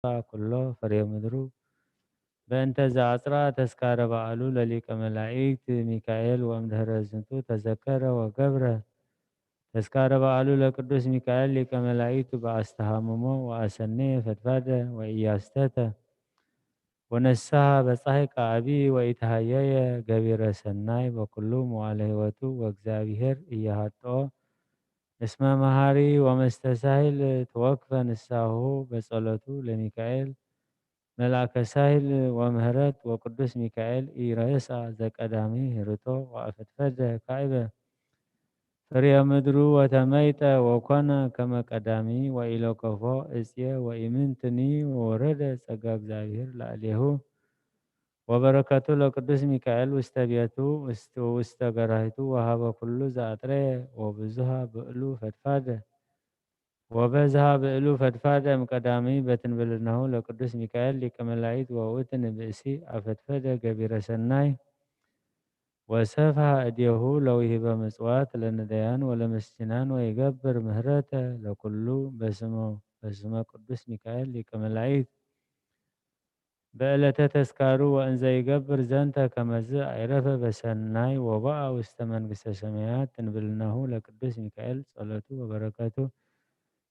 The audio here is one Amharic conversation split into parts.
كله فريمدرو بأنت زعترا تذكار بعلو لليك ملائكة ميكائيل وامدهر الزنتو تذكر وقبره تذكار بعلو لقدوس ميكائيل لك ملائكة بأستهاممو وأسنيه فتفاده وإياستته ونسها بصحك أبي وإتهايي قبير سناي وكلهم وعليه وتو وأكزابيهر إياهاتو اسم مهاري ومستساهل توقف نساه بصلته لميكائيل ملاك ساهل ومهرت وقدوس ميكائيل إيريسا ذاك أدامي هرتو وأفتفد كعبة فريا مدرو وتميت وكان كما قدامي وإلى كفو إسيا وإمنتني وورد سقاق زاهر لأليه وبركاته لقدوس ميكائيل واستبيته واستقرهته وهاب كل زاتره وبزها بألو فتفاده وبزها بألو فتفاده مقدامي بتنبلنه لقدوس ميكائيل لكملايت ووتن بأسي أفتفاده قبير سناي وسفها أديه لو يهب مسوات لنديان ولمسجنان ويقبر مهرته لكله بسمه قدوس ميكائيل لكملايت بألة تذكارو وأنزا يقبر زانتا كمزا عرفة بسناي وبقى واستمن بسسميات تنبلنه لقدوس ميكائيل صلاته وبركاته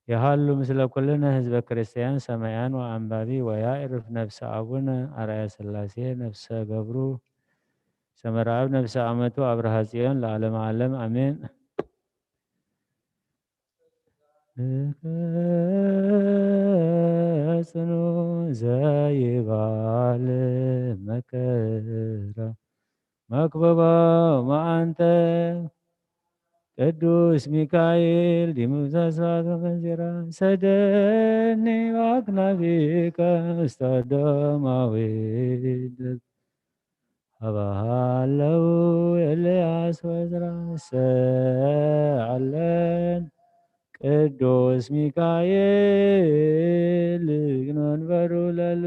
يهالو مثل كلنا حزب كريستيان سميان وأنبابي ويعرف نفس أبونا أرأي سلاسي نفس قبرو سمراب نفس أمتو أبرهازيون لعلم علم أمين سنو زايبال مكرا مكببا ما أنت ቅዱስ ሚካኤል ዲሙዛሳት መንዚራ ሰደኒ አክናፊከ ውስተ ደማዊት አባሃለው ኤልያስ ወዝራ ሰአለን ቅዱስ ሚካኤል መንበሩ ለሉ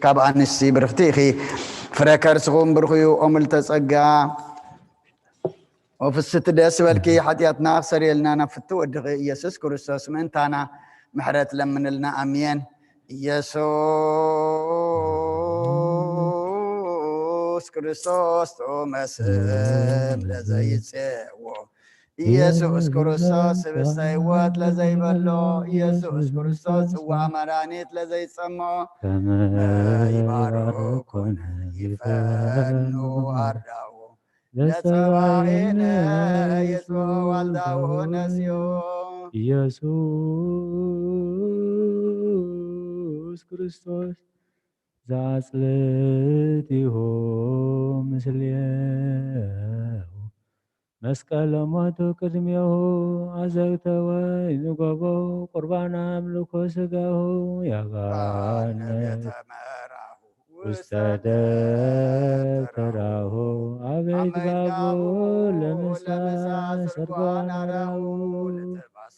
ካብ ኣንስቲ ብርክቲ ኢኺ ፍረ ከርስኹም ብርኽዩ ኦምል ተፀጋ ወፍስቲ ደስ በልኪ ሓጢኣትና ክሰሪየልና ናብ ፍቲ ወድኺ ኢየሱስ ክርስቶስ ምእንታና ምሕረት ለምንልና ኣሜን ኢየሱስ ክርስቶስ ቶመስም ለዘይፅዎ ኢየሱስ ክርስቶስ ስብስተ ሕይወት ለዘይበሎ ኢየሱስ ክርስቶስ ጽዋዕ መድኃኒት ለዘይጸምዖ ይባርኩን ይፈኑ ኣርዳኡ ለፀባኢነ የስሞ ዋልዳው ነስዮ ኢየሱስ ክርስቶስ ዘአጽልቲሆ ምስሌሁ መስቀለ ሞቱ ቅድሜሁ አዘግተ ወይን ጎበው ቁርባን አምልኮ ሥጋሁ ያባነ ውስተ ደብተራሁ አቤት ባቦ ለምሳ ሰርጓን አራሁ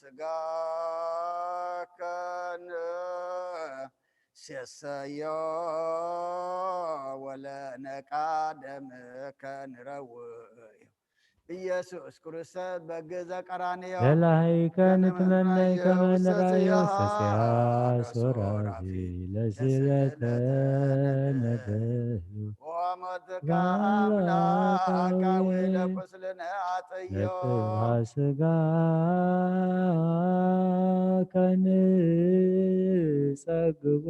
ስጋከን سيسيا ولا نقادم كنروي ኢየሱስ ክርስቶስ በገዛ ቀራንዮ ለላይከ ንትመነይ ከመ ንራዮ ወሰስያሃ ሰስያ ሶራፊ ሶራፊ ለስእለተ ለስእለተ ነደዩ ወሞትከ ባለካዊ አምላካዊ ለቁስልነ አጥዮ ለጥብሐ ሥጋ ከንጸግቦ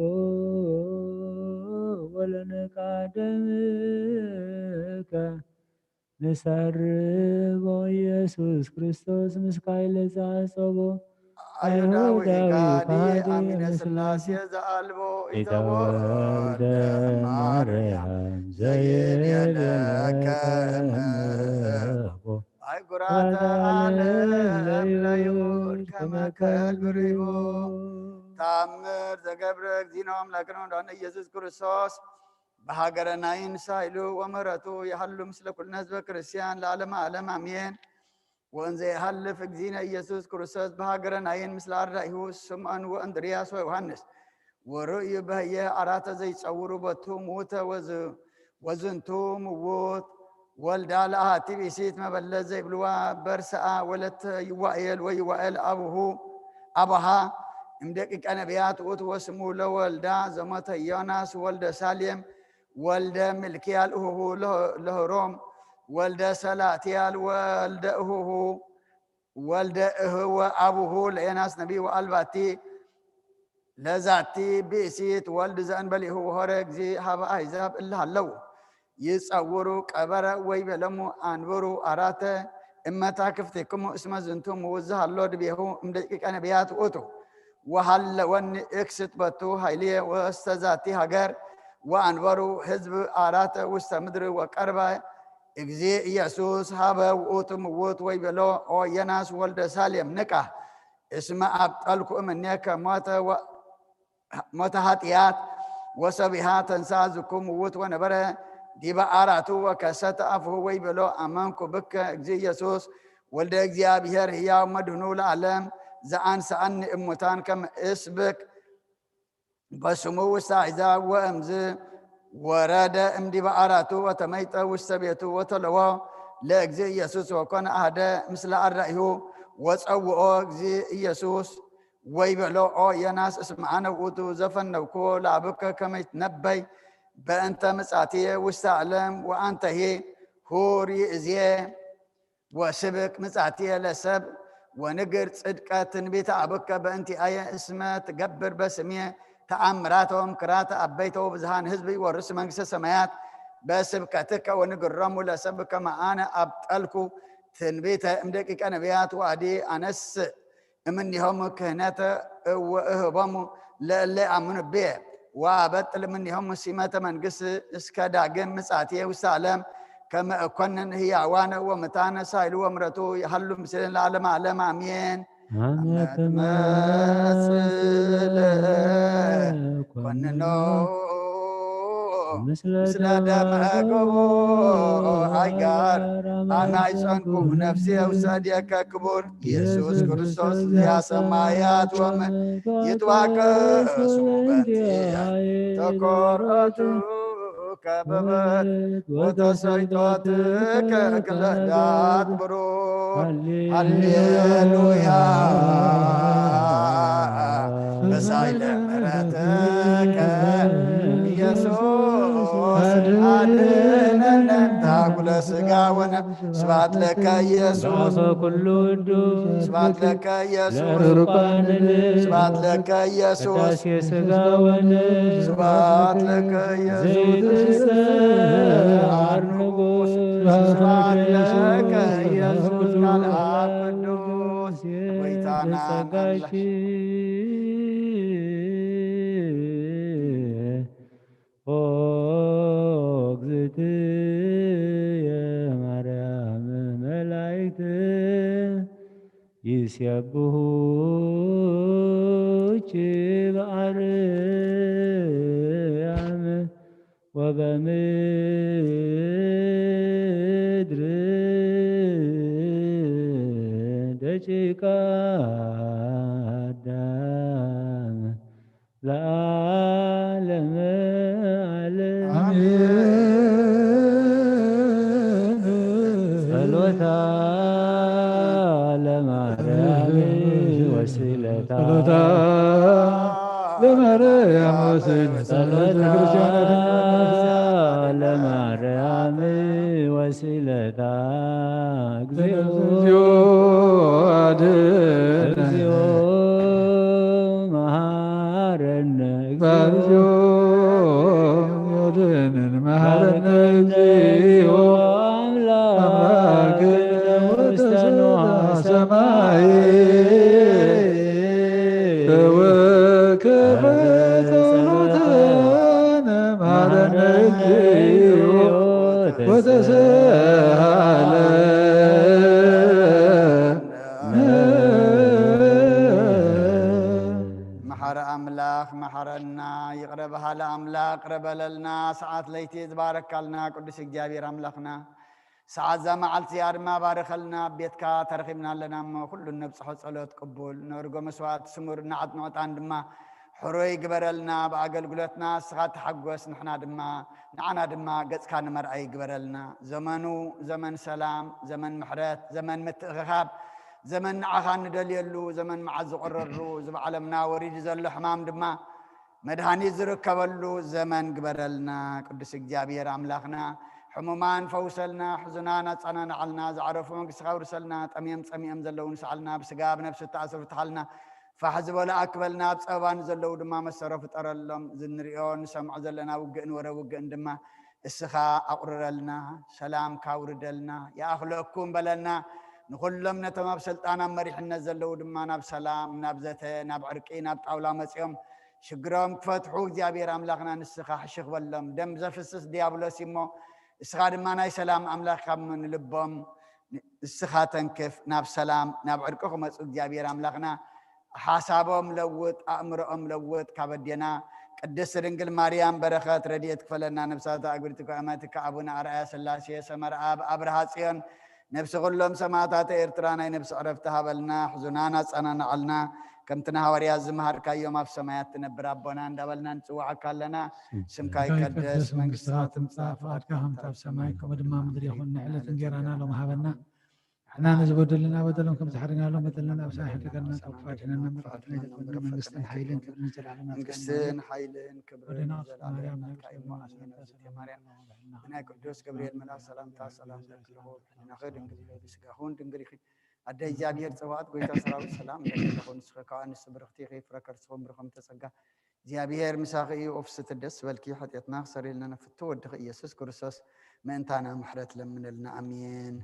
ወለነቃደምከ ንሰርቦ ኢየሱስ ክርስቶስ ምስካይለ ዘአጸቦ አይሁዳዊ ካዲ ካዲ አሚነ ሥላሴ ሥላሴ ዘአልቦ ኢተወልደ ኢተወልደ ማርያም ማርያም ዘየልየለከ ዘየልየለከ እመቦ አይጉራተ ዓለም ለይሁድ ከመ ከልብ ርሂቦ ተአምር ዘገብረ እግዚእነ አምላክነ ወመድኃኒነ ኢየሱስ ክርስቶስ በሀገረ ናይን ሳይሉ ወምሕረቱ የሀሉ ምስለ ኩልነ ህዝበ ክርስቲያን ለዓለመ ዓለም አሜን። ወእንዘ የሀልፍ እግዚእነ ኢየሱስ ክርስቶስ በሀገረ ናይን ምስለ አርዳኢሁ ስምዖን ወእንድርያስ ወዮሐንስ ወርእዩ በህየ አራተ ዘይጸውሩ ቦቱ ሙተ ወዝንቱ ምውት ወልዳ ለአሐቲ ብእሲት መበለት ዘይብልዋ በርስአ ወለተ ይዋኤል ወይዋኤል አቡሃ እምደቂቀ ነቢያት ውእቱ ወስሙ ለወልዳ ዘሞተ ዮናስ ወልደ ሳሌም ወልደ ምልክያል እሁሁ ለሆሮም ወልደ ሰላትያል ወልደ እሁሁ ወልደ እህወ አቡሁ ለዮናስ ነቢይ ወአልባቲ ለዛቲ ብእሲት ወልድ ዘእንበሊሁ ሆረ እግዚእ ሀበ አሕዛብ እለ ሃለው ይጸውሩ ቀበረ ወይቤሎሙ አንብሩ አራተ እመታክፍቲክሙ እስመ ዝንቱ ምውት ዘሃሎ ድቤሁ እምደቂቀ ነቢያት ውእቱ ወሃለወኒ እክስት ቦቱ ኃይልየ ወስተ ዛቲ ሀገር ወአንበሩ ህዝብ አራተ ውስተ ምድር ወቀርበ እግዚእ ኢየሱስ ሀበ ውእቱ ምውት ወይቤሎ ኦ ዮናስ ወልደ ሳሌም ንቃ እስመ አብጠልኩ እምኔከ ሞተ ኃጢአት ወሰቢሃ ተንሥአ ዝኩም ምውት ወነበረ ዲበ አራቱ ወከሰተ አፍሁ ወይቤሎ አመንኩ ብከ እግዚእ ኢየሱስ ወልደ እግዚአብሔር ሕያው መድኅኑ ለዓለም ዘአንሥአኒ እሙታን ከመ እስብክ በስሙ ውስተ አሕዛብ ወእምዝ ወረደ እምዲበ አራቱ ወተመይጠ ውስተ ቤቱ ወተለዎ ለእግዚእ ኢየሱስ ወኮነ አሐደ ምስለ አርዳኢሁ ወጸውኦ እግዚእ ኢየሱስ ወይቤሎ ኦ ዮናስ እስመ አነ ውእቱ ዘፈነውክዎ ለአብከ ከመ ይትነበይ በእንተ ምጻትየ ውስተ ዓለም ወአንተሂ ሁር ይእዜየ ወስብክ ምጻትየ ለሰብእ ወንግር ጽድቀ ትንቢተ አብከ በእንቲአየ እስመ ትገብር በስምየ ተአምራቶም ክራተ አበይተ ወብዝሃን ህዝብ ይወርስ መንግሥተ ሰማያት በስብከትከ ወንግሮሙ ለሰብእ ከመ አነ አብጠልኩ ትንቢተ እምደቂቀ ነቢያት ወአዲ አነስእ እምኔሆሙ ክህነተ ወእህቦሙ ለእለ ይአምኑ ብየ ወአበጥል እምኔሆሙ ሲመተ መንግሥት እስከ ዳግም ምጻትየ ውስተ ዓለም ከመ እኰንን ሕያዋነ ወሙታነ ሳይሉ ወምሕረቱ ይሃሉ ምስሌነ ለዓለመ ዓለም አሜን። አመ ትመጽእ ኮንኖ ምስለ ደመ ገቦ ሃይጋር አነ አይጸንኩ ነፍሴ ውስተ እዴከ ክቡር ኢየሱስ ክርስቶስ ዚአ ሰማያት ወምድር ይትዋቀሱ በእንቲአየ ተኰረቱ ከበበት ወተሰይጦትከ ክለዳት ብሩክ ሃሌሉያ በሳይለ ምሕረትከ ኢየሱስ አድኅነነ ታኩለ ሥጋ ወነፍስ ስብሐት ለከ ኢየሱስ ኩሉ ቅዱስ ስብሐት ለከ ኢየሱስ ስብሐት ለከ ኢየሱስ ቅዳሴ ሥጋ ወነፍስ ስብሐት ለከ ኢየሱስ አርንጉስ ስብሐት ለከ ኢየሱስ ቃል አብ ቅዱስ ወይታና ጸጋሽ ኦ እግዝእትየ ማርያም መላእክት ይሴብሑኪ በአርያም ወበምድር ደቂቀ አዳም ጸሎታ ለማርያም ወስለታ ለማርያም ወስለታ ጸሎታ ለማርያም ወስለታ እግዚኦ እግዚኦ መሐረነ እግዚኦ መሐረነ እግዚኦ አምላክ ውስተ ንዋየ ሰማይ ተወከፈ ጸሎተነ መሐረነ እግዚኦ ወተሰሃለ መሐረ አምላክ መሐረና ይቅረበሃ ለአምላክ ቅረበለልና ሰዓት ለይቲ ዝባረካልና ቅዱስ እግዚአብሔር አምላኽና ሰዓት ዛ መዓልቲ እያ ድማ ባረኸልና ቤትካ ተረኺብና ኣለና እሞ ኩሉ ነብፅሖ ጸሎት ቅቡል ነርጎ መስዋዕት ስሙር ንዓት ንዕጣን ድማ ሕሩይ ግበረልና ብኣገልግሎትና እስኻ ተሓጐስ ንሕና ድማ ንዓና ድማ ገጽካ ንመርኣይ ግበረልና ዘመኑ ዘመን ሰላም ዘመን ምሕረት ዘመን ምትእኽኻብ ዘመን ንዓኻ ንደልየሉ ዘመን መዓዝ ዝቕረሩ ዝበዓለምና ወሪዱ ዘሎ ሕማም ድማ መድሃኒት ዝርከበሉ ዘመን ግበረልና ቅዱስ እግዚአብሔር ኣምላኽና ሕሙማን ፈውሰልና ሕዙናን ኣጸናንዓልና ዝዓረፉ መንግሥትኻ ውርሰልና ጠምየም ጸሚኦም ዘለዉ ንስዓልና ብስጋ ብነፍሲ ተኣስሩ ትሓልና ፋሕ ዝበለ ኣክበልና ኣብ ፀበባን ዘለዉ ድማ መሰረ ፍጠረሎም ዝንሪኦ ንሰምዖ ዘለና ውግእን ወረ ውግእን ድማ እስኻ ኣቁርረልና ሰላምካ ውርደልና ይኣኽለኩም በለልና ንኩሎም ነቶም ኣብ ስልጣን ኣብ መሪሕነት ዘለዉ ድማ ናብ ሰላም ናብ ዘተ ናብ ዕርቂ ናብ ጣውላ መፂኦም ሽግሮም ክፈትሑ እግዚአብሔር ኣምላኽና ንስኻ ሕሽኽ በሎም ደም ዘፍስስ ዲያብሎስ እሞ እስኻ ድማ ናይ ሰላም ኣምላኽ ካብ ንልቦም እስኻ ተንክፍ ናብ ሰላም ናብ ዕርቂ ክመፁ እግዚአብሔር ኣምላኽና ሓሳቦም ለውጥ ኣእምሮኦም ለውጥ ካብ ኣዴና ቅድስት ድንግል ማርያም በረኸት ረድኤት ክፈለና ነብሳት ኣግብርቲ ከኣማትካ ኣቡነ ኣርአያ ስላሴ ሰመርዓ ኣብርሃ ጽዮን ነብሲ ኩሎም ሰማዕታት ኤርትራ ናይ ነብሲ ዕረፍቲ ሃበልና ሕዙናን ኣጸናንዓልና ከምትና ሐዋርያት ዝመሃርካዮም ኣብ ሰማያት ትነብር ኣቦና እንዳበልና ንጽዋዓካ ኣለና ስምካ ይቀደስ መንግሥትካ ትምጻእ ፈቃድካ ከምቲ ኣብ ሰማይ ከምኡ ድማ ምድሪ ይኹን ንዕለት እንጀራና ሎም ሃበና ንሕና ንዝበደሉና በደሎም ከም ዝሓርናሎም በደልና ኣብ ሰማይ ሕድገልና ካብ ክፋት ሕነና ምርቃትና ይተፈና መንግስትን ሓይልን ክብርን ዘለዓለና መንግስትን ሓይልን ክብርን ዘለዓለና ማርያም ናይ ቅዱስ ገብርኤል መልአክ ሰላምታ ሰላም ለክልሆ ንኽድ እንግዲህ ብስጋኹን ድንግል ይኺ ኣደ እግዚአብሔር ጽዋት ጎይታ ሰራዊት ሰላም ለክልሆ ንስኸ ካብ ኣንስቲ ብርኽቲ ይፍረከር ስኹም ብርኹም ተጸጋ እግዚአብሔር ምሳኺ ኦፍስት ደስ በልኪ ኃጢአትና ክሰሪልና ነፍቱ ወድኽ ኢየሱስ ክርስቶስ ምእንታና ምሕረት ለምንልና አሜን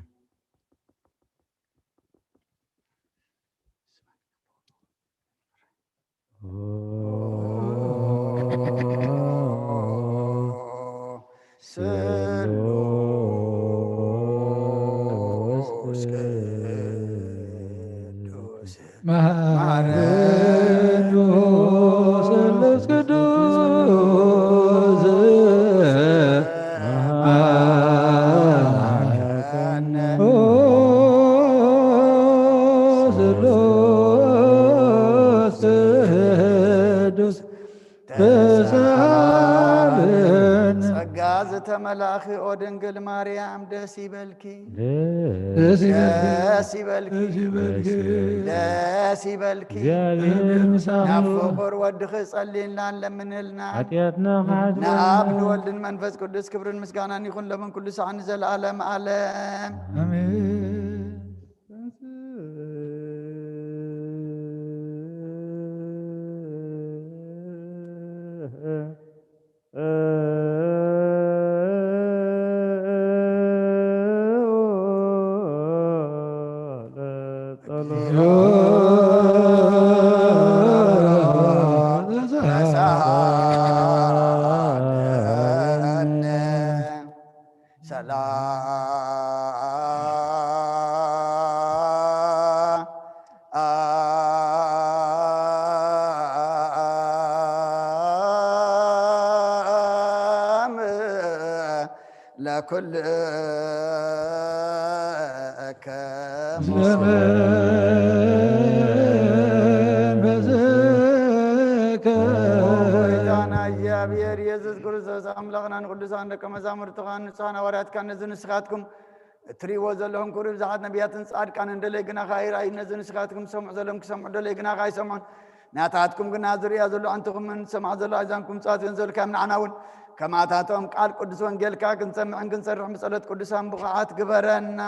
ተመላኺ ኦ ድንግል ማርያም ደስ ይበልኪ ደስ ይበልኪ ደስ ይበልኪ ናብ ፍቁር ወድኺ ጸሊልና ለምንልና ኃጢአትና ንኣብ ንወልድን መንፈስ ቅዱስ ክብርን ምስጋናን ይኹን ለምን ኩሉ ሰዓት ንዘለዓለም ዓለም አሜን كل እግዚአብሔር ኢየሱስ ክርስቶስ አምላክና ንቅዱሳን ደቀ መዛሙርትኻ ንጹሐን ሐዋርያት ንስኻትኩም تريو زلهم كورب زعاد نبيات صاد كان ندلي جنا خير أي نزل سكاتكم سمع زلهم سمع دلي جنا خير سمعون ناتاتكم جنا زريا زلوا أنتم من سمع زلوا أيزانكم صاد ينزل كم عناون كما تاتهم قال قدس وانجيل كاكن سمع عن كنسر مسألة قدسان بقعات جبرنا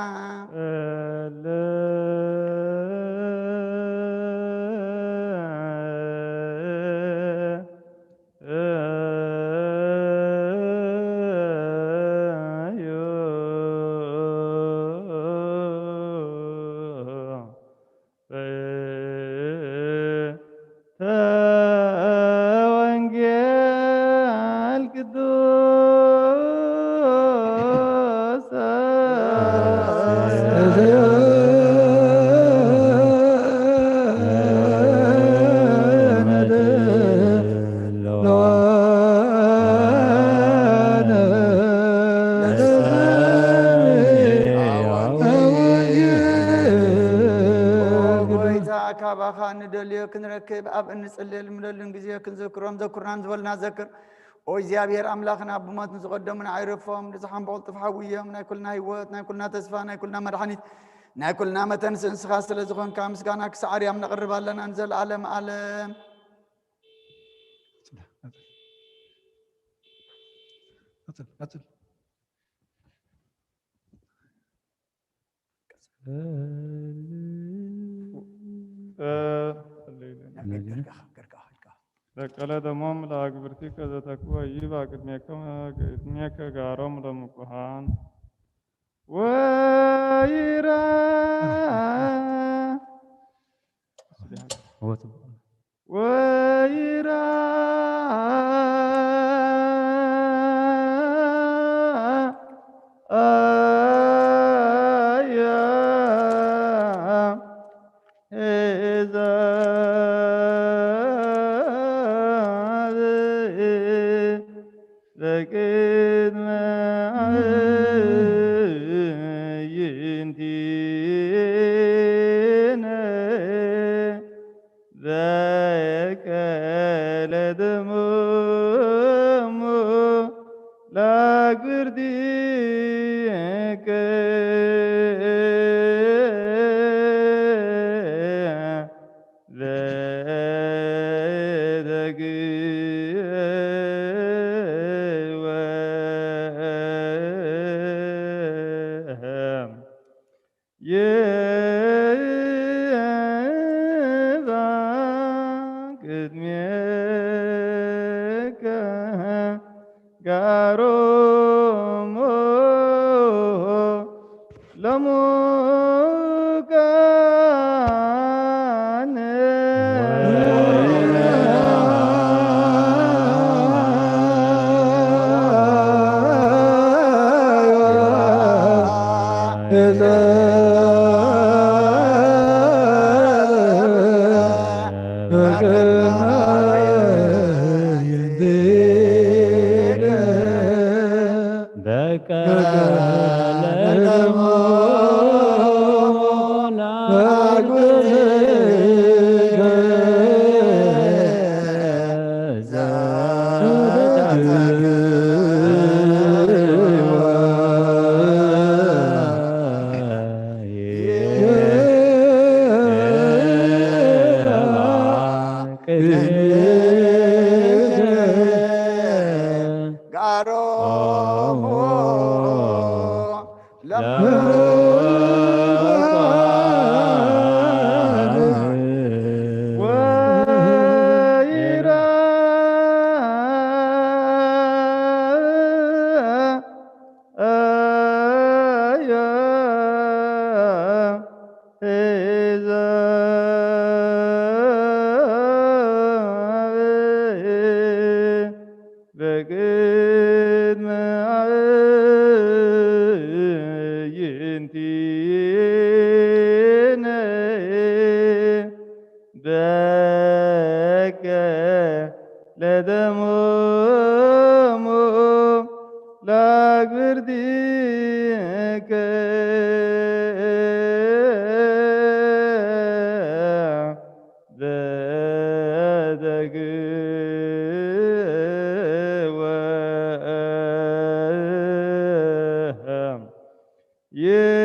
كنركب أب نسأل من الإنجليزية كنذكرهم ذكرنا نزولنا ذكر أو زيابير أملاخنا بمات نزقدمنا عيرفهم نزحم بولت فحوية من كلنا هيوات كلنا تسفانا كلنا مرحني كلنا متنس خاص لزخون كامس كان أكسعر يوم نقرب لنا ننزل عالم عالم أتل Dakala damam la agberti ka zatakwa yiva kadmiyaka garam la mukuhan. Waira. Waira. Yeah.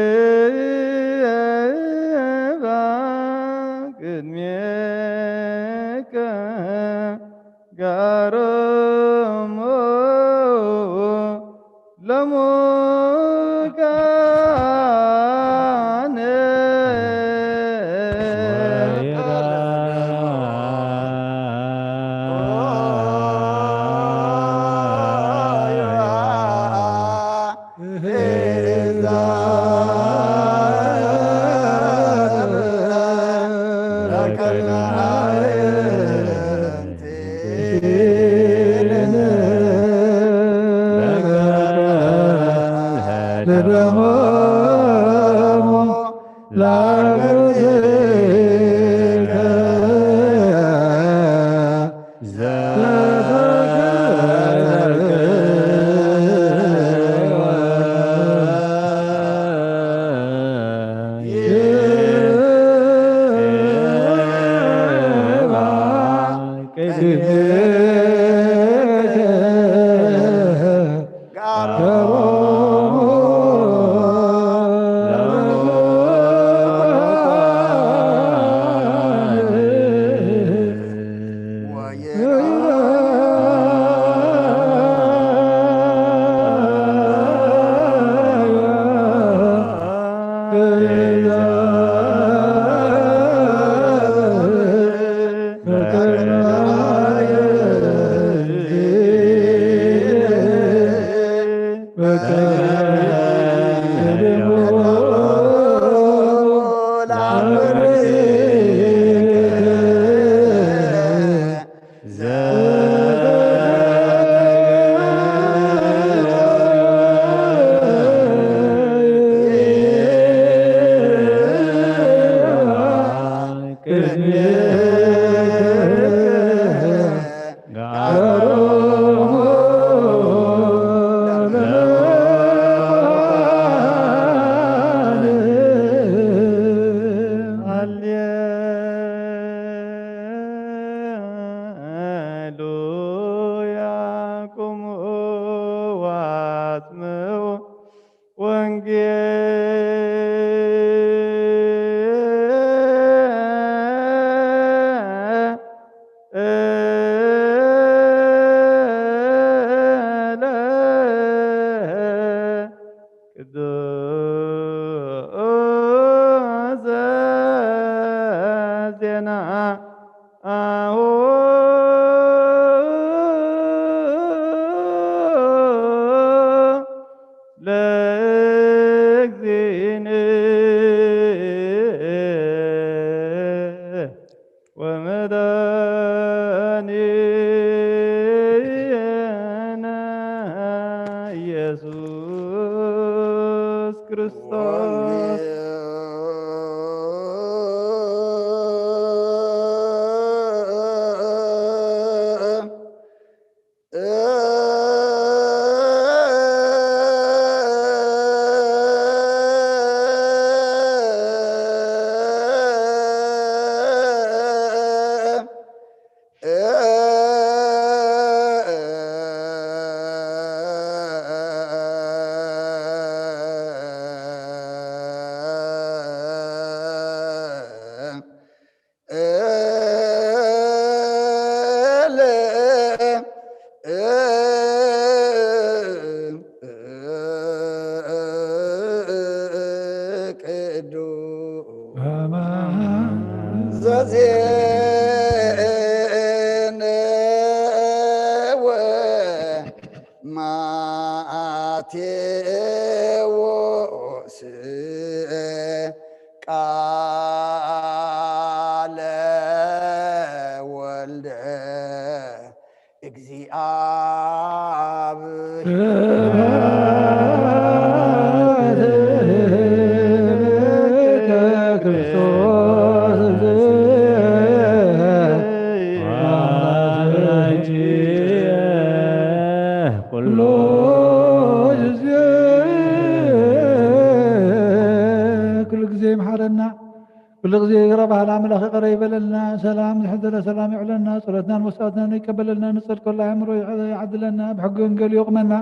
كل ጊዜ ረባህል አምላኽ ይቅር ይበለልና ሰላም ዝሕደረ ሰላም ይዕለና ጸሎትናን መስዋዕትናን ይቀበለልና ንፅል ኩሉ ኣእምሮ ይዓድለና ብሕጊ ወንጌል ይቕመና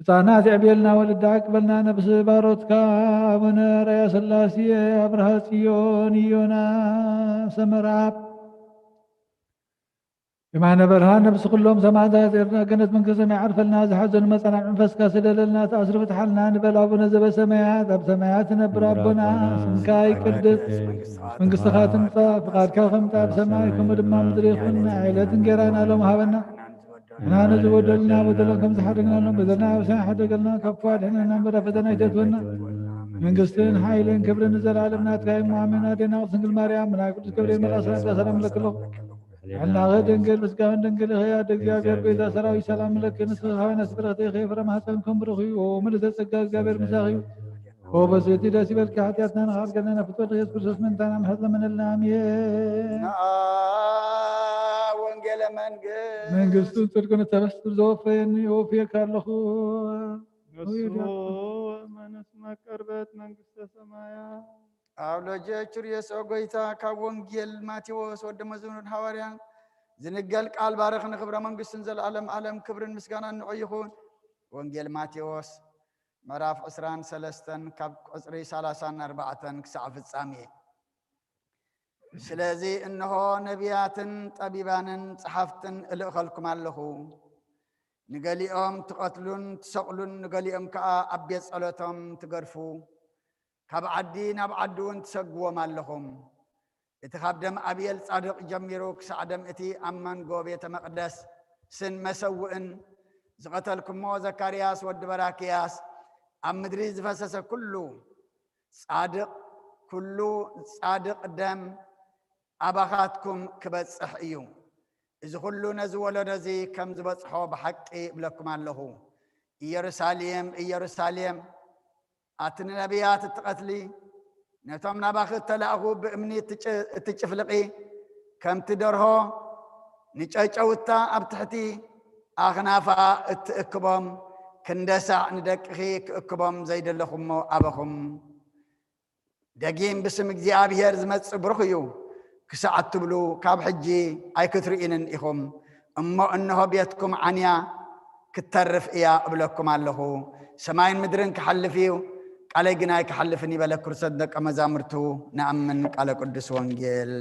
ህፃናት ይዕብየልና ወልዳ ይቅበልና ነብሲ ባሮትካ አቡነ ራያ ስላሴ አብርሃ ጽዮን ዮና ሰመራ بمعنى برهان نفس كلهم سماعات إرنا كانت من قسم عرفلنا زحزن مثلا منفس كاسدلنا تأسرف تحلنا نبل أبونا زب سمايات أب سماياتنا بربنا سمكاي قدس من قصة خاتم فقال كاخم تاب سمايكم ودما مدريخنا عيلة قرانا لهم هابنا احنا نزود لنا بدلكم زحرقنا لهم بدلنا وسان حدقلنا كفوات احنا نمبر فتنا يتتونا من قصتين حايلين كبر نزل عالمنا تكاين مؤمنا دينا وسنقل مريم من قدس كبرين من الأسرار سلام لك الله احنا غدا نقل بس كان نقل يا دقيا بيدا سراوي سلام لك نسخه نسبرتي خيف رمحتكم برخي ومن تسقى قابر مساخي وبس يتي بالك حتياتنا نخاف قلنا فتوى يسوع كريستوس من تانا محظ من الامين وانجيل من قصتو تركنا تبستر زوفين وفيك الله يسوع من اسمك قربت من قصة سمايا أولوجي تشريس أوغيتا كوانجيل ماتيوس ودمزون الحواريان زنقل قال بارخ نخبر من قصن زل عالم كبر مسكانا نعيخون وانجيل ماتيوس مراف عسران سلستن كاب عسري سالاسان أربعة كسعف السامي سلازي إنه نبيات طبيبان صحافتن الأخلكم اللهو نقاليهم تقتلون تسقلون نقاليهم كا أبيت صلاتهم تقرفو كاب عدي نبعدون تسقوا مالهم اتخاب دم أبيل صادق جميرو كسعدم اتي أمان قوبية مقدس سن مسوئن زغتلكم مو زكارياس ودبراكياس أم مدري زفسس كله صادق دم أباخاتكم كبس أحيو إذا كله نزول رزي كم زبصحوا بحق بلكم الله يروساليم أتن نبيات التقتلي نتوم نباخ تلاقوا بأمني تجفلقي كم تدره نجأوتا أبتحتي أخنافا اتأكبهم كندسع ندقخي كأكبهم زيد لكم أبخم دقيم بسم እግዚአብሔር ዝመጽ ብርኽዩ ክሳዓት ትብሉ ካብ ሕጂ ኣይክትርኢንን ኢኹም እሞ እንሆ ቤትኩም ዓንያ ክትተርፍ እያ እብለኩም ኣለኹ ሰማይን ምድርን ክሓልፍ እዩ ቃለይ ግን ኣይክሓልፍን ይበለ ክርስቶስ ደቀ መዛሙርቱ ንኣምን ቃለ ቅዱስ ወንጌል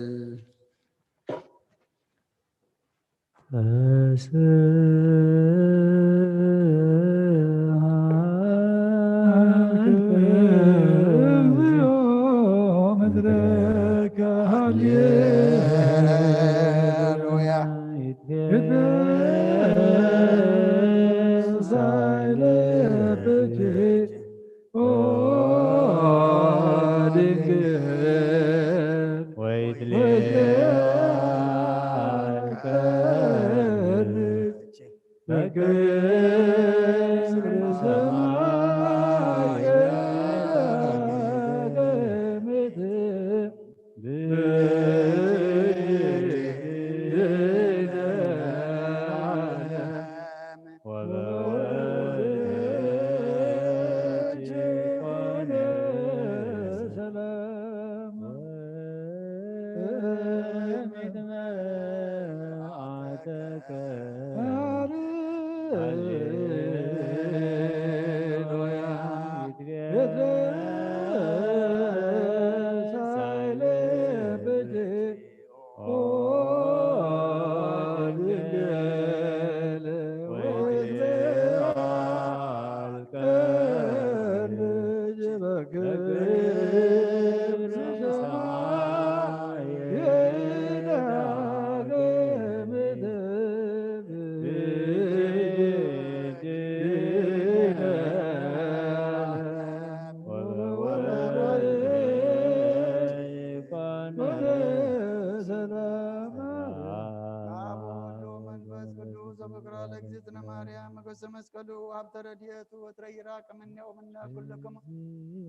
مسكلو عبد رديت وتريرا كمن يومنا كلكم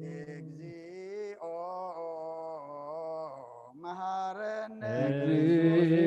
اكزيو مهارن اكزيو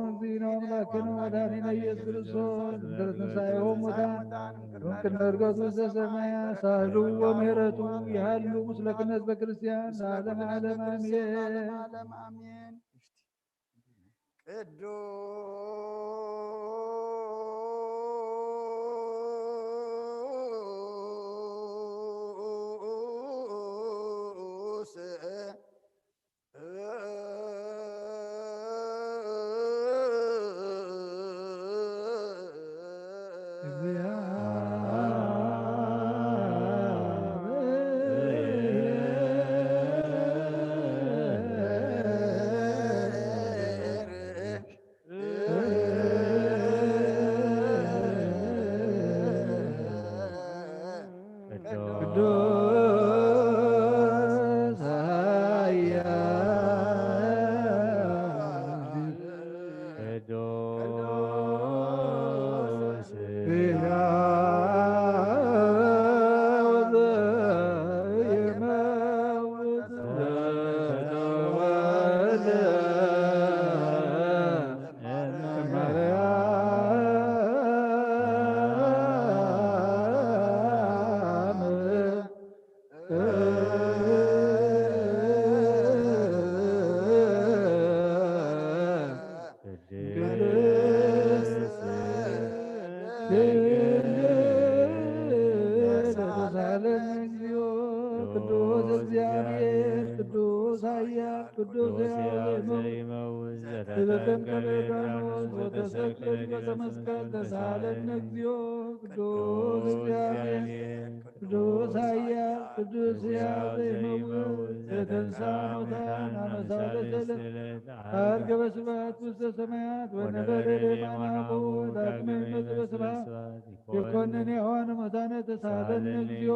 እግዚእነ ወአምላክነ ወመድኃኒነ ኢየሱስ ክርስቶስ እንተ ትንሣኤሁ እሙታን ወእምቅድመ ዕርገቱ ውስተ ሰማያት ሳህሉ ወምሕረቱ ይሃሉ ምስለ ኩሉ ሕዝበ ክርስቲያን ለዓለመ ዓለም አሜን። ቅዱስ ቅዱስ እግዚአብሔር ቅዱስ ኃያል ቅዱስ ዘይመውት ዘተጠንቀቀ ዮርዳኖስ ወተሰቅለ ዲበ መስቀል ተሳሃለነ እግዚኦ ቅዱስ እግዚአብሔር ቅዱስ ኃያል ቅዱስ ሕያው ዘይመውት ዘተንሥአ እሙታን አመ ሣልስት ዕለት ዐርገ በስብሐት ውስተ ሰማያት ወነበረ በየማነ አቡሁ ዳግመ ይመጽእ በስብሐት ይኰንነ ሕያዋነ ሙታነ ተሳሃለነ እግዚኦ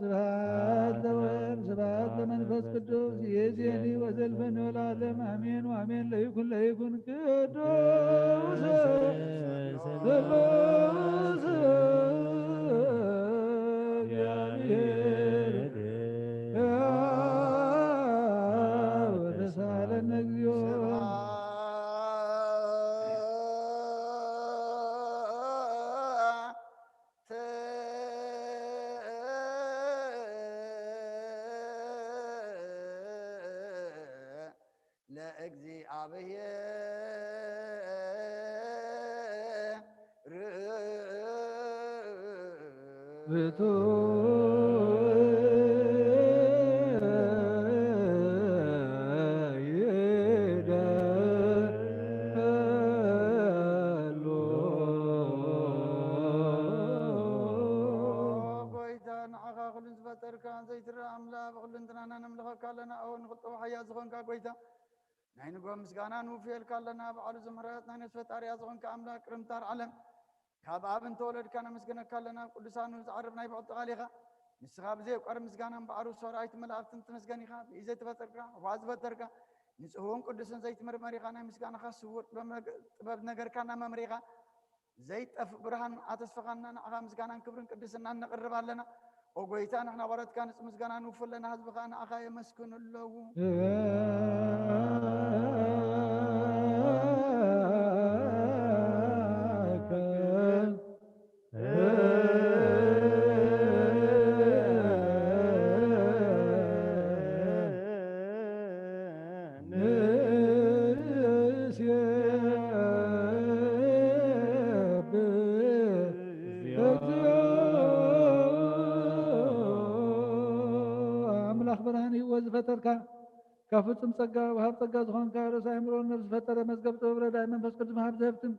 ስብሐት ለወልድ ስብሐት ለመንፈስ ቅዱስ ይእዜኒ ወዘልፈኒ ወለዓለመ አሜን ወአሜን። ለይኩን ቅዱስ ቅዱስ እግዚአብሔር ወተሳሃለነ እግዚኦ ርቱ ናይ ንጎ ምስጋና ንውፍየልካ ኣለና በዓሉ ዝምሕረት ናይ ነፍሲ ፈጣሪያ ዝኾንካ ኣምላክ ቅርምታር ዓለም ካብ ኣብ እንተወለድካ ነመስግነካ ኣለና ቅዱሳኑ ዝዓርብ ናይ ብዕጡ ቃሊኻ ንስኻ ብዘይ ቆር ምስጋናን በዓሉ ሰራዊት መላእክትን ትመስገን ኢኻ ብኢዘ ትፈጠርካ ውሃ ዝፈጠርካ ንጹህን ቅዱስን ዘይትምርመር ኢኻ ናይ ምስጋናኻ ስውር ጥበብ ነገርካ እናመምር ኢኻ ዘይጠፍእ ብርሃን ኣተስፈኻና ንዓኻ ምስጋናን ክብርን ቅድስናን ነቕርብ ኣለና ኦ ጎይታ ንሕና ወረድካ ንጹህ ምስጋና ንውፍር ለና ህዝብኻ ንዓኻ የመስግኑ ኣለዉ ፈጠርካ ካብ ፍጹም ጸጋ ወሃብ ጸጋ ዝኾንካ ርእሰ ኣእምሮ ነፍሲ ፈጠረ መዝገብ ጥበብ ረዳኢ መንፈስ ቅዱስ መሃብ ዘህብትን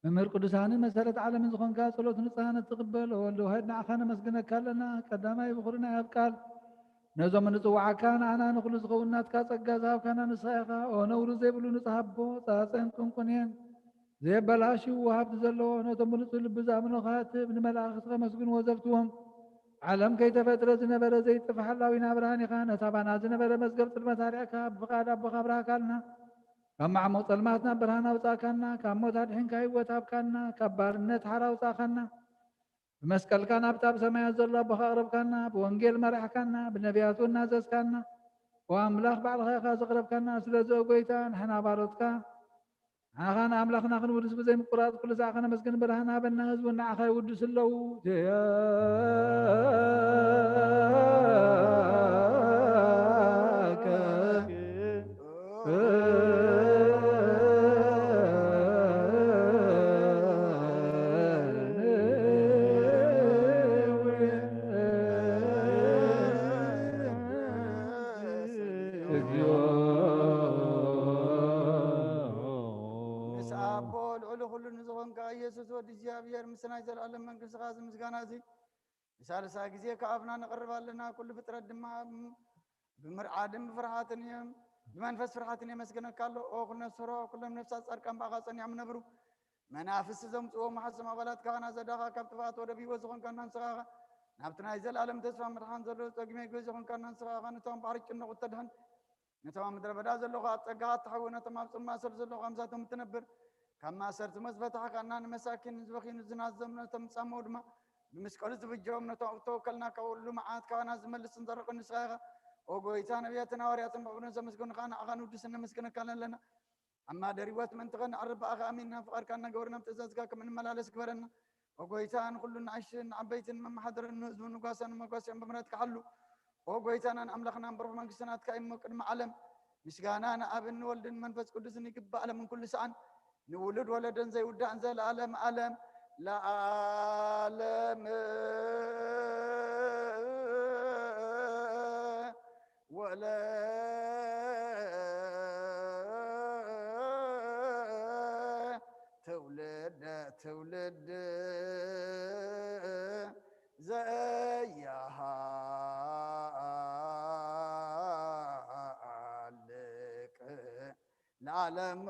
መምህር ቅዱሳንን መሰረት ዓለምን ዝኾንካ ጸሎት ንጽሕና ትቕበል ወልዲ ዋሕድ ንዓኻ ነመስግነካ ኣለና ቀዳማይ ብኹርና ኣብ ቃል ነዞም ንጽዋዓካ ንኣና ንኹሉ ዝኸውን ናትካ ጸጋ ዝሃብካና ንስኻ ኢኻ ኦ ነውሪ ዘይብሉ ንጹህ ኣቦ ጻጽን ቁንቁንየን ዘየበላሽው ወሃብቲ ዘለዎ ነቶም ብንጹህ ልቢ ዝኣምኑኻ ትብ ንመላእኽቲ ከመስግንዎ ዘብትዎም ዓለም ከይተፈጥረ ዝነበረ ዘይጥፍ ሓላዊና ብርሃን ኢኻ ነታ ባና ዝነበረ መዝገብ ጽልመት ኣርያካ ብፍቓድ ኣቦኻ ብርሃካልና ካብ ማዕሙቕ ጸልማት ናብ ብርሃን ኣውጻእካና ካብ ሞት ኣድሒንካ ህይወት ሃብካና ካብ ባርነት ሓር ኣውጻእኻና ብመስቀልካ ናብታ ኣብ ሰማያት ዘሎ ኣቦኻ ኣቕረብካና ብወንጌል መሪሕካና ብነቢያቱ እናዘዝካና وأملاخ بعد خيخا زغرب كنا سلزو قويتا نحنا باروتكا عاخانا أملاخنا خن ودس بزي مقرات كل ساعة خنا مسكن برهنا بالناس ونعخا ودس اللو እግዚአብሔር ምስና ይዘላለም መንግስት ጋዝ ምስጋና እዚ ሳልሳ ጊዜ ከአብና ነቀርባለና ኩል ፍጥረት ድማ በመርዓድም ፍርሃትን በመንፈስ ፍርሃትን የመስገነካለው ኦ ኩለ ሰሮ ኩለም ነፍሳት ጻድቃን ባጋጸን ያምነብሩ መናፍስ ዘምጽኦ ማሐሰማ ባላት ካህና ዘዳኻ ካብ ጥፋት ወደ ቢወ ዝኾን ካናን ሰኻኻ ናብትና ይዘላለም ተስፋ ምድሓን ዘሎ ጸግሜ ገ ዝኾን ካናን ሰኻኻ ነቶም ባሕሪ ጭንቁ ተድህን ነቶም ምድረ በዳ ዘለኹ አጸጋሃት ተሐወነ ተማብ ጽማሰል ዘለኹ አምሳቶም ትነብር كما سرت مزبطة كنا مساكين زبخين زنازمنا تمصامو دما بمسكول زبجوم توكلنا كولو معات كنا زمل سنزرق النسخه او غويتا نبياتنا ورياتنا بابن زمسكن كنا اغانو دسنا مسكن كان لنا اما دريوات من تغن عرب اغا اميننا فقر كنا غورنا تزازك كمن ملالس كبرنا او غويتا كلنا عشن عبيت من محضر النزو نقاسن مقاسن بمرات كحلو او غويتا املخنا برف منكسنات كايم قدم عالم مسغانا ابن ولد منفس قدس نيكب عالم من كل سان نولد ولدا زي ود انزل عالم عالم لا عالم ولا تولد زيها عليك العالم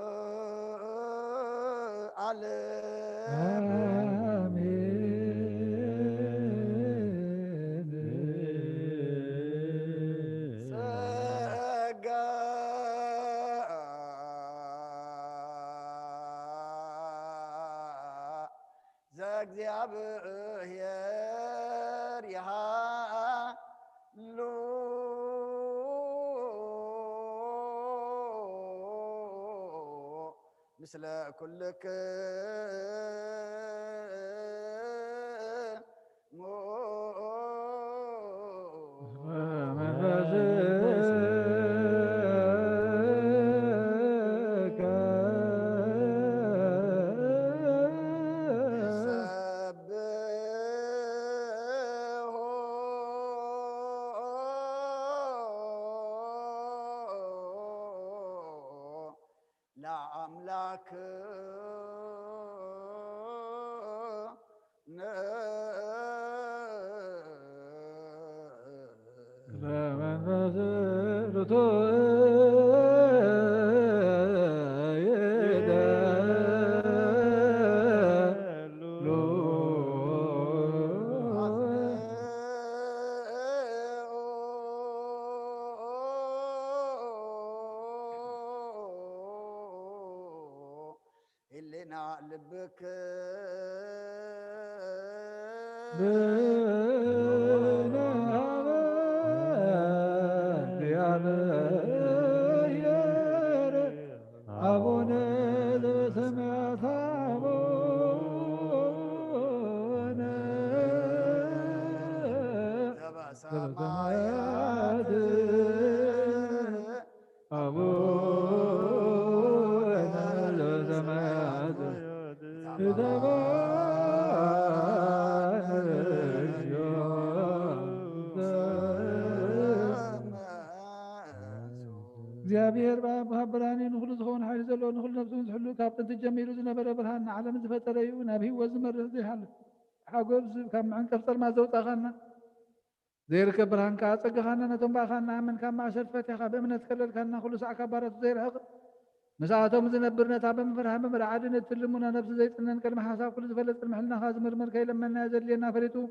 እግዚአብሔር ያሉ ምስለ ኩልክ ለአምላክ هلنا لبك እግዚአብሔር ብርሃን ንኹሉ ዝኾነ ሓይሊ ዘለዎ ንኹሉ ነብሱን ዝሕሉ ካብ ጥንቲ ጀሚሩ ዝነበረ ብርሃን ንዓለም ዝፈጠረ እዩ ናብ ህይወት ዝመርሕ ዘይሓልፍ ሓጎስ ካብ መዕንቀፍ ፀልማት ዘውፃእኻና ዘይርከብ ብርሃን ከዓ ፀጋኻና ነቶም ባእኻና ኣመን ካብ ማእሰር ፈትሕኻ ብእምነት ከለልካና ኩሉ ሰዓካ ባራቱ ዘይርሕቕ مساعتهم زنبرنا تابا فرهم مرعادنا تلمنا نفس زيت أننا كلمة حساب كل زفلت المحلنا خاز مرمر كي لما نازل لنا فريتو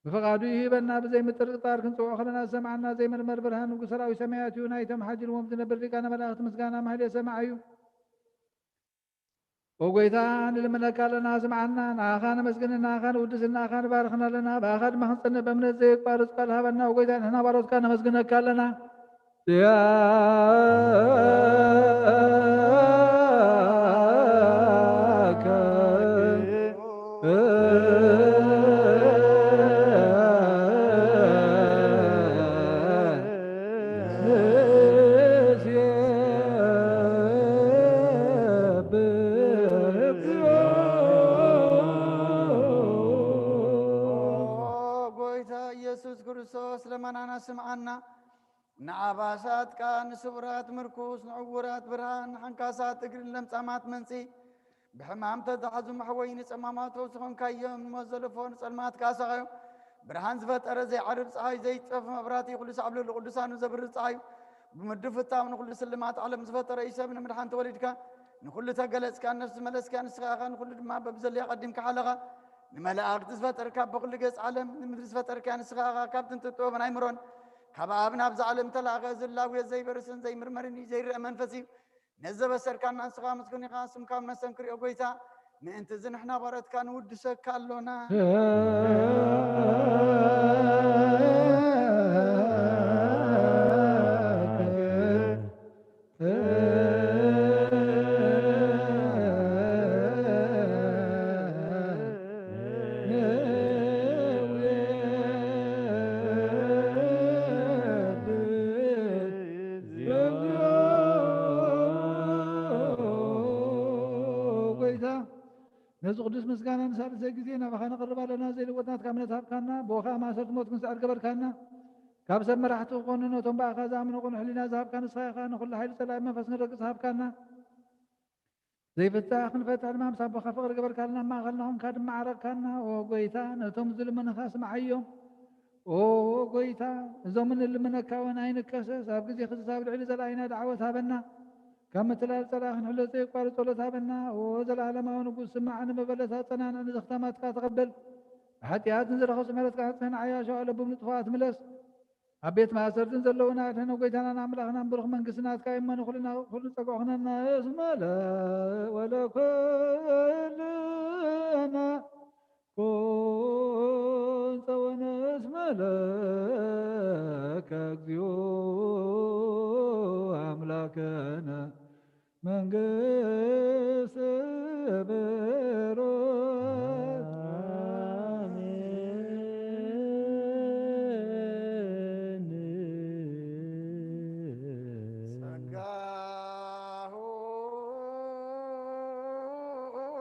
بفقادو يهبنا بزي متر طار كنتو أخرنا سمعنا زي مرمر برهان وقصرا وسمعات يونايتم حاجر ومزنا بريكانا ملاخت مسكانا مهلي سمعيو وقويتان لمنا كالنا سمعنا ناخانا مسكنا ناخانا ودسنا ناخانا بارخنا لنا باخد محصنا بمنا زيك بارس قالها بنا وقويتان هنا بارس كان مسكنا كالنا ኢየሱስ ክርስቶስ ለመናና ስምዓና ንዓባሳት ቃ ንስውራት ምርኩስ ንዕውራት ብርሃን ንሓንካሳት እግርን ለምጻማት መንጺ ብሕማም ተዛሕዙ ማሕወይ ንጸማማት ተወስኾንካዮም ንመዘለፎ ንጸልማት ካሰኻዮ ብርሃን ዝፈጠረ ዘይዓርብ ፀሓይ ዘይጠፍ መብራህቲ ኩሉ ሳዕብሉ ቅዱሳኑ ዘብርህ ፀሓዩ ብምድብ ፍታው ንኩሉ ስልማት ዓለም ዝፈጠረ ኢሰብ ንምድሓን ተወሊድካ ንኩሉ ተገለጽካ ነፍሲ መለስካ ንስኻ ኢኻ ንኩሉ ድማ በብዘለያ ቀዲምካ ሓለኻ ንመላእክቲ ዝፈጠርካ ብኩሉ ገጽ ዓለም ንምድሪ ዝፈጠርካ ንስኻ ኢኻ ካብቲ እንትጥበብን ኣይምሮን ካብ ኣብ ናብዚ ዓለም ተላኸ ዝላውየ ዘይበርስን ዘይምርመርን ዘይርአ መንፈስ እዩ ነዘበሰርካና ንስኻ ምስጉን ኢኻ ስምካ መሰንክሪኦ ጎይታ ምእንቲ እዚ ንሕና ባረትካ ንውድሰካ ኣሎና نزق قدس مسكانا نسال زي جزينا بخانا قرب لنا زي لوتنات كاملة هابكانا بوخا ما سرت موت كنسعر قبر كانا كابسا مرحتو قوننو تنبا خازا من قون حلينا زهاب كان صايخانا كل حيل سلام منفس نرقص هاب كانا زي فتاح نفتح المام صاب خفقر قبر كانا ما غلناهم كادم معرك كانا وقويتا نتوم ظلم من خاص معيهم وقويتا زمن اللي من كاون عين الكسس هاب قزي خصص هاب العلي زلاينا دعوة هابنا كم تلال صلاحن حلو زي قاري طولت هابنا وزل عالما ونبوس سمعنا مبلسات صنانا نزختامات كاتقبل حتى هات نزل خصم ملت كاتفين عياشا على بوم نطفات ملس حبيت ما أسرت نزلونا عشان وقيتنا نعمل أخنا نبرخ من قسنات كايما نخلنا خلنا تقوحنا الناس ملا ولا كلنا كنت وناس ملاك أكذيو أملاكنا من قس برات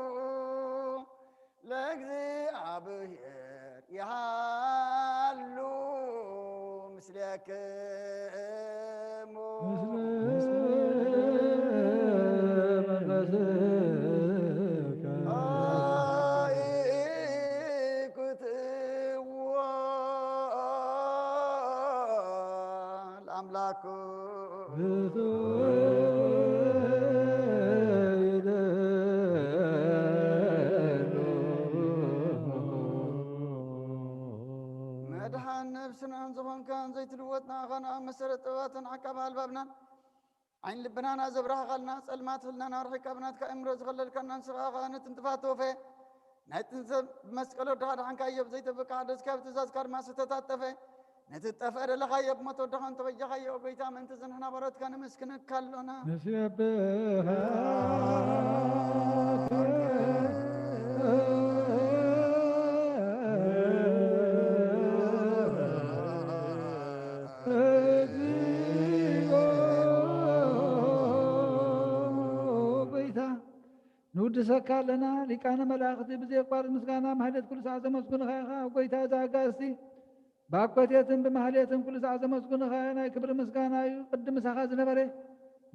سقاه لقزي عبير يهالو مسلك مدحان نفسنا انزغن كان زي تلوتنا غنا مسرت واتن عقب البابنا عين لبنانا زبرها غلنا سلمات لنا نرحك ابنات كامروز غلل كنا نسغا غانت انتفاتو في نتنزب مسكلو دغد عن كايب زي تبقى دز كاب تزاز كار ما ستتاتفه نتتفر لغايب ما تودغن توجه غايب بيتا من تزن هنا برات كان مسكنك كلنا نسيبها نودسك لنا لكان ملاخذ بزي قار مسكانا مهلت كل ساعة مسكون خيخا وقيتا زاقاسي باقوتيتم بمهليتم كل ساعة مسكون خيخا كبر مسكانا يقدم سخاز نبري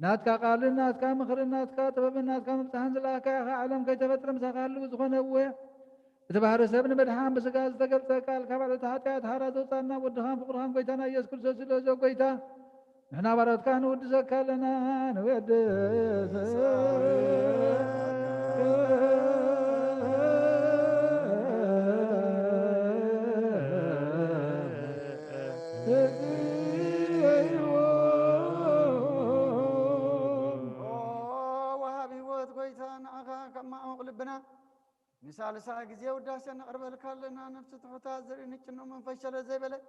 ناتكا قال ناتكا مخر ناتكا طبب ناتكا مبتحان زلاكا يا عالم كي تفتر مسخال وزخون هو تبهر سبن بدحان بسقاز تقل تقال كبر تحاتيات حارات وطانا ودخان فقرهان قيتانا يسكر سلسلو زو قيتا نحنا برات كان ودسك لنا نودس مثال ساعة جزية وداسة نقرب لك لنا نفس تحتها زري نجنو من فشل زي بلد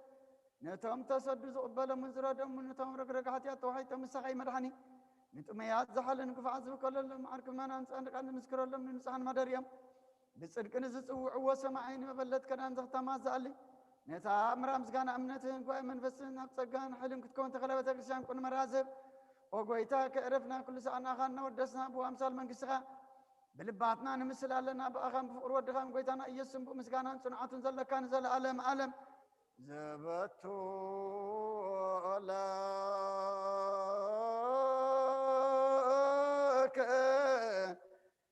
نتام تصدق قبل من زرادم نتام رجعت يا توحي تمسخي مرحني نتميات زحل نقف عزب كل المعركة ما ننسى عندك عند نذكر الله من نسحن مدريم بصدق نزت وسمعين مبلت كان زغت ما زالي نتا امرام زغان امنتين قوي من فسنا بصقان حلم كتكون تغلبت كريستيان كون مرازب وقويتا كعرفنا كل ساعه خاننا ودسنا ابو امثال من قسخه بلباتنا نمثل لنا باخم فقر ودخام قويتانا يسم مسغانا صنعات زل كان زل عالم عالم زبتو لك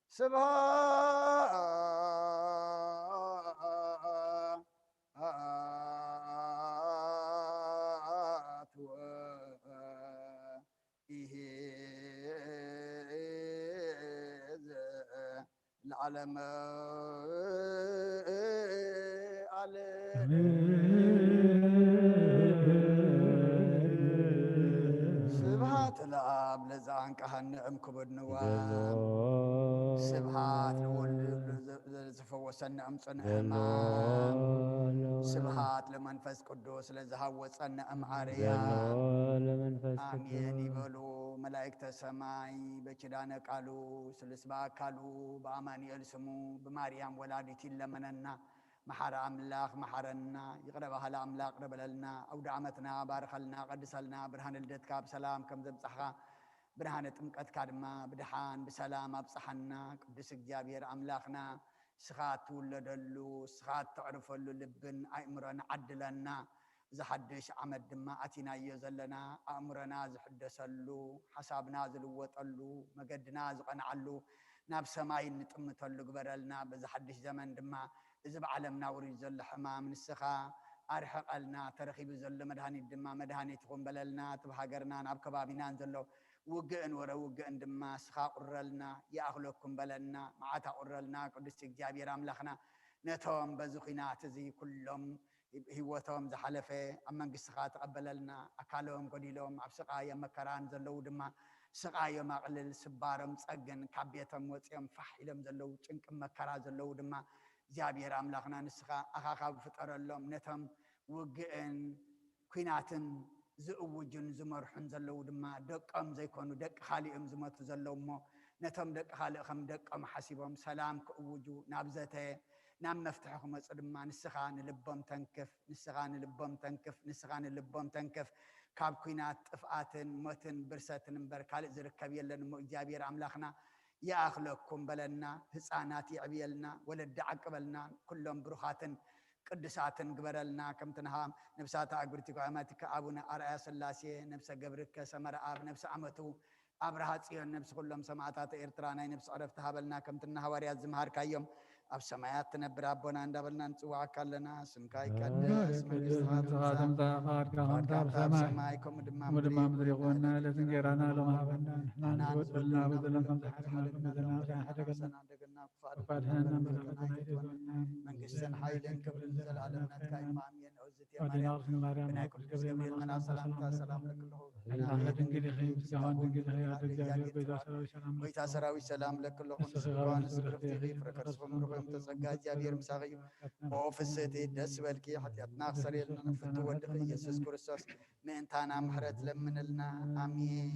سبحات العالم سبحات الاب لزان كهنم كبد نوام سبحات زفوسنا امصنا امام سبحات لمنفس قدوس لزهوصنا امعريا امين يبلو ملائكة السماي بكدانا قالو سلسبا قالو بامانيال سمو بماريام ولادتي لمننا محر أملاك محرنا يقربها الأملاك ربلنا أو دعمتنا بارخلنا قدسلنا برهان الدتك بسلام كم ذبصحا برهان تمكت كادما بدحان بسلام أبصحنا قدس جابير أملاكنا سخات ولدلو سخات تعرفلو لبن أمرنا عدلنا زحدش عمد دما أتينا يزلنا أمرنا زحدسلو حسابنا زلوطلو مقدنا زقنعلو ناب سماي نتمتلو قبرلنا بزحدش زمن دما إذا بعلمنا وريد زل حمام نسخا أرحق لنا ترخيب زل مدهاني الدما مدهاني تقوم بللنا تبهاجرنا ناب كبابنا نزلو وقن ورا وقن دما سخا قرلنا يا أخلكم بللنا معاتا قرلنا قدس جابير أملخنا نتهم بزخنا تزي كلهم هوتهم زحلفه أما قسخا تقبللنا أكالهم قديلهم عبسقايا مكران زلو دما سقايا مقلل سبارم سقن كابيتهم وصيم فحيلم زلو تنك مكرا زلو دما زابير أملاخنا نسخا أخاخا بفطر اللهم نتم وقئن كيناتن زؤوجن زمرحن زلو دما دقم زيكونو دق خالئم زمت زلو مو نتم دق خالئهم دقم حسيبهم سلام كأوجو نابزته نام مفتحكم أصدما نسخا نلبم تنكف نسخا نلبم تنكف نسخا نلبم تنكف كاب كينات طفئاتن موتن برستن بركال زركب يلن زابير أملاخنا يا أخلقكم بلنا هسانات يعبيلنا ولد عقبلنا كلهم بروخاتن قدساتن قبرلنا كم تنهام نفسات عقبرتك وعماتك أبونا أرأي سلاسي نفس قبرك سمر آب نفس عمتو أبرهات سيون نفس كلهم سماعتات إرترانا نفس عرفتها بلنا كم تنها وريات زمهار كايوم أب سمايات تنبر أبونا اندبلنا نتوعك لنا سمكاي قدس سمايكم مدما مدريقونا لتنقرانا لما هبنا نحن نزودلنا بدلنا كم تحرنا كم بدلنا وكان حدقنا وفاتحنا بلغتنا يدونا من قسن حيلين كبر نزل على ابنتك إمامين عزتي ودينا مريم أرسل مريم بنا وقل كل جبريل جبريل من سلام لك له الله تنقل خير سكهان تنقل خير هذا الجابير بيتا سراوي سلام لك ويتا سراوي سلام لك له نسخي نسبرك في غير فركرس فمرهم تسقى جابير مساغي وفسيتي دس بالكي حتياتنا خسر لنا نفتو ودخ يسوس كريستوس من تانا محرت لمن لنا آمين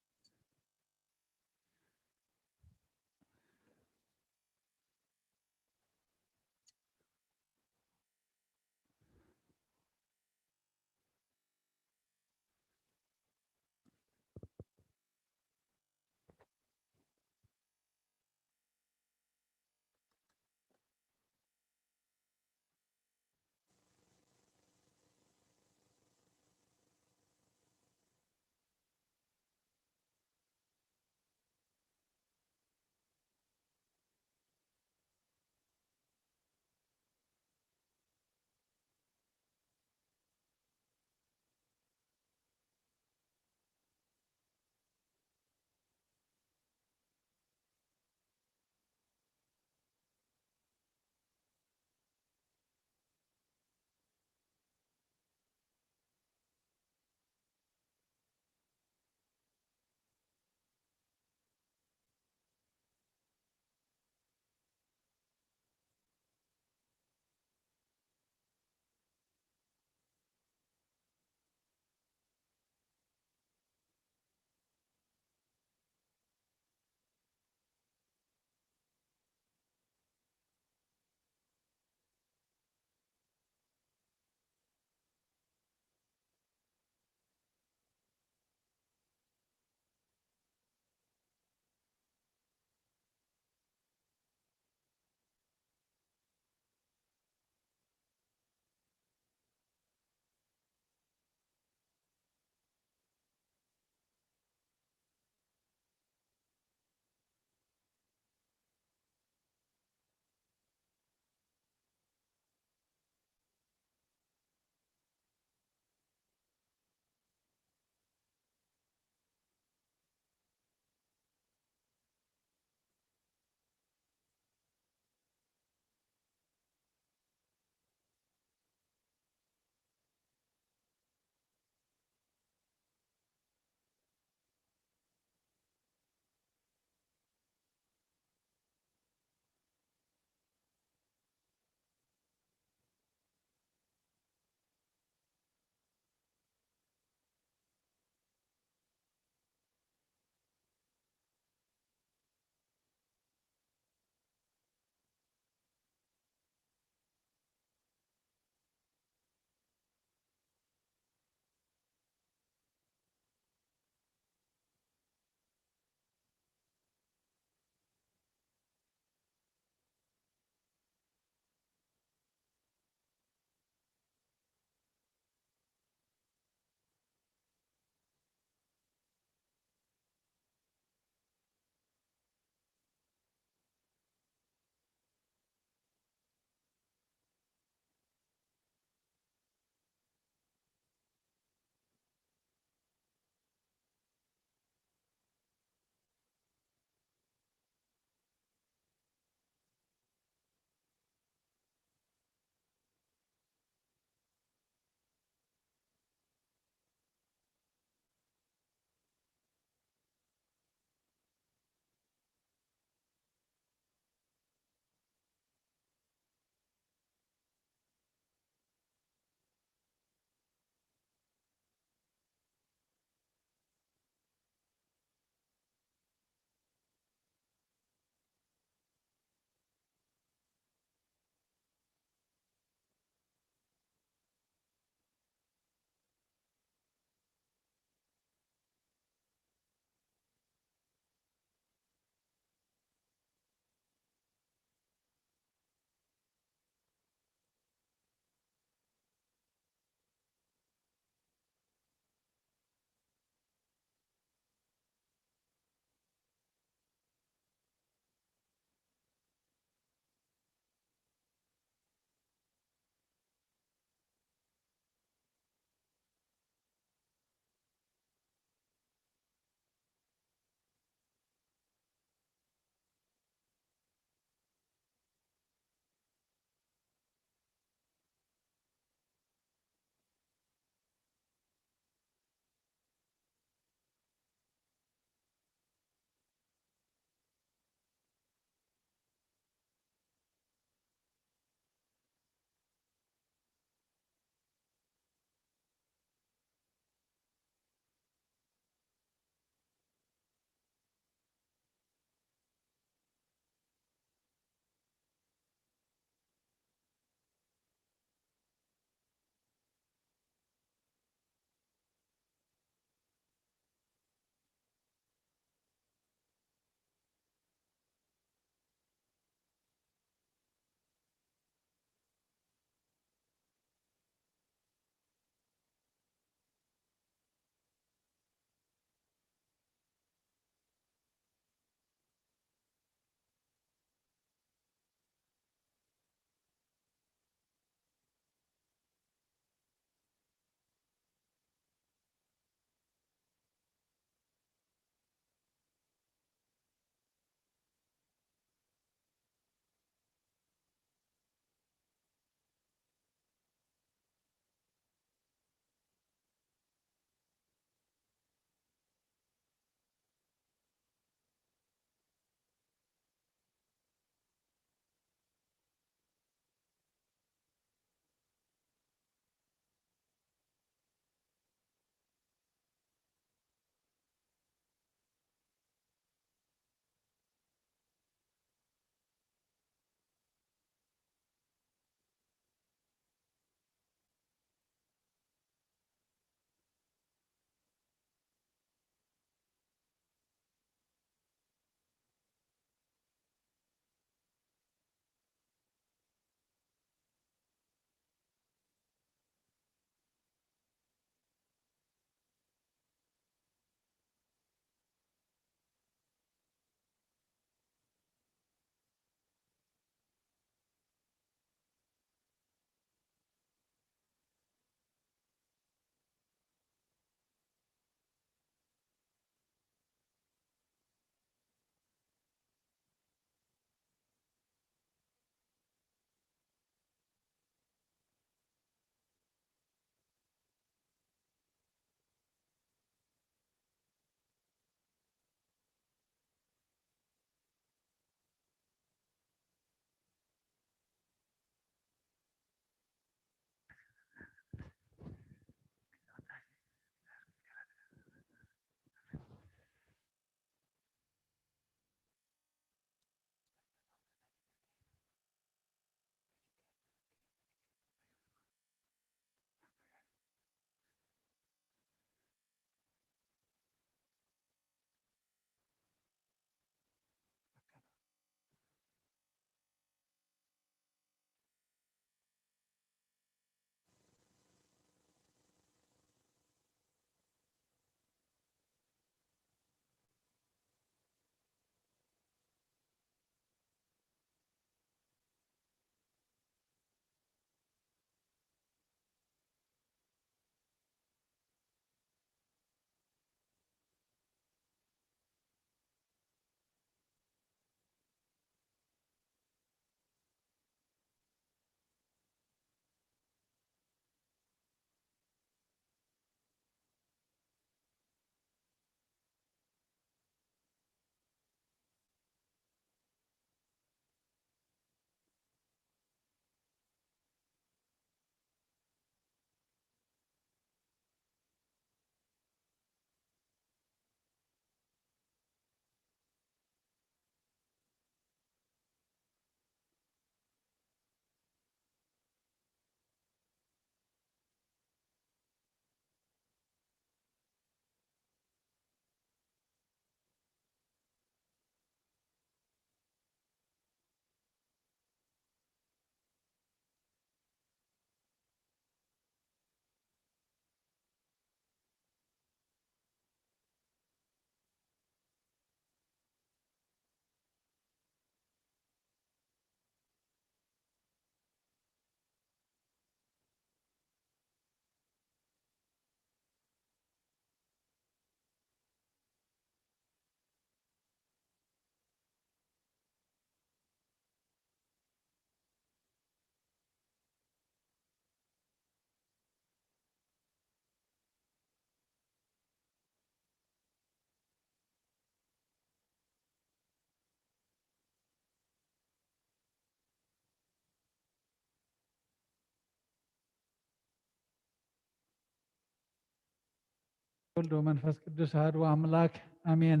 ወልድ ወመንፈስ ቅዱስ አሐዱ አምላክ አሜን።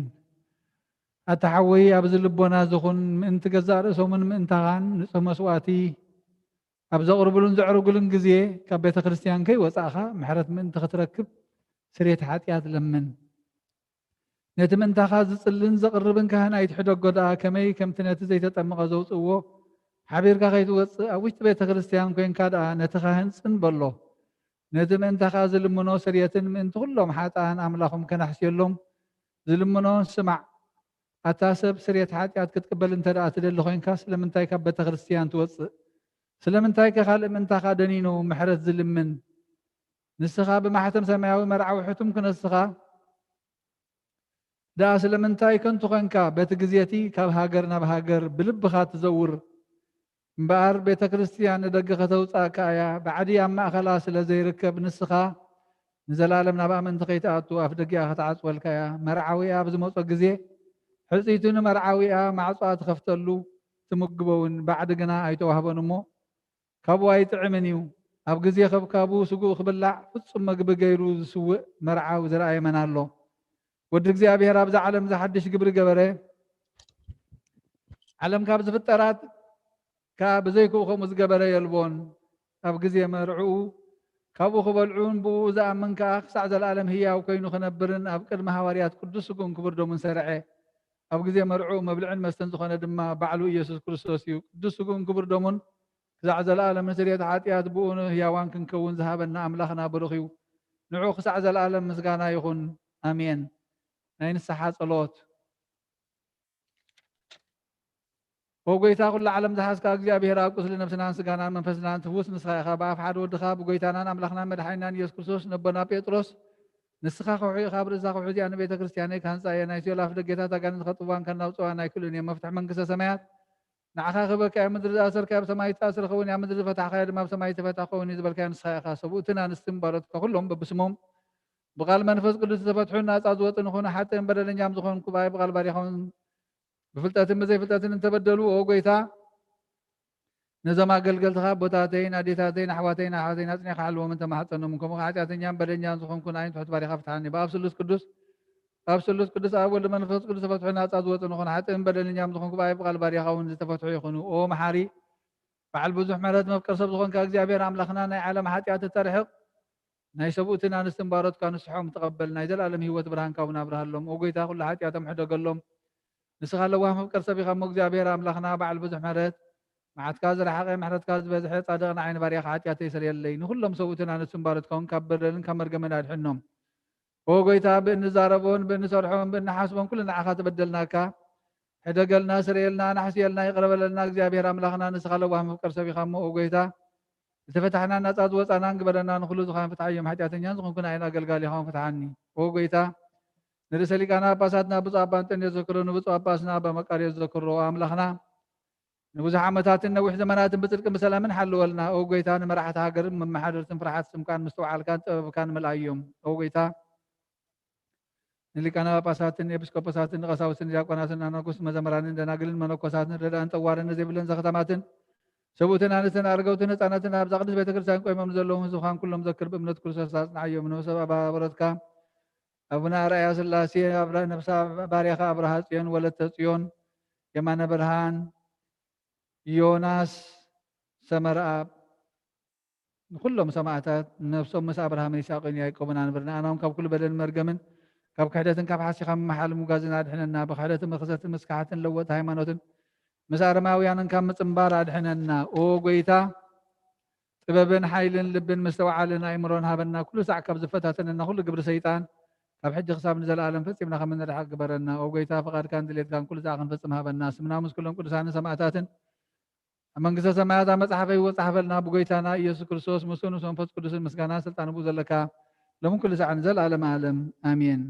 ኣታሓወይ ኣብዚ ልቦና ዝኹን ምእንቲ ገዛእ ርእሶምን ምእንታኻን ንጹህ መስዋእቲ ኣብ ዘቕርብሉን ዘዕርጉሉን ግዜ ካብ ቤተ ክርስቲያን ከይወፃእኻ ምሕረት ምእንቲ ክትረክብ ስርየት ሓጢኣት ለምን። ነቲ ምእንታኻ ዝጽልን ዘቕርብን ካህን ኣይትሕደጎ ደኣ ከመይ ከምቲ ነቲ ዘይተጠመቐ ዘውፅእዎ ሓቢርካ ከይትወፅእ ኣብ ውሽጢ ቤተ ክርስቲያን ኮንካ ደኣ ነቲ ካህን ጽንበሎ። ነቲ ምእንታኻ ዝልምኖ ስርየትን ምእንቲ ኩሎም ሓጥኣን ኣምላኾም ከናሕስየሎም ዝልምኖን ስማዕ። ኣታ ሰብ ስርየት ሓጢኣት ክትቅበል እንተ ደኣ ትደሊ ኮይንካ ስለምንታይ ካብ ቤተ ክርስቲያን ትወፅእ? ስለምንታይ ከኻልእ ምእንታኻ ደኒኑ ምሕረት ዝልምን? ንስኻ ብማሕተም ሰማያዊ መርዓዊ ሕቱም ክነስኻ ደኣ ስለምንታይ ከንቱ ኮይንካ በቲ ግዜቲ ካብ ሃገር ናብ ሃገር ብልብኻ ትዘውር? እምበኣር ቤተ ክርስቲያን ንደገ ከተውፃእካ እያ ባዕዲ ኣብ ማእኸላ ስለ ዘይርከብ ንስኻ ንዘላለም ናብ ኣመንቲ ከይትኣቱ ኣፍ ደጊኣ ከተዓፅወልካ እያ። መርዓዊኣ ኣብ ዝመፆ ግዜ ሕፂቱ ንመርዓዊኣ ማዕፅኣ ትኸፍተሉ ትምግበውን ባዕዲ ግና ኣይተዋህበን እሞ ካብኡ ኣይጥዕምን እዩ። ኣብ ግዜ ከብካቡ ስጉእ ክብላዕ ፍጹም መግቢ ገይሩ ዝስውእ መርዓዊ ዝረኣየመን ኣሎ። ወዲ እግዚኣብሔር ኣብዛ ዓለም ዝሓድሽ ግብሪ ገበረ። ዓለም ካብ ዝፍጠራት ካብ ብዘይክኡ ከምኡ ዝገበረ የልቦን። ኣብ ግዜ መርዑኡ ካብኡ ክበልዑን ብኡ ዝኣምን ከዓ ክሳዕ ዘለኣለም ህያው ኮይኑ ክነብርን ኣብ ቅድሚ ሃዋርያት ቅዱስ ስጉእን ክቡር ደሙን ሰርዐ። ኣብ ግዜ መርዑኡ መብልዕን መስተን ዝኾነ ድማ ባዕሉ ኢየሱስ ክርስቶስ እዩ። ቅዱስ ስጉእን ክቡር ደሙን ክሳዕ ዘለኣለም ንስርየት ሓጢኣት ብኡ ህያዋን ክንከውን ዝሃበና ኣምላኽና ብሩኽ እዩ። ንዑ ክሳዕ ዘለኣለም ምስጋና ይኹን ኣሜን። ናይ ንስሓ ጸሎት። ወጎይታ ኩሉ ዓለም ዝሓዝካ እግዚኣብሔር ኣብ ቁስሊ ነፍስናን ስጋናን መንፈስናን ትውስ ንስኻ ኢኻ ብኣፍ ሓደ ወድኻ ብጎይታናን ኣምላኽናን መድሓኒናን ኢየሱስ ክርስቶስ ነቦና ጴጥሮስ ንስኻ ከውሒ ካብ ርእሳ ከውሒ እዚኣ ንቤተ ክርስቲያነይ ካህንፃ እየ ናይ ሲኦል ኣፍ ደገታት ኣጋንንት ከጥዋን ከናውፅዋን ኣይክእሉን እዮም መፍትሒ መንግስተ ሰማያት ንዓኻ ክበካ ምድሪ ዝኣሰርካዮ ኣብ ሰማይ ዝተኣስረ ኸውን ኣብ ምድሪ ዝፈታሕካዮ ድማ ኣብ ሰማይ ዝተፈታሕ ኸውን እዩ ዝበልካዮ ንስኻ ኢኻ። ሰብኡትን ኣንስትን ባሮትካ ኩሎም በብስሞም ብቓል መንፈስ ቅዱስ ዝተፈትሑን ናፃ ዝወፅን ዝኾኑ ሓጥን በደለኛም ዝኾንኩ ባይ ብቓል ባሪኻውን ብፍልጠትን ብዘይፍልጠትን እንተበደሉ ኦ ጎይታ ነዞም ኣገልገልትኻ ቦታተይን ኣዴታተይን ኣሕዋተይን ኣሕዋተይን ኣፅኒዕካ ሓልዎም እንተማሓፀኖም ከምኡ ሓጢኣተኛን በደለኛን ዝኾንኩን ኣይን ትሕት ባሪኻ ፍትሓኒ ብኣብ ስሉስ ቅዱስ ኣብ ወልዲ መንፈስ ቅዱስ ዝተፈትሑ ናፃ ዝወፅን ዝኾኑ ሓጥን በደለኛም ዝኾንኩ ባይ ብቓል ባሪኻ እውን ዝተፈትሑ ይኹኑ። ኦ መሓሪ በዓል ብዙሕ ምሕረት መፍቀር ሰብ ዝኾንካ እግዚኣብሔር ኣምላኽና ናይ ዓለም ሓጢኣት እተርሕቕ ናይ ሰብኡትን ኣንስትን ባሮትካ ንስሖም ተቐበል ናይ ዘለኣለም ሂወት ብርሃንካ እውን ኣብርሃሎም። ኦ ጎይታ ኩሉ ሓጢኣቶም ሕደገሎም ንስኻ ለዋህ መፍቀር ሰብ ኢኻ እሞ እግዚኣብሔር ኣምላኽና በዓል ብዙሕ ምሕረት መዓትካ ዝረሓቐ ምሕረትካ ዝበዝሐ ጻድቕ ንዓይኒ ባሪኻ ሓጢኣተይ ይስርየለይ ንኩሎም ሰብኡትን ኣንስትን ባሮትካ እውን ካብ በደልን ካብ መርገምን ኣድሕኖም። ኦ ጎይታ ብእንዛረቦን ብእንሰርሖን ብእንሓስቦን ኩሉ ንዓኻ ተበደልናካ ሕደገልና ስርየልና ናሕስየልና ይቕረበለልና እግዚኣብሔር ኣምላኽና ንስኻ ለዋህ መፍቀር ሰብ ኢኻ እሞ ኦ ጎይታ ዝተፈታሕና ናፃ ዝወፃናን ግበረና ንኩሉ ዝኾነ ፍትሓዮም ሓጢኣተኛን ዝኾንኩን ዓይን ኣገልጋሊ ኢኻ ፍትሓኒ። ኦ ጎይታ ንርእሰ ሊቃና ጳጳሳትና ብፁዕ ኣባ እንጦንዮስ ዘክሮ ንብፁዕ ኣጳስና ኣባ መቃርዮስ ዘክሮ ኣምላኽና ንብዙሕ ዓመታትን ነዊሕ ዘመናትን ብፅድቅን ብሰላምን ሓልወልና። ኦ ጎይታ ንመራሕቲ ሃገርን መመሓደርትን ፍርሓት ስምካን ምስትውዓልካን ጥበብካን መልኣዮም። ኦ ጎይታ ንሊቃና ጳጳሳትን ኤጲስቆጶሳትን ንቐሳውስትን ዲያቆናትን ኣናጉስት መዘምራንን ደናግልን መነኮሳትን ረዳእን ጠዋርን ዘይብለን ዘኸተማትን ሰብኡትን ኣንስትን ኣርገውትን ህፃናትን ኣብ ቅድስት ቤተክርስትያን ቆይሞም ዘለዎም ህዝብኻን ኩሎም ዘክር ብእምነት ክርስቶስ ኣጽንዓዮም። ንሰብ ኣባበረትካ አቡነ አርአያ ስላሴ ነፍሳ ባሪያኻ አብርሃ ጽዮን ወለተ ጽዮን የማነ ብርሃን ዮናስ ሰመርአብ ኩሎም ሰማዕታት ነፍሶም ምስ አብርሃምን ይስሐቅን ያዕቆብን አንብርና አናም ካብ ኩሉ በደልን መርገምን ካብ ክሕደትን ካብ ሓሲኻ ምመሓል ሙጋዝን አድሕነና ብክሕደትን መክሰትን ምስካሓትን ለወጥ ሃይማኖትን ምስ አረማውያንን ካብ ምፅምባር አድሕነና። ኦ ጎይታ ጥበብን ሓይልን ልብን ምስተውዓልን ኣእምሮን ሃበና ኩሉ ሳዕ ካብ ዝፈታተነና ኩሉ ግብሪ ሰይጣን ካብ ሕጂ ክሳብ ንዘለኣለም ፈፂምና ከም እንድሓቅ ግበረና። ኦ ጎይታ ፈቃድካን ድሌትካን ኩሉ ሳዕ ክንፈፅም ሃበና። ስምና ምስ ኩሎም ቅዱሳንን ሰማዕታትን ኣብ መንግስተ ሰማያት ኣብ መፅሓፈ ህይወት ፃሕፈልና ብጎይታና ኢየሱስ ክርስቶስ ምስኡ ምስ መንፈስ ቅዱስን ምስጋና ስልጣን ብኡ ዘለካ ሎምን ኩሉ ሳዕ ንዘለኣለም ዓለም ኣሜን።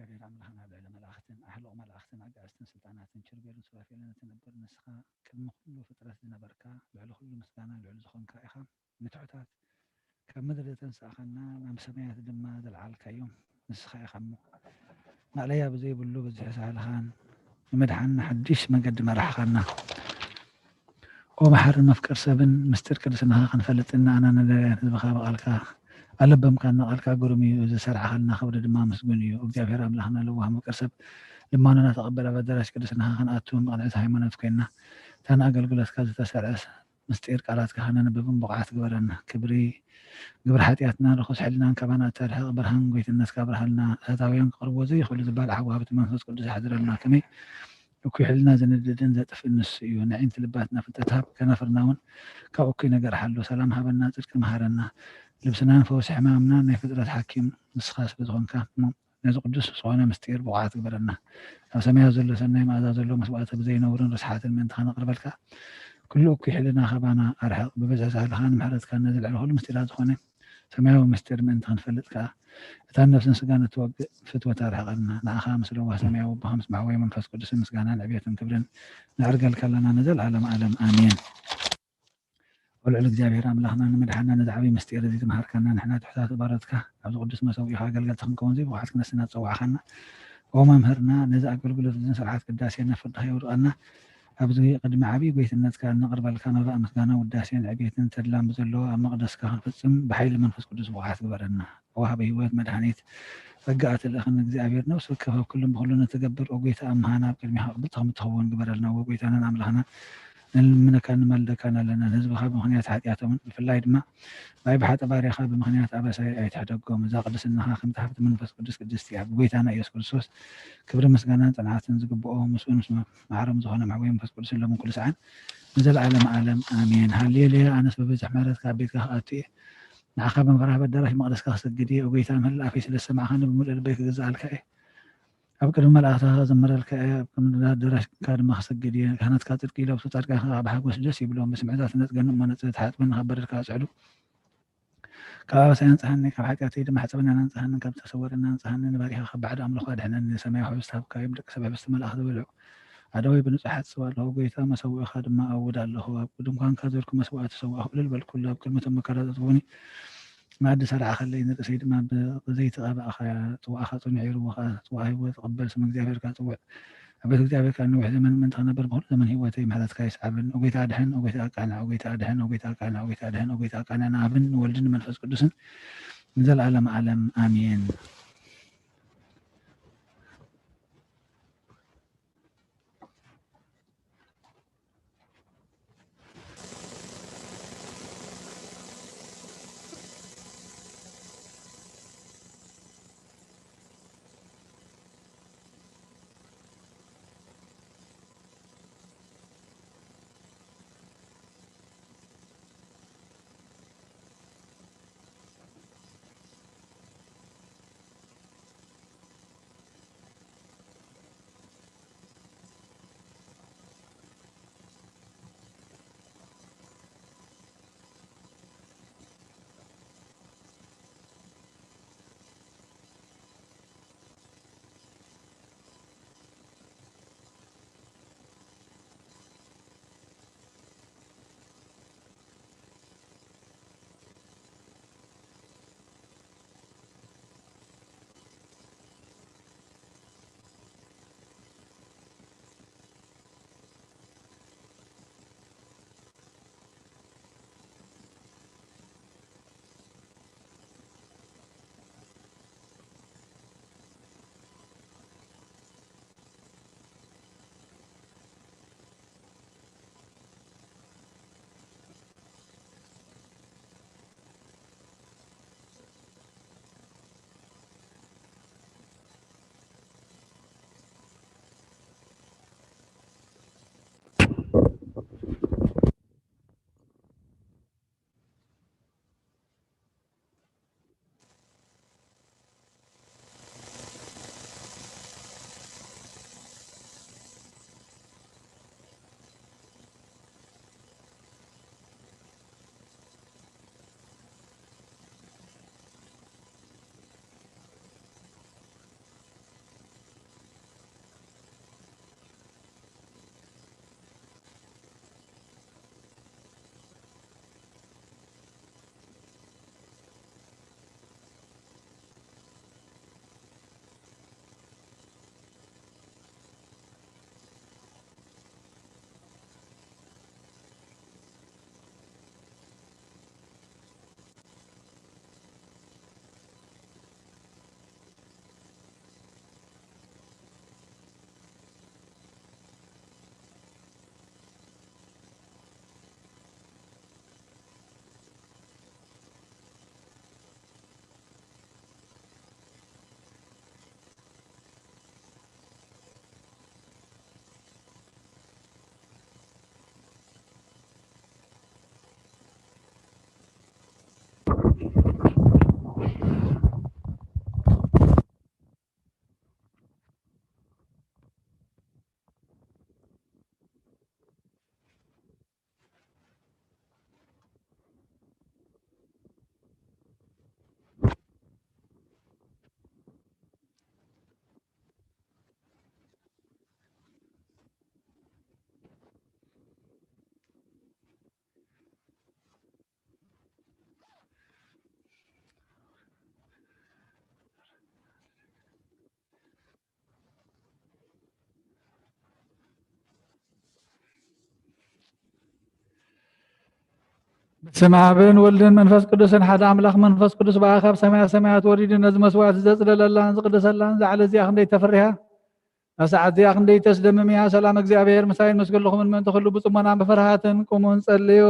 እግዚአብሔር አምላኽና ልዕሊ መላእኽትን ኣሕልቕ መላእኽትን ኣጋእዝትን ስልጣናትን ኪሩቤልን ሱራፌልን እትነብር ንስኻ ቅድሚ ኩሉ ፍጥረት ዝነበርካ ልዕሊ ኩሉ ምስጋና ልዕሊ ዝኾንካ ኢኻ ንትሑታት ካብ ምድሪ ተንስኣኸና ናብ ሰማያት ድማ ዘለዓልካ እዮም ንስኻ ኢኻ እሞ ማዕለያ ብዘይብሉ በዚሒ ሳህልኻን ንመድሓንና ሓድሽ መንገዲ መራሕኻና ኦ መሓርን መፍቀር ሰብን ምስጢር ቅድስናኻ ክንፈልጥና ኣና ነዳያን ህዝብኻ በቓልካ ኣለበምካ ንቓልካ ግሩም እዩ ዝሰርዓኸልና ክብሪ ድማ ምስጉን እዩ እግዚኣብሔር ኣምላኽና ልዋህ መፍቀር ሰብ ልማኖና ተቐበለ በደራሽ ቅድስናኻ ክንኣቱ መቕንዒት ሃይማኖት ኮይንና እታ ንኣገልግሎትካ ዝተሰርዐ ምስጢር ቃላትካ ከነንብብን ብቕዓት ግበረና ክብሪ ግብሪ ሓጢኣትና ርኩስ ሕሊናን ካባና እተርሕቕ ብርሃን ጎይትነትካ ብርሃልና እህታውያን ክቕርቦ ዘይኽእሉ ዝበሃል ሓጓብቲ መንፈስ ቅዱስ ይሓድረልና ከመይ እኩይ ሕሊና ዝንድድን ዘጥፍእ ንሱ እዩ ንዒንቲ ልባትና ፍልጠት ሃብ ከናፍርና እውን ካብ እኩይ ነገር ሓሎ ሰላም ሃበና ፅድቂ መሃረና ልብስናን ፈውሲ ሕማምናን ናይ ፍጥረት ሓኪም ንስኻ ስለ ዝኾንካ ነዚ ቅዱስ ዝኾነ ምስጢር ብቕዓት ግበረና ኣብ ሰማያት ዘሎ ሰናይ መኣዛ ዘሎ መስዋእቲ ብዘይነውርን ርስሓትን ምእንትኻ ነቕርበልካ ኩሉ እኩይ ሕሊና ኸባና ኣርሕቕ ብበዝሒ ሳህልኻ ንምሕረትካ ነዚ ልዕሊ ኩሉ ምስጢራት ዝኾነ ሰማያዊ ምስጢር ምእንቲ ክንፈልጥ ከዓ እታ ነፍስን ስጋን እትወግእ ፍትወት ኣርሕቐና ንዓኻ ምስ ለዋህ ሰማያዊ ኣቦኻ ምስ ማዕወይ መንፈስ ቅዱስን ምስጋናን ዕብየትን ክብርን ንዕርገልካ ኣለና ንዘለዓለም ዓለም ኣሜን ወልዕሊ እግዚኣብሔር ኣምላኽና ንምድሓና ነዚ ዓብዪ ምስጢር እዚ ትምሃርካና ንሕና ትሕታት ባሮትካ ኣብዚ ቅዱስ መሰዊኢኻ ኣገልገልቲ ክንከውን ዘይብቕዓት ክነስና ዝፀዋዕኻና ኦ መምህርና ነዚ ኣገልግሎት እዝን ስርዓት ቅዳሴና ፍርድኻ የውድቐና ኣብዚ ቅድሚ ዓብዪ ጎይትነትካ ነቕርበልካ መባእ ምስጋና ውዳሴን ዕብየትን ተድላን ብዘለዎ ኣብ መቕደስካ ክንፍፅም ብሓይሊ መንፈስ ቅዱስ ብቕዓት ግበረና ወሃበ ህይወት መድሓኒት ጸጋኣት ልእኽን እግዚኣብሔር ነብሲ ወከፍ ኣብ ኩሉን ብኩሉን እትገብር ኦ ጎይታ ኣምሃና ኣብ ቅድሚኻ ቅብልቲ ከምትኸውን ግበረልና ኦ ጎይታናን ኣምላኽና ንልምነካ ንመልደካን ኣለና ህዝብኻ ብምኽንያት ሓጢኣቶምን ብፍላይ ድማ ባይ ብሓጠ ባርያኻ ብምኽንያት ኣበሳይ ኣይትሕደጎም እዛ ቅድስናኻ ከምቲ ሃብቲ መንፈስ ቅዱስ ቅድስቲ እያ ብጎይታና ኢየሱስ ክርስቶስ ክብሪ ምስጋናን ፅንዓትን ዝግብኦ ምስኡ ምስ ማዕሮም ዝኾነ ማዕወይ መንፈስ ቅዱስን ሎምን ኩሉ ሰዓን ንዘለዓለም ዓለም ኣሜን ሃሌሉያ ኣነስ ብብዝሕ ምሕረትካ ኣብ ቤትካ ክኣቱ እየ ንዓኻ ብምፍራሕ በዳራሽ መቕደስካ ክሰግድ እየ ጎይታ ምህላ ኣፈይ ስለ ዝሰማዕኻኒ ብምሉእ ልበይ ክግዛኣልካ እየ ኣብ ቅድሚ መላእኽትኻ ዘመረልካ እየ ኣብ ቅድሚ ኣዳራሽካ ድማ ክሰግድ እየ ካህናትካ ፅድቂ ይለብሱ ጻድቃንካ ብሓጎስ ደስ ይብሎም ብስምዒታት ነፅገንን እሞ ነፅበት ሓጥበን ንኸበደልካ ኣፅዕዱ ካብ ኣበሳይ ኣንፅሓኒ ካብ ሓጢኣተይ ድማ ሓፀበና ኣንፅሓኒ ካብ ዝተሰወረና ኣንፅሓኒ ንባሪኻ ካብ ባዕዲ ኣምልኾ ኣድሕነኒ ንሰማያዊ ሕብስቲ ሃብካዮም ደቂ ሰብ ሕብስቲ መላእኽቲ ዝበልዑ ኣደወይ ብንጹሓት ጽዋ ኣለኹ ጎይታ መሰዊእኻ ድማ ኣውድ ኣለኹ ኣብ ድንኳንካ ዘርኩ መስዋእቲ ሰዋእ ክብልል በልኩሉ ኣብ ቅድሚቶም መከራታት ትኾኒ ማዕዲ ሰርዓ ከለይ ንርእሰይ ድማ ብዘይተቐባእኻ ጽዋእኻ ጽኑዕ ይርውኻ ጽዋእ ህይወት ቅበል ስም እግዚኣብሔርካ ጽውዕ ኣብ ቤት እግዚኣብሔርካ ንውሕ ዘመን ምእንቲ ክነብር ብኩሉ ዘመን ህይወተይ ምሕረትካ ይስዓብን ኦጎይታ ኣድሕን ኦጎይታ ኣቃንዕ ኦጎይታ ኣድሕን ኦጎይታ ኣቃንዕ ኦጎይታ ኣድሕን ኦጎይታ ኣቃንዕ ንኣብን ንወልድን መንፈስ ቅዱስን ንዘለዓለም ዓለም ኣሜን بسم አብን ወልድን መንፈስ ቅዱስን ሓደ አምላኽ መንፈስ ቅዱስ በአኻብ ሰማያ ሰማያት ወሪድ ነዚ መስዋዕት ዘጽለለላን ዝቅደሰላን ዛዕለ እዚኣ ክንደይ ተፈሪሃ ኣብ ሰዓት እዚኣ ክንደይ ተስደምም እያ ሰላም እግዚአብሔር ምሳይን መስገለኹምን ምን ተኽሉ ብጽሞናን ብፍርሃትን ቁሙን ጸልዩ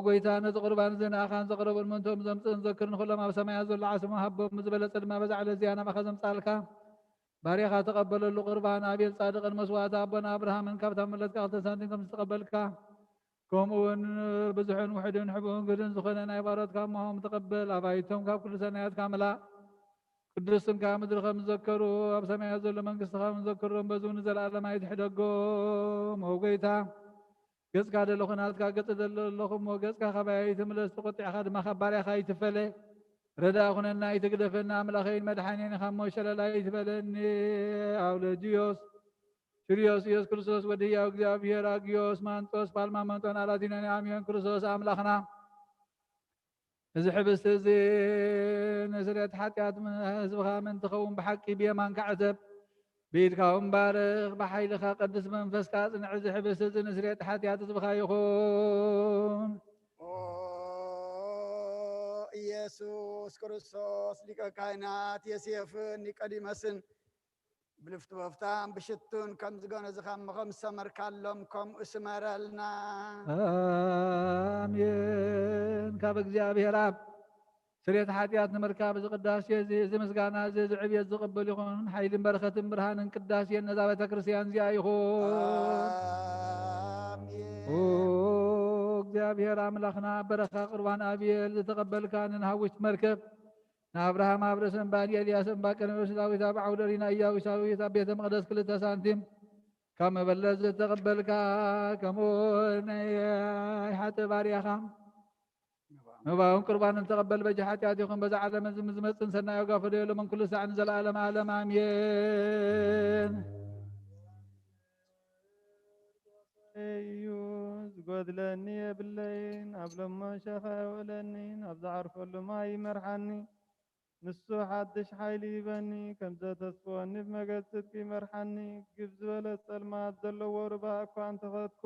ጎይታ ነዚ ቁርባን ዝናኻን ዘቕረቡን መንቶም ዘምፅን ዘክርን ኩሎም ኣብ ሰማያት ዘሎ ዓስሞ ሃቦም ዝበለፀ ድማ በዛዕለ እዚኣ ናባኻ ዘምፃልካ ባርያኻ ተቐበለሉ ቁርባን ኣቤል ጻድቕን መስዋዕቲ ኣቦና ኣብርሃምን ካብታ መለትካ 2 ሳንቲም ከም ዝተቐበልካ ከምኡ እውን ብዙሕን ውሕድን ሕቡእን ግድን ዝኾነ ናይ ባሮትካ እሞሆም ተቐበል ኣባይቶም ካብ ኩሉ ሰናያትካ ምላእ ቅዱስን ካብ ምድሪ ከም ዝዘከሩ ኣብ ሰማያት ዘሎ መንግስትኻ ምዘክሮም በዚ እውን ዘለኣለማ ይትሕደጎም ኦ ጎይታ ገጽካ ደሎ ኩናትካ ገጽ ደሎ ኣለኹም ወገጽካ ኸባይ ትምለስ ተቆጢዕኻ ድማ ካብ ባርያኻ ይትፈለ ረዳ ኩነና ይትግደፈና ኣምላኸይን መድሓኒን ኢኻ እሞ ሸለላ ይትበለኒ ኣውለጅዮስ ሽርዮስ ኢየሱስ ክርስቶስ ወዲ ሕያው እግዚአብሔር አግዮስ ማንጦስ ፓልማመንጦን አላቲነን አሚዮን ክርስቶስ አምላኽና እዚ ሕብስቲ እዚ ንስርየት ሓጢኣት ህዝብኻ ምን ትኸውን ብሓቂ ብየማንካ ዕዘብ بيدك مبارك بحيلك قدس منفسك نعز حبس نسريت حياتي هزبك يخون ኢየሱስ ክርስቶስ ሊቀ ካህናት የሴፍን ኒቆዲሞስን ብልፍቲ ወፍታን ብሽቱን ከም ዝገነዝኻ ከም ሰመርካሎም ከምኡ ስመረልና አሜን። ካብ እግዚአብሔር አብ ስርየት ኃጢአት ንምርካብ እዚ ቅዳሴ እዚ ምስጋና እዚ ዕብየት ዝቕበል ይኹን ሓይልን በረኸትን ብርሃንን ቅዳሴን ነዛ ቤተ ክርስቲያን እዚኣ ይኹን እግዚአብሔር አምላኽና በረኻ ቁርባን አብየል ዝተቀበልካ ንሃዊት መርከብ ንአብርሃም አብረሰን ኤልያስ ባቀነብስ ዳዊት ኣብ ዓውደሪና ኢያቡሳዊት ኣብ ቤተ መቅደስ 2 ሳንቲም ካብ መበለት ዝተቀበልካ ከምኡ ናይ ሓጢ ባርያኻ መባውን ቁርባንን ተቀበል በጂ ኃጢአት ይኹን በዛ ዓለም ዝመፅን ሰናዮ ጋፈደዮ ለመን ኩሉ ሰዓን ዘለዓለም ዓለም አሜን። እዩ ዝጎድለኒ የብለይን ኣብ ሎሞ ሸኸ የውዕለኒን ኣብ ዝዓርፈሉ ማይ ይመርሓኒ ንሱ ሓድሽ ሓይሊ ይበኒ ከምዘ ተስፍወኒ ብመገድ ጽድቂ ይመርሓኒ ግብ ዝበለ ጸልማት ዘለዎ ርባ እኳ እንተኸድኩ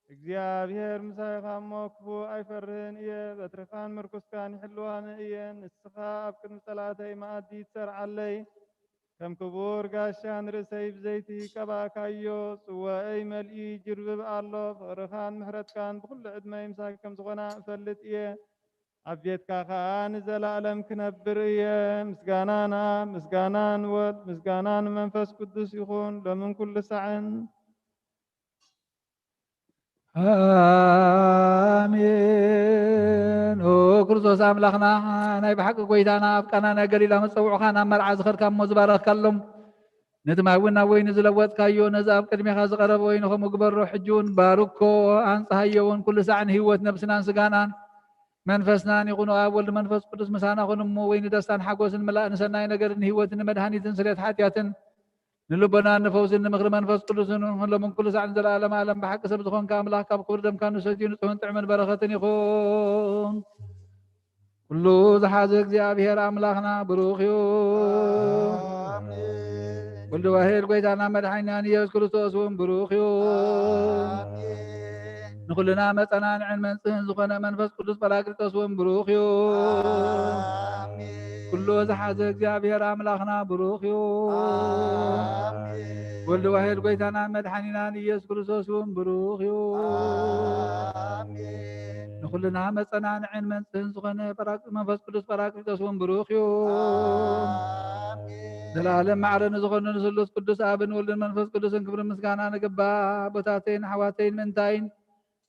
እግዚአብሔር ምሳይኻ እሞ ክፉእ ኣይፈርህን እየ በትርኻን ምርኩስካን ይሕልዋኒ እየን ንስኻ ኣብ ቅድሚ ጸላተይ መኣዲ ትሰርዓለይ كم كبور قاشان رسيب زيتي كباكايو صوائي ملئي جربب الله فغرخان محرت كان بكل عد ما يمساك كم زغنا فلت إيه عبيت كاخان زلالم كنبر إيه مسقانان ود مسقانان منفس قدس يخون لمن كل سعن آمين وكرزوس أملاخنا ناي بحق قويتانا أبقانا نقري لهم الصوعخانا مرعى زخر كم مزبارك كلهم نتماوينا وين زلوات كايو نزاب قدمي خاز غرب وين خم قبر حجون باركو أنصحيون كل ساعة هيوت نفسنا سقانان منفسنا يقولوا أول منفس قدس مسانا خنمو وين دستان حقوس الملاء نسنا نقر هيوت مدهاني تنسليت حاتياتن نلبنا نفوز نمغر منفس قدس نحن من كل ساعة زلالم عالم بحق سبت خون كامل كاب كوردم كانوا سجين تهون تعمل بركة يخون كل زحازك እግዚአብሔር አምላክና ብሩክ ይሁን آمين ወልድ ዋሕድ ጎይታና መድኃኒና ኢየሱስ ክርስቶስ እውን ብሩክ ይሁን آمين ንኩልና መፀናንዕን መንጽህን ዝኾነ መንፈስ ቅዱስ ጰራቅሊጦስ እውን ብሩክ ይሁን آمين ኩሉ ዝሓዘ እግዚአብሔር አምላክና ብሩክ ይሁን آمين ወልድ ዋሕድ ጎይታና መድኃኒና ኢየሱስ ክርስቶስ እውን ብሩክ ይሁን آمين ንኩልና መፀናንዕን መንጽህን ዝኾነ መንፈስ ቅዱስ ጰራቅሊጦስ እውን ብሩክ ይሁን آمين ዘላለም ማዕረን ዝኾኑ ንስሉስ ቅዱስ አብን ወልድን መንፈስ ቅዱስን ክብሪ ምስጋና ንግባ ቦታተይን ኣሕዋተይን ምንታይን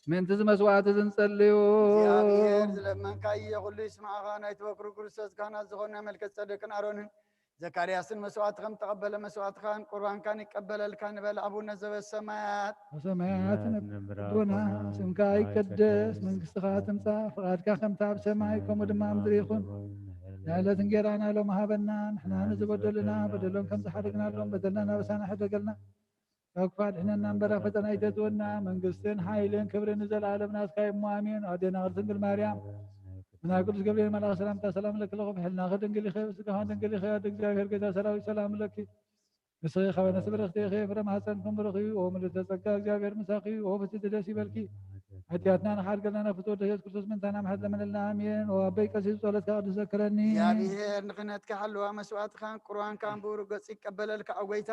ምንቲ ዝመስዋዕቲ ዝንጸልዩ እግዚአብሔር ዝለመንካየ ኩሉ ይስማዕኻ ናይ ተወክሩ ክርስቶስ ካህናት ዝኾነ መልከ ጸደቅን አሮንን ዘካርያስን መስዋዕት ከም ተቐበለ መስዋዕትካን ቁርባንካን ይቀበለልካ ንበል አቡነ ዘበሰማያት ሰማያት ነብሩና ስምካ ይቀደስ መንግስትኻ ትምጻእ ፍቃድካ ከምታ ኣብ ሰማይ ከምኡ ድማ ምድሪ ይኹን ንዕለት እንጀራና ሎም ሃበና ንሕና ንዝበደሉና በደሎም ከም ዝሓደግናሎም በደልና ናበሳና ሕደገልና ካብ ክፋ ድሕነና እምበራ ፈተና ይተትወና መንግስትን ሓይልን ክብርን ንዘለዓለም ናትካ እሞ ኣሜን ኣዴና ቅድስት ድንግል ማርያም ምናብ ቅዱስ ገብርኤል መልአክ ሰላምታ ሰላም ለኪ ለኹ ብሕልናኸ ድንግል ኢኸ ብስጋኻ ድንግል ኢኸ ድ እግዚአብሔር ጌታ ሰራዊት ሰላም ለኪ ንስኺ ኸበነስ ብርኽቲ ኢኸ ፍረ ማኅፀንኩም ብሩኽ እዩ ኦ ምልዕተ ጸጋ እግዚአብሔር ምሳኺ ኦ ፍስሕቲ ደስ ይበልኪ ኃጢአትና ንኻድገልና ነፍቶ ወደ ኢየሱስ ክርስቶስ ምንታና ማሕት ለመለልና አሜን ኦ አበይ ቀሲስ ጸሎትካ ቅዱስ ዘክረኒ እግዚአብሔር ንኽነትካ ሓለዋ መስዋዕትካን ቁርባንካን ብሩህ ገጽ ይቀበለልካ ኦ ጎይታ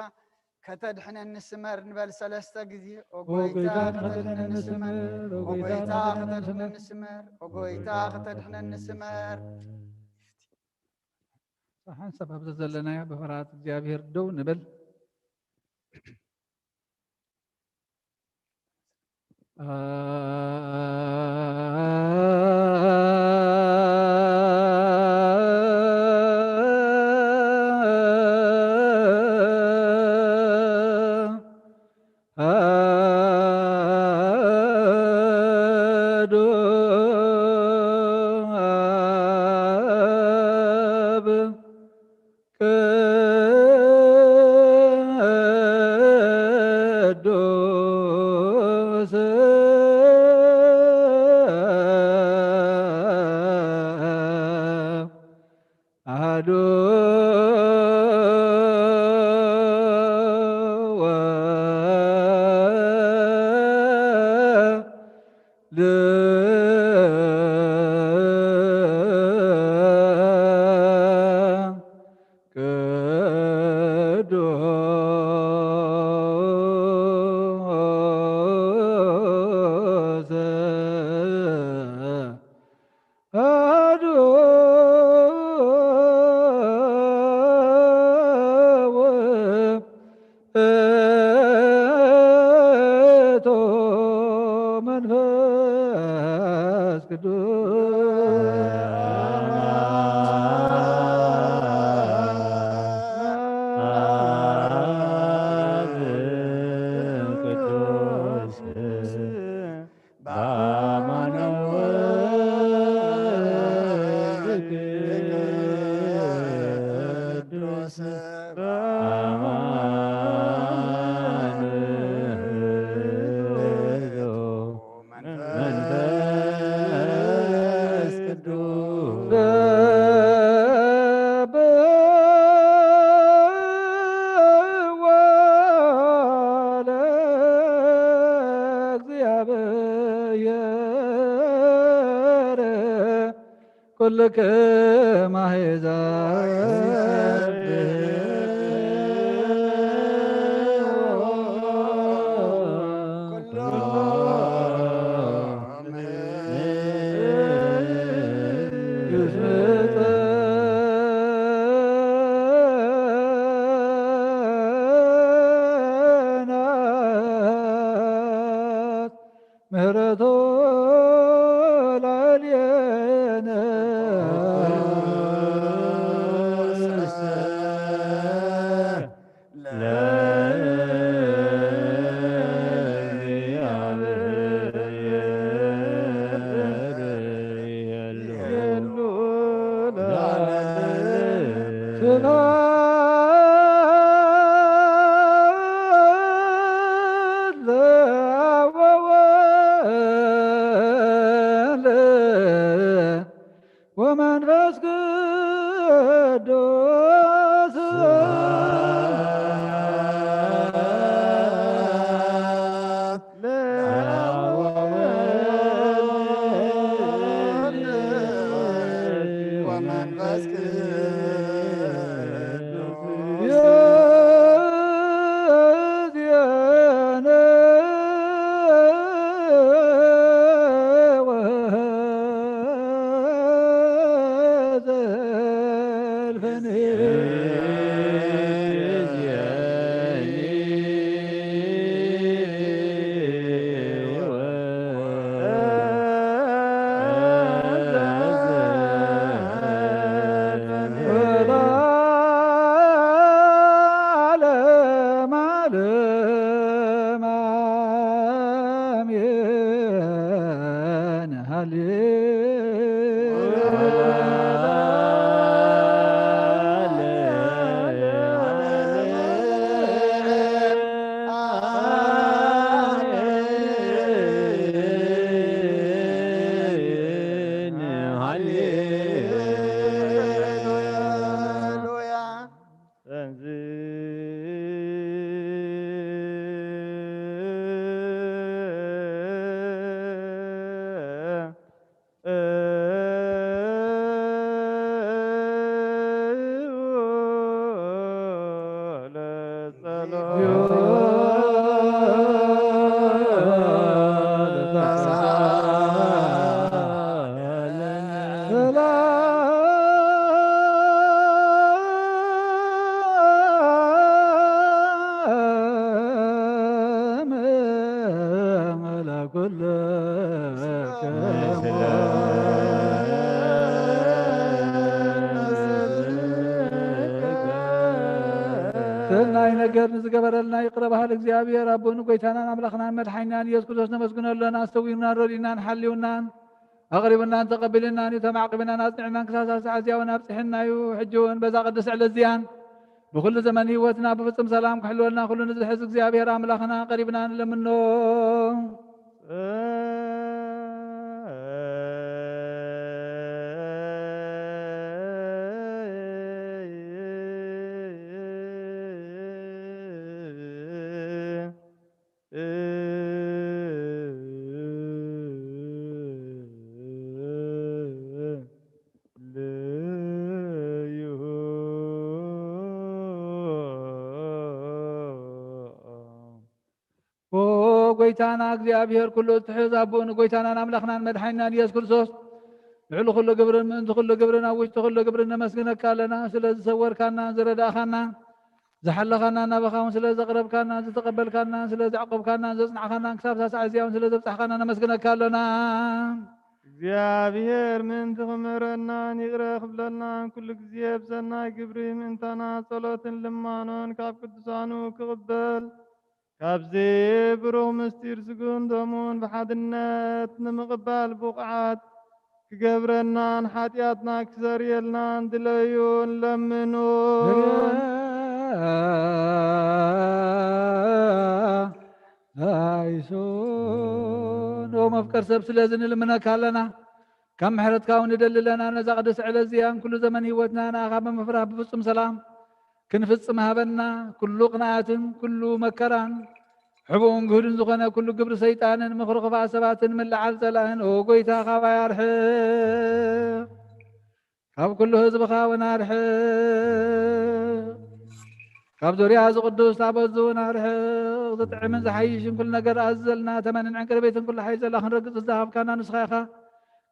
ከተድሕነኒ ስመር ንበል ሰለስተ ግዜ ኦ ጎይታ ከተድሕነኒ ስመር ኦ ጎይታ ከተድሕነኒ ስመር ኦ ጎይታ ከተድሕነኒ ስመር ሓንሳብ ኣብዘ ዘለናዮ ብፍርሃት እግዚአብሔር ደው ንበል كلك ما هزار ومنفس قدوس ሰናይ ነገር ንዝገበረልና ይቅረባሃል እግዚአብሔር አቦኑ ጎይታናን አምላኽናን መድሓኒናን ኢየሱስ ክርስቶስ ነመስግነሎና አስተዊናን ረዲናን ሓልዩናን ኣቕሪብናን ተቐቢልናን እዩ ተማዕቂብናን ኣፅኒዕናን ክሳብ ሰዓት እዚያውን ኣብፅሕናዩ ሕጂ እውን በዛ ቅዱስ ዕለት እዚያን ብኩሉ ዘመን ህይወትና ብፍፅም ሰላም ክሕልወልና ኩሉ ንዝሕዝ እግዚአብሔር ኣምላኽና ቀሪብና ንለምኖ ጎይታና እግዚአብሔር ኩሉ ትሕዝ ኣቦን ጎይታናን ኣምላኽናን መድሓኒናን ኢየሱስ ክርስቶስ ልዕሊ ኩሉ ግብርን ምእንቲ ኩሉ ግብርን ኣብ ውሽጢ ኩሉ ግብርን ነመስግነካ ኣለና ስለ ዝሰወርካና ዝረዳእኻና ዝሓለኻና ናባኻውን ስለ ዘቕረብካና ዝተቐበልካና ስለ ዘዕቆብካና ዘፅናዕኻና ክሳብ ሳሳዕ እዚያውን ስለ ዘብፅሕካና ነመስግነካ ኣለና እግዚአብሔር ምእንቲ ክምረናን ይቕረ ክብለናን ኩሉ ግዜ ብሰናይ ግብሪ ምእንታና ጸሎትን ልማኖን ካብ ቅዱሳኑ ክቕበል ካብዚ ብሩህ ምስጢር ስጉን ደሙን ብሓድነት ንምቕባል ብቕዓት ክገብረናን ሓጢኣትና ክሰርየልናን ድለዩን ለምኑ ኣይሶን መፍቀር ሰብ ስለዚ ንልምነካ ኣለና ካብ ምሕረትካ እውን ንደልለና ነዛ ቅዱስ ዕለት እዚያን ኩሉ ዘመን ህይወትና ንኣኻ ብምፍራሕ ብፍፁም ሰላም ክንፍፅም ሃበና ኩሉ ቅንኣትን ኩሉ መከራን ሕቡእን ግህዱን ዝኾነ ኩሉ ግብሪ ሰይጣንን ምኽሪ ክፋእ ሰባትን ምልዓል ፀላእን ኦ ጎይታ ካባይ ኣርሕቕ ካብ ኩሉ ህዝብኻ እውን ኣርሕቕ ካብ ዙርያ ዝቅዱስ ታበዙ እውን ኣርሕቕ ዝጥዕምን ዝሓይሽን ኩሉ ነገር ኣዘልና ተመንን ዕንቅርቤትን ኩሉ ሓይ ዘላ ክንረግፅ ዝሃብካና ንስኻ ኢኻ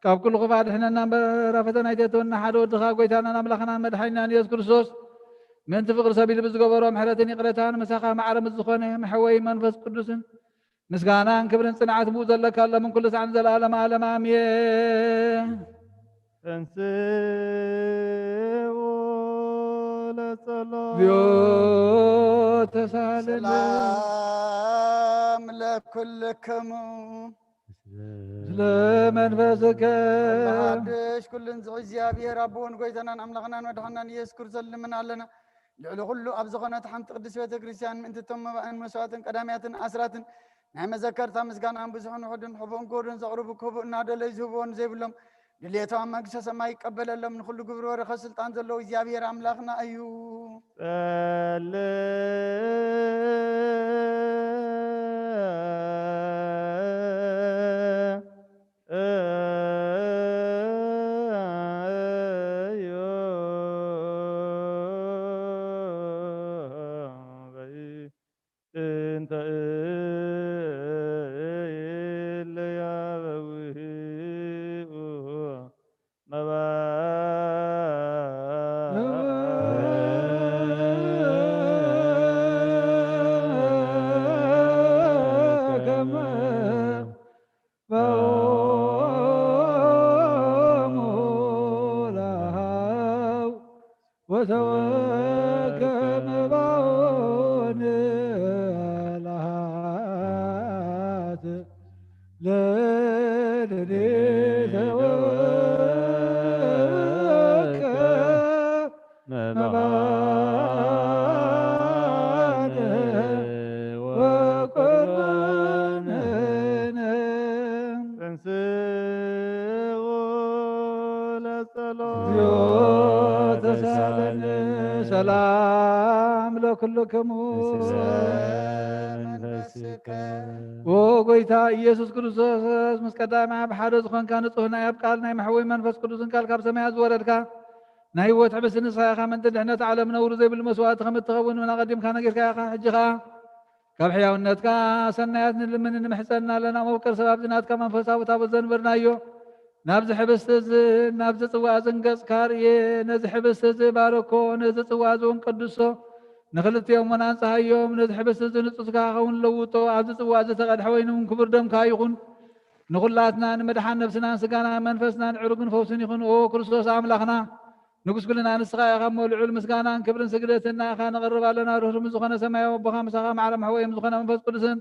ካብ ኩሉ ክፋእ ድሕነና እምበራ ፈተና ኣይተትወና ሓደ ወድኻ ጎይታናን ኣምላኽናን መድሓኒናን ኢየሱስ ክርስቶስ ምእንቲ ፍቅሪ ሰቢሉ ብዝገበሮ ምሕረትን ይቕረታን ምሳኻ ማዕረም ዝኾነ መሐወይ መንፈስ ቅዱስን ምስጋናን ክብርን ጽንዓት ምኡ ዘለካ ለምን ኩሉ ሰዓን ዘለዓለም ዓለም ኣሜን ተንሥኡ ለጸሎት ዚዮ ተሳለለ ሰላም ለኩልክሙ مثل منفسك بحدش كل نزع እግዚአብሔር አቦን ጎይተናን አምላኽናን መድኃኒናን ኢየሱስ ክርስቶስ ልምናለና ልዕሊ ኩሉ ኣብ ዝኾነት ሓንቲ ቅድስት ቤተ ክርስቲያን ምእንትቶም መባእን መስዋዕትን ቀዳምያትን ኣስራትን ናይ መዘከርታ ምስጋናን ብዙሕን ውሕድን ሕቡእን ክቡርን ዘቕርቡ ክቡእ እናደለዩ ዝህብዎን ዘይብሎም ድሌቶም መንግስተ ሰማይ ይቀበለሎም ንኩሉ ግብሪ ወረኸ ስልጣን ዘለዎ እግዚአብሔር ኣምላኽና እዩ وتوكل بعون الهات للذي توكل مبعد وقربان سلام لكلكم وقويتا ኢየሱስ ክርስቶስ ምስ ቀዳማይ ኣብ ሓደ ዝኾንካ ንጹህና ኣብ ቃልና ይመሕወይ መንፈስ ቅዱስን ቃል ካብ ሰማይ ዝወረድካ ናይ ህይወት ሕብስ ንስኻ ምንተ ድሕነት ዓለም ነውሩ ዘይብል መስዋዕቲ ከም እትኸውን ምና ቀዲምካ ነጊርካ ኢኻ ሕጂ ኸ ካብ ሕያውነትካ ሰናያት ንልምን ንምሕፀና ኣለና መብቀር ሰብ ኣብዚ ናትካ መንፈሳዊ ታቦት ዘንበርናዮ ናብዚ ሕብስቲ እዚ ናብዚ ጽዋዕ ዝንገጽካ ርየ ነዚ ሕብስቲ እዚ ባረኮ ነዚ ጽዋዕ እዚ እውን ቅዱሶ ንኽልቲኦም ውን አንጽሃዮም ነዚ ሕብስቲ እዚ ንጹስካ ኸውን ለውጦ ኣብዚ ጽዋዕ እዚ ተቐድሐ ወይኑ ክቡር ደምካ ይኹን ንኹላትና ንመድሓን ነብስናን ስጋናን መንፈስናን ዕሩግን ፈውስን ይኹን ኦ ክርስቶስ ኣምላኽና ንጉስ ኩልና ንስኻ ኢኻ እሞ ልዑል ምስጋናን ክብርን ስግደትን ናኢኻ ነቕርብ ኣለና ርህሩም ዝኾነ ሰማያዊ ኣቦኻ ምሳኻ ማዕረ ማሕወዮም ዝኾነ መንፈስ ቅዱስን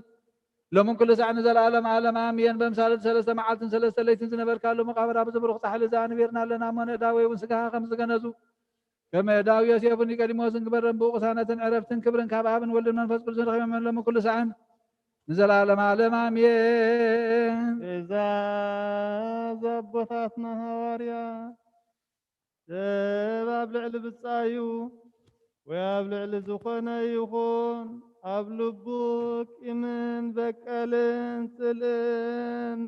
ሎምን ኩሉ ሰዓት ንዘለዓለም ዓለም ኣሜን በምሳሌ ሰለስተ መዓልትን ሰለስተ ለይትን ዝነበርካሉ መቃብር ኣብ ዝብሩኽ ፃሕሊ ዘኣንቢርና ኣለና እሞ ንእዳወይ እውን ስጋኻ ከም ዝገነዙ ከመ እዳው ዮሴፍን ኒቆዲሞስን ግበረን ብቕሳነትን ዕረፍትን ክብርን ካብ ኣብን ወልድን መንፈስ ቅዱስን ረኺቦም ሎምን ኩሉ ሰዓት ንዘለዓለም ዓለም ኣሜን እዛ ዘቦታትና ሃዋርያ ሰብ ኣብ ልዕሊ ብፃዩ ወይ ኣብ ልዕሊ ዝኾነ ይኹን ኣብ ልቡ ቂምን በቀልን ጽልእን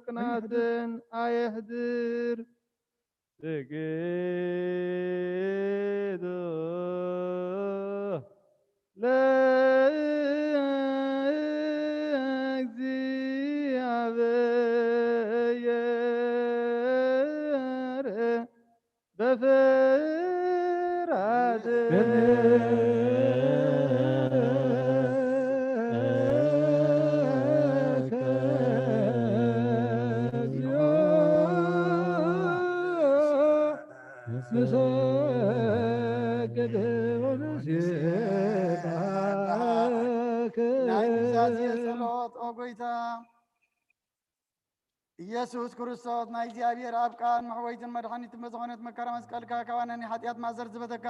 ቅናትን ኣየህድር ስግዱ ለእግዚአብሔር በፍርሃት نسجد ونسبحك ናይ እግዚአብሔር ጸሎት ኦ ጎይታ ኢየሱስ ክርስቶስ ናይ እግዚአብሔር ኣብ ቃል መሕወይትን መድኃኒትን በዝኾነት መከራ መስቀልካ ካባነኒ ኃጢአት ማዘር ዝበተካ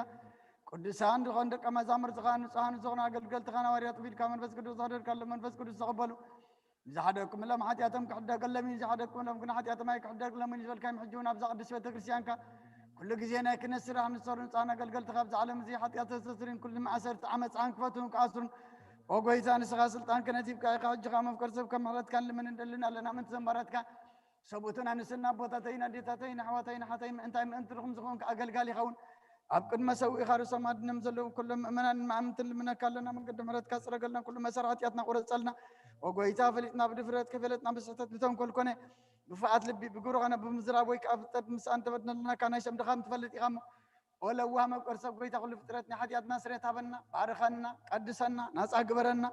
ቅዱሳን ዝኾኑ ደቀ መዛሙርትኻ ንጹሃን ዝኾኑ ኣገልገልትኻ ሐዋርያት ቢልካ መንፈስ ቅዱስ ዘደርካሎ መንፈስ ቅዱስ ተቐበሉ ዝሓደኩምሎም ኃጢአቶም ክሕደገሎም ዝሓደኩምሎም ግን ኃጢአቶም ኣይክሕደግሎም ዝበልካ ሕጂ እውን ኣብዛ ቅዱስ ቤተ ክርስቲያንካ ኩሉ ግዜ ናይ ክነት ስራሕ ንሰሩ ንጹሃን ኣገልገልትኻ ኣብዚ ዓለም እዚ ኃጢአት ተስተስርን ኩሉ ማእሰርቲ ዓመፃን ክፈትውን ክኣስሩን ኦ ጎይታ ንስኻ ስልጣን ክነት ይብካ ኢኻ ሕጂኻ መፍቀር ሰብ ከም ምሕረትካ ንልምን እንደልና ኣለና ምንቲ ዘንባራትካ ሰቡትን ኣንስትና ኣቦታተይን ኣዴታተይን ኣሕዋተይን ሓተይን ምእንታይ ምእንቲ ርኹም ዝኾንካ ኣገልጋል ይኸውን ኣብ ቅድመ ሰውኢ ኻርሶም ኣድኖም ዘለዉ ኩሎም ምእመናን ማእምንትን ልምነካ ኣለና መንገዲ ምሕረትካ ፅረገልና ኩሉ መሰር ኃጢአትና ቁረፀልና ኦ ጎይታ ፈሊጥና ብድፍረት ከፈለጥና ብስሕተት ብተንኰል ኮነ ብፍዓት ልቢ ብጉሩኸነ ብምዝራብ ወይ ከዓ ፍጠት ምስኣን ተበድነልናካ ናይ ሸምድኻ ምትፈልጥ ኢኻ ሞ ኦ ለዋህ መብቀር ሰብ ጎይታ ኩሉ ፍጥረት ናይ ኃጢአትና ስርየት ሃበና ባርኸና ቀድሰና ናፃ ግበረና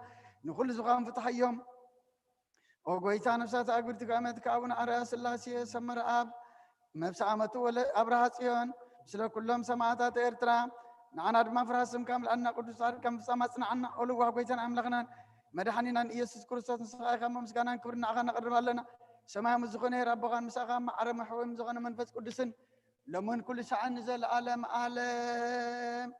ንኩሉ ዝኾን ፍትሐዮም ኦ ጎይታ ነፍሳት ኣግብርቲ ጋመትካ ኣቡነ ኣርያ ስላሴ ሰመረ ኣብ መብሲ ዓመቱ ወለ ኣብርሃ ጽዮን ስለ ኩሎም ሰማዕታት ኤርትራ ንዓና ድማ ፍርሃት ስምካ ምልኣና ቅዱስ ጻድቅ ከም ፍጻመ ኣጽናዕና ኦ ልዋህ ጎይታን ኣምላኽናን መድኃኒናን ኢየሱስ ክርስቶስ ንስኻ ኢኻ ምስጋናን ክብርን ንዓኻ ነቕርብ ኣለና سماع مزخون ربغان مساقا معرم حوي مزخون منفس قدسن لمن كل ساعة نزل عالم عالم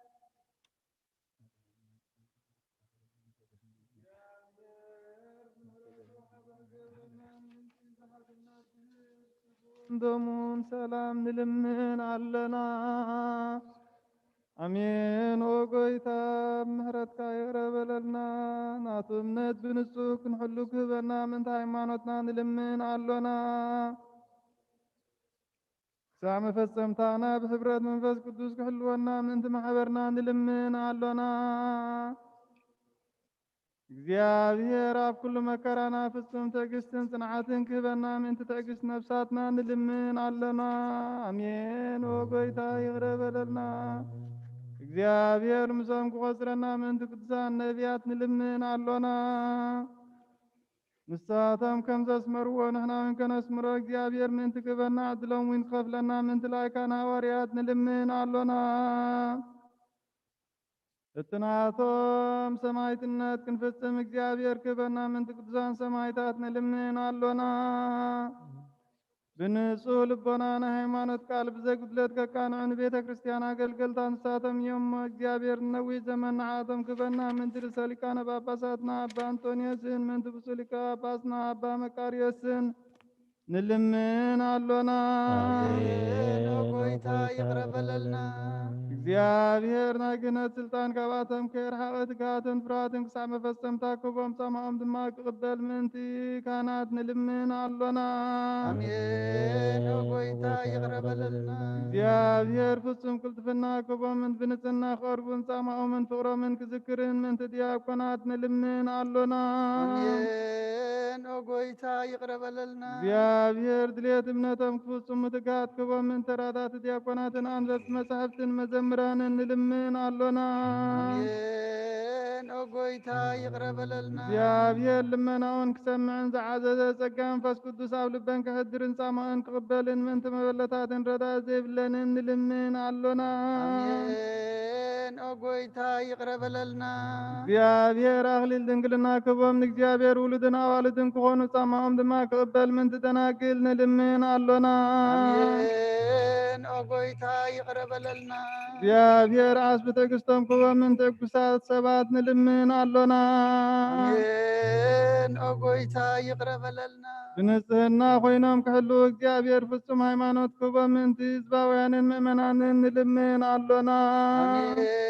دمون سلام نلمن علنا أمين وقويتا مهرتك يغرب لنا ناتو منت بنسوك نحلوك بنا من تايمانوتنا نلمن علنا سامة فسمتانا بحبرات منفس قدوس كحلونا من انت محبرنا نلمن علنا እግዚአብሔር አብ ኩሉ መከራና ፍጹም ትዕግስትን ጽንዓትን ክህበና ምንት ትዕግስት ነፍሳትና ንልምን አለና አሜን። ወጎይታ ይቅረ በለልና እግዚአብሔር ምሶም ክቆጽረና ምንት ቅዱሳን ነቢያት ንልምን አሎና ንስሓቶም ከም ዘስመርዎ ንሕና ውን ከነስምሮ እግዚአብሔር ምንት ክህበና ዕድሎም ውን ክኸፍለና ምንት ላይካን ሐዋርያት ንልምን አሎና እትናቶም ሰማዕትነት ክንፍጽም እግዚአብሔር ክበና ምንት ቅዱሳን ሰማዕታት ንልምን አሎና ብንጹህ ልቦናና ሃይማኖት ቃል ብዘጉድለት ከቃንዑን ቤተ ክርስቲያን አገልገልታ ንሳቶም እዮም እግዚአብሔር ነዊሕ ዘመን ንዓቶም ክበና ምንት ርእሰ ሊቃነ ጳጳሳትና አባ አንጦንዮስን ምንት ብፁዕ ሊቀ ጳጳስና አባ መቃርዮስን ንልምን አሎና ጎይታ ይቅረ በለልና እግዚአብሔር ናይ ክህነት ስልጣን ካብኣቶም ከይርሓቐ ትግሃትን ፍርሃትን ክሳብ መፈጸምታ ክቦም ጸማኦም ድማ ክቕበል ምንቲ ካህናት ንልምን ኣሎና አሜን። ጎይታ ይቅረ በለልና እግዚአብሔር ፍጹም ቅልጥፍና ክቦም ምንት ብንጽህና ክቐርቡን ጸማኦምን ፍቕሮምን ክዝክርን ምንቲ ዲያቆናት ንልምን ኣሎና አሜን። ጎይታ ይቅረ በለልና እግዚአብሔር ድሌት እምነቶም ክፍጽሙ ትጋት ክቦም ምንት ተራዳት ዲያቆናትን አንበብቲ መጻሕፍትን መዘምራንን ንልምን ኣሎና አሜን። ጎይታ ይቅረ በለልና እግዚአብሔር ልመናውን ክሰምዕን ዝዓዘዘ ጸጋ መንፈስ ቅዱስ ኣብ ልበን ክሕድርን ጻማእን ክቕበልን ምንቲ መበለታትን ረዳእ ዘይብለንን ንልምን ኣሎና አሜን። ጎይታ ይቅረ በለልና እግዚአብሔር አክሊል ድንግልና ክቦም ንእግዚአብሔር ውሉድን ኣዋልድን ክኾኑ ጻማኦም ድማ ክቕበል ምንቲ ደናግል ንልምን ኣሎና አሜን። ጎይታ ይቅረ በለልና እግዚአብሔር ዓስቢ ትዕግስቶም ክቦም ምንቲ ዕጉሳት ሰባት ንልምን ኣሎና አሜን። ጎይታ ይቅረ በለልና ብንጽህና ኮይኖም ክሕልው እግዚአብሔር ፍጹም ሃይማኖት ክቦም ምንቲ ህዝባውያንን ምእመናንን ንልምን ኣሎና አሜን።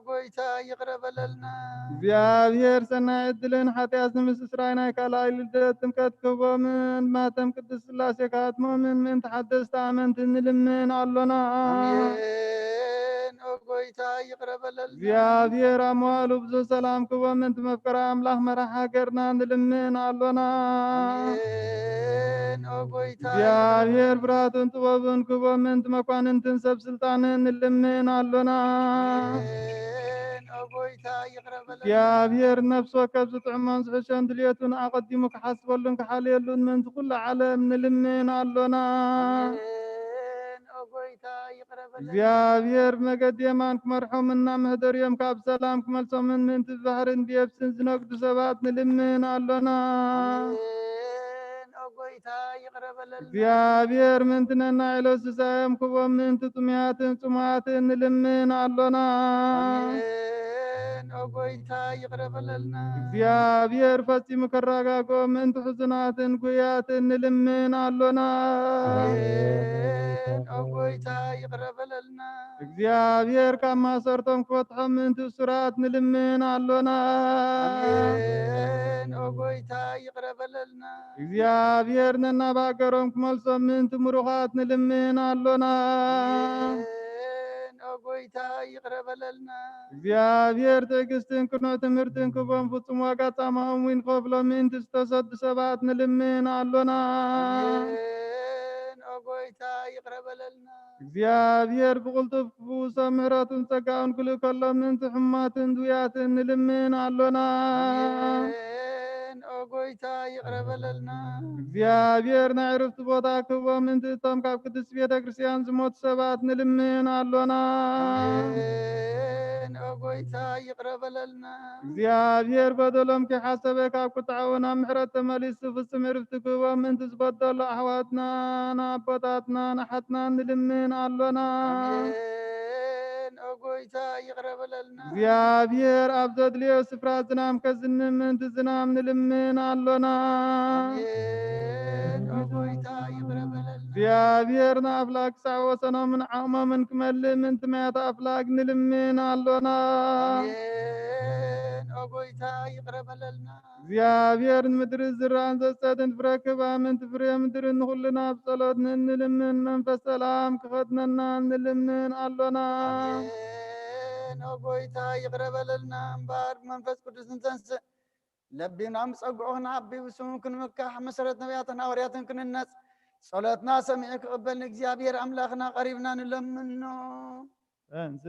ጎይታ ይቅረ በለልና እግዚአብሔር ሰናይ ዕድልን ኃጢአት ንምስስራይ ናይ ካልኣይ ልደት ጥምቀት ክቦምን ማተም ቅድስት ሥላሴ ካትሞምን ምእንቲ ሓደስቲ ኣመንቲ ንልምን ኣሎና አሜን። ጎይታ ይቅረ በለልና እግዚአብሔር ኣብ መዋዕሉ ብዙሕ ሰላም ክቦም ምንቲ መፍቀራ ኣምላኽ መራሒ ሃገርና ንልምን ኣሎና አሜን። ጎይታ እግዚአብሔር ብርሃትን ጥበብን ክቦም ምንቲ መኳንንትን ሰብ ስልጣንን ንልምን ኣሎና አሜን። ጎይታ ይቅረ በለልና እግዚአብሔር ነፍስ ወከፍ ዝጥዕሞን ዝሕሾን ድልየቱን ኣቐዲሙ ክሓስበሉን ክሓልየሉን ምንቲ ኩሉ ዓለም ንልምን ኣሎና አሜን። ጎይታ ይቅረ በለልና እግዚአብሔር መገድ የማን ክመርሖምና ምህደርዮም ካብ ሰላም ክመልሶምን ምንቲ ባሕርን ብየብስን ዝነግዱ ሰባት ንልምን ኣሎና አሜን። ጎይታ ይቅረ በለልና እግዚአብሔር ምንቲ ነናይሎ ስሳዮም ክቦም ምንቲ ጥሙያትን ጽሙያትን ንልምን ኣሎና አሜን። ጎይታ ይቅረ በለልና እግዚአብሔር ፈጺሙ ከረጋግኦም ምንቲ ሕዙናትን ጉያትን ንልምን ኣሎና አሜን። ጎይታ ይቅረ በለልና እግዚአብሔር ካብ ማሰርቶም ክፈትሖም ምንቲ እሱራት ንልምን ኣሎና አሜን። ጎይታ ይቅረ በለልና እግዚአብሔር ነናባገሮም ክመልሶም ምንቲ ምሩኻት ንልምን ኣሎና አሜን። ጎይታ ይቅረ በለልና እግዚአብሔር ትዕግስትን ቅኑዕ ትምህርትን ክቦም ፍጹም ዋጋ ጻማኦም ውን ክኸፍሎም ምንቲ ዝተሰዱ ሰባት ንልምን ኣሎና አሜን። ጎይታ ይቅረ በለልና እግዚአብሔር ብቕልጡፍ ክፍውሶም ምሕረቱን ጸጋኡን ክልከሎም ምንቲ ሕሙማትን ድውያትን ንልምን ኣሎና አሜን። ጎይታ ይቅረ በለልና እግዚአብሔር ናይ ዕረፍቲ ቦታ ክቦም ምንቲ እቶም ካብ ቅድስት ቤተ ክርስቲያን ዝሞቱ ሰባት ንልምን ኣሎና አሜን። ጎይታ ይቅረብ በለልና እግዚአብሔር በደሎም ከሐሰበካ ቁጣውና ምሕረት ተመሊሱ ፍጹም ዕረፍት ክቦም ምንት ዝበደሉ አሕዋትና አባታትና ናሓትና ንልምን አሎና አሜን ኦ ጎይታ ይቅረብ በለልና እግዚአብሔር ኣብ ዘድልዮ ስፍራ ዝናም ከዝንም ምንት ዝናም ንልምን አሎና አሜን ኦ ጎይታ ይቅረብ በለልና እግዚአብሔር ንኣፍላክ ክሳዕ ወሰኖምን ዓቕሞምን ክመልእ ምንት ማያት ኣፍላክ ንልምን አሎና አሜን ኦ ጎይታ ይቅረብ በለልና እግዚአብሔር ንምድሪ ዝራእን ዘጸትን ፍረክብ ምንት ፍሬ ምድሪ ንኹልና ብጸሎት ንልምን መንፈስ ሰላም ክኸድነና ንልምን አሎና አሜን ኦ ጎይታ ይቅረብ በለልና እምበር መንፈስ ቅዱስ እንተንስእ ለቢናም ጸጉዑና አቢ ብስሙ ክንምካሕ መሰረት ነቢያትን ሐዋርያትን ክንነጽ ጸሎትና ሰሚዕ ክቕበልን እግዚአብሔር አምላኽና ቀሪብና ንለምኖ እንስ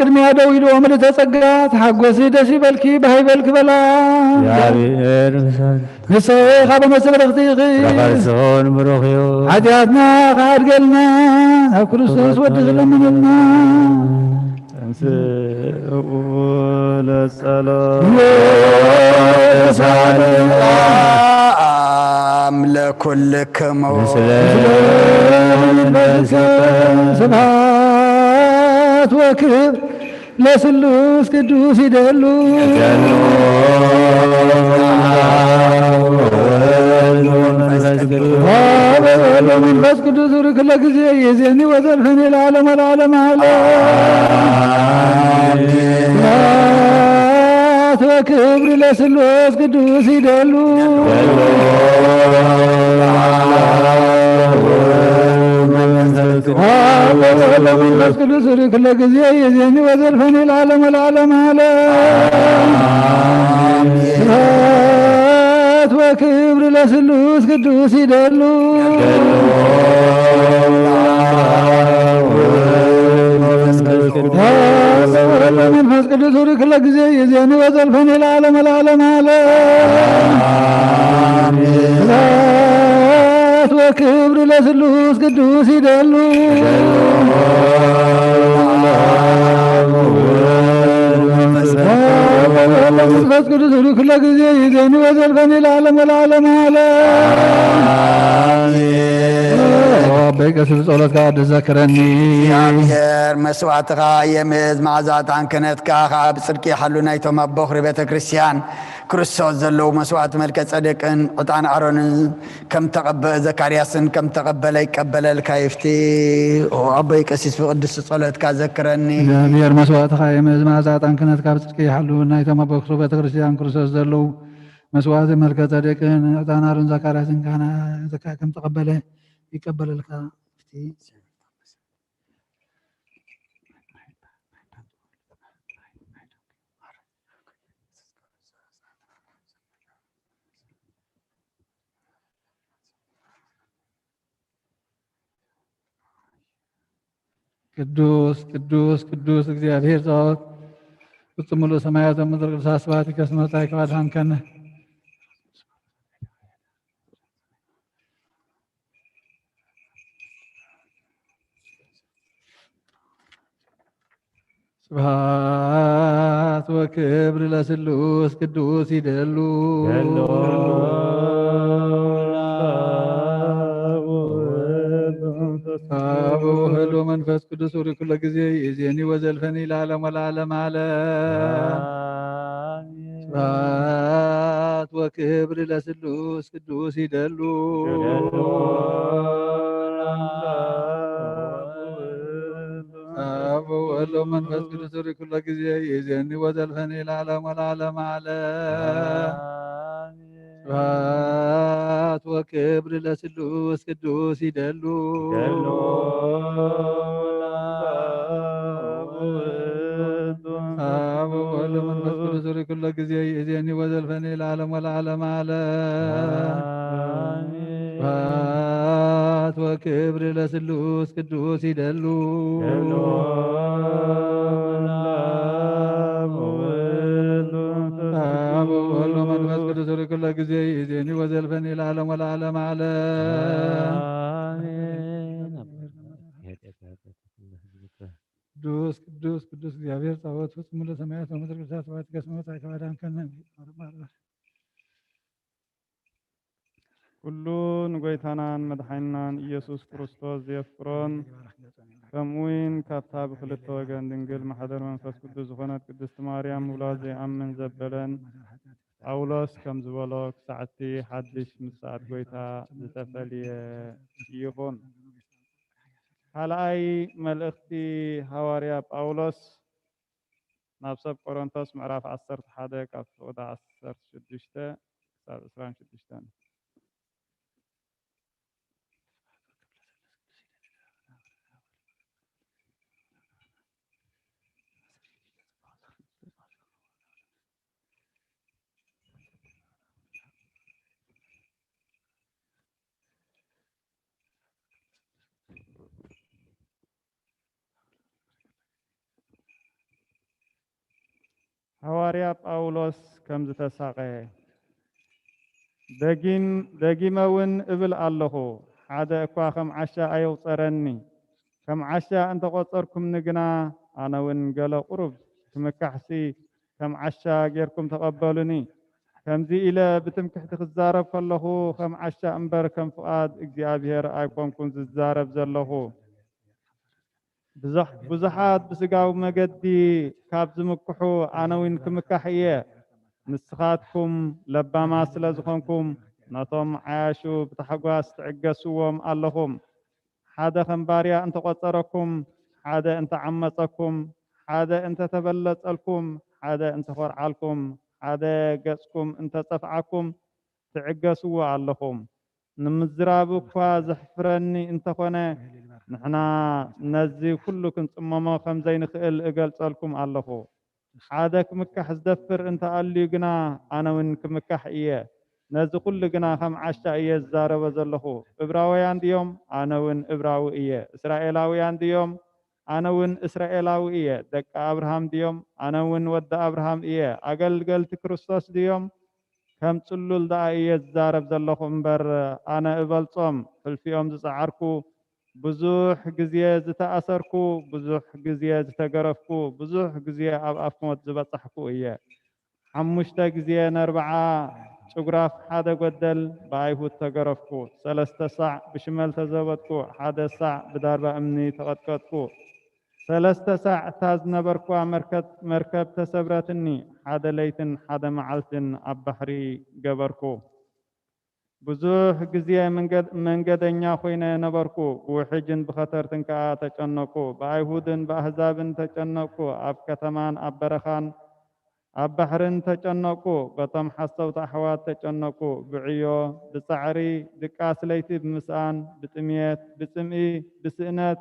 ቅድሚያ ደው ኢሎ ምልዕተ ጸጋ ተሓጐሲ ደስ ይበልኪ ባሂበልክ በላ እግዚአብሔር ምሳት ንስኻ በመሰብረኽቲ ረኸርስሆን ብሩኽዮ ሓጢኣትና ካድገልና ናብ ክርስቶስ ወዲ ዝለምነልና እንስኡ ለጸሎት ለኩልክሙ ስብሐት ወክብር ለስሉስ ቅዱስ ይደሉ መንፈስ ቅዱስ ርክ ለጊዜ የዜኒ ወዘልፈኒ ለዓለም ወለዓለም አለ ስብሐት ወክብር ለስሉስ ቅዱስ ይደሉ መንፈስ ቅዱስ ርክ ለጊዜ የዜኒ ወዘልፈኒ ለዓለም ወለዓለም አለ ስብሐት ወክብር ለስሉስ ቅዱስ ይደሉ መንፈስ ቅዱስ ርክ ለጊዜ የዜኒ ወዘልፈኒ ለዓለም ወለዓለም አለ ስብሐት ወክብር ለስሉስ ቅዱስ ይደሉ መንፈስ ቅዱስ ርክ ለጊዜ የዜኒ ወዘልፈኒ ለዓለም ወለዓለም አለ በቀስፍ ጸሎትካ ድዘክረኒ እግዚአብሔር መስዋዕትኻ የምዝ መዓዛታን ክነትካ ካብ ጽድቂ ሓሉ ናይቶም ኣብ በኽሪ ቤተ ክርስቲያን ክርስቶስ ዘለው መስዋዕት መልከ ጸደቅን ዕጣን ኣሮንን ከም ተቐበለ ዘካርያስን ከም ተቐበለ ይቀበለልካ ይፍቲ ኣበይ ቀሲስ ብቅዱስ ጸሎትካ ዘክረኒ እግዚአብሔር መስዋዕትኻ የምዝ መዓዛታን ክነትካ ኣብ ጽድቂ ሓሉ ናይቶም ኣብ በኽሪ ቤተ ክርስቲያን ክርስቶስ ዘለው መስዋዕት መልከ ጸደቅን ዕጣን ኣሮን ዘካርያስን ከም ተቐበለ ይቀበለልካ ቅዱስ ቅዱስ ቅዱስ እግዚአብሔር ጸባኦት ፍጹም ሙሉእ ሰማያት ወምድር ቅዱሳት ስብሐት ይከስመ ጻይከ አድኃንከነ ስብሐት ወክብር ለስሉስ ቅዱስ ይደሉ አብ ወወልድ ወመንፈስ ቅዱስ ርክ ለጊዜ የዜኒ ወዘልፈኒ ለዓለም ወለዓለም አለ ስብሐት ወክብር ለስሉስ ቅዱስ ይደሉ አብ ወወልድ ወመንፈስ ቅዱስ ርክ ለጊዜ የዜኒ ወዘልፈኒ ለዓለም ወለዓለም አለ ስብሐት ወክብር ለስሉስ ቅዱስ ይደሉ አብ ወወልድ ወመንፈስ ቅዱስ ርክ ለጊዜ የዜኒ ወዘልፈኒ ለዓለም ወለዓለም አለ ስብሐት ወክብር ለስሉስ ቅዱስ ይደሉ አብ ወወልድ ወመንፈስ ቅዱስ ርክ ለጊዜ የዜኒ ወዘልፈኒ ለዓለም ወለዓለም አለ ቅዱስ ቅዱስ ቅዱስ እግዚአብሔር ጸባኦት ፍጹም ሙሉእ ሰማያት ወምድር ቅዱሳት ስብሐት ይከስመ ጻይከ አድኃንከነ ኩሉ ንጎይታናን መድሓኒናን ኢየሱስ ክርስቶስ ዘየፍቅሮን ከምኡውን ካብታ ብክልተ ወገን ድንግል ማሕደር መንፈስ ቅዱስ ዝኾነት ቅድስቲ ማርያም ውላድ ዘይኣምን ዘበለን ጳውሎስ ከም ዝበሎ ክሳዕቲ ሓድሽ ምሳኣት ጎይታ ዝተፈልየ ይኹን። ካልኣይ መልእኽቲ ሃዋርያ ጳውሎስ ናብ ሰብ ቆሮንቶስ ምዕራፍ 11 ካብ ቁጥሪ 16 ክሳብ 26 حواريا باولوس كم زتساقه دقيمون ابل اللهو حدا اكواخم عشا ايو صرني كم عشا انت قصركم نقنا انا ون قال قرب كمكحسي كم عشا غيركم تقبلوني كم زي الى بتمكح تخزارب كلهو كم عشا انبر كم فؤاد اكزابير ايكم كنت زارب زلهو بزحات بسقاو مقدي كاب زمكحو انا وين كمكحيه نسخاتكم لبما سلازخونكم نطم عاشو بتحقواس تعقسوهم اللهم حدا خنباريا انت قصركم حدا انت عمصكم حدا انت تبلت لكم حدا انت فرعالكم حدا قصكم انت صفعكم تعقسوا اللهم نمزرابك زحفرني انت خونه نحنا نزي كلكم صمما خمزي نخيل اقلصلكم اللهم عادك مكح زدفر انت قالي قنا انا من كمكح ايه نزي كل قنا خم عشا ايه الزارة زلخو ابراويان ديوم انا ون ابراو ايه اسرائيلاويان ديوم انا ون اسرائيلاوي ايه دك ابراهام ديوم انا ون ود ابراهام ايه اقل قلت كريستوس ديوم كم تسلل دا ايه الزارة زلخو مبر انا ابلصم فيهم زعاركو بزوح جزية زتأثركو بزوح جزية زتقرفكو بزوح جزية أفكم زبطحكو إياه حمشتا جزية نربعة شقراف حدا قدل بايهو تقرفكو 3 ساع بشمال تزبطكو حدا ساع بداربا أمني تغطكتكو 3 ساع تاز نبركو مركب تسبرتني حدا ليتن حدا معلتن أبحري قبركو بزوح جزية من قدنيا خوينا نبركو وحجن بخطر تنكا تجنكو بأيهودن بأحزابن تجنكو أب كتمان أب برخان أب بحرن تجنكو بطم حصوت أحوات تجنكو بعيو بسعري دكاس ليتي بمسان بتميت بسمئي بسئنات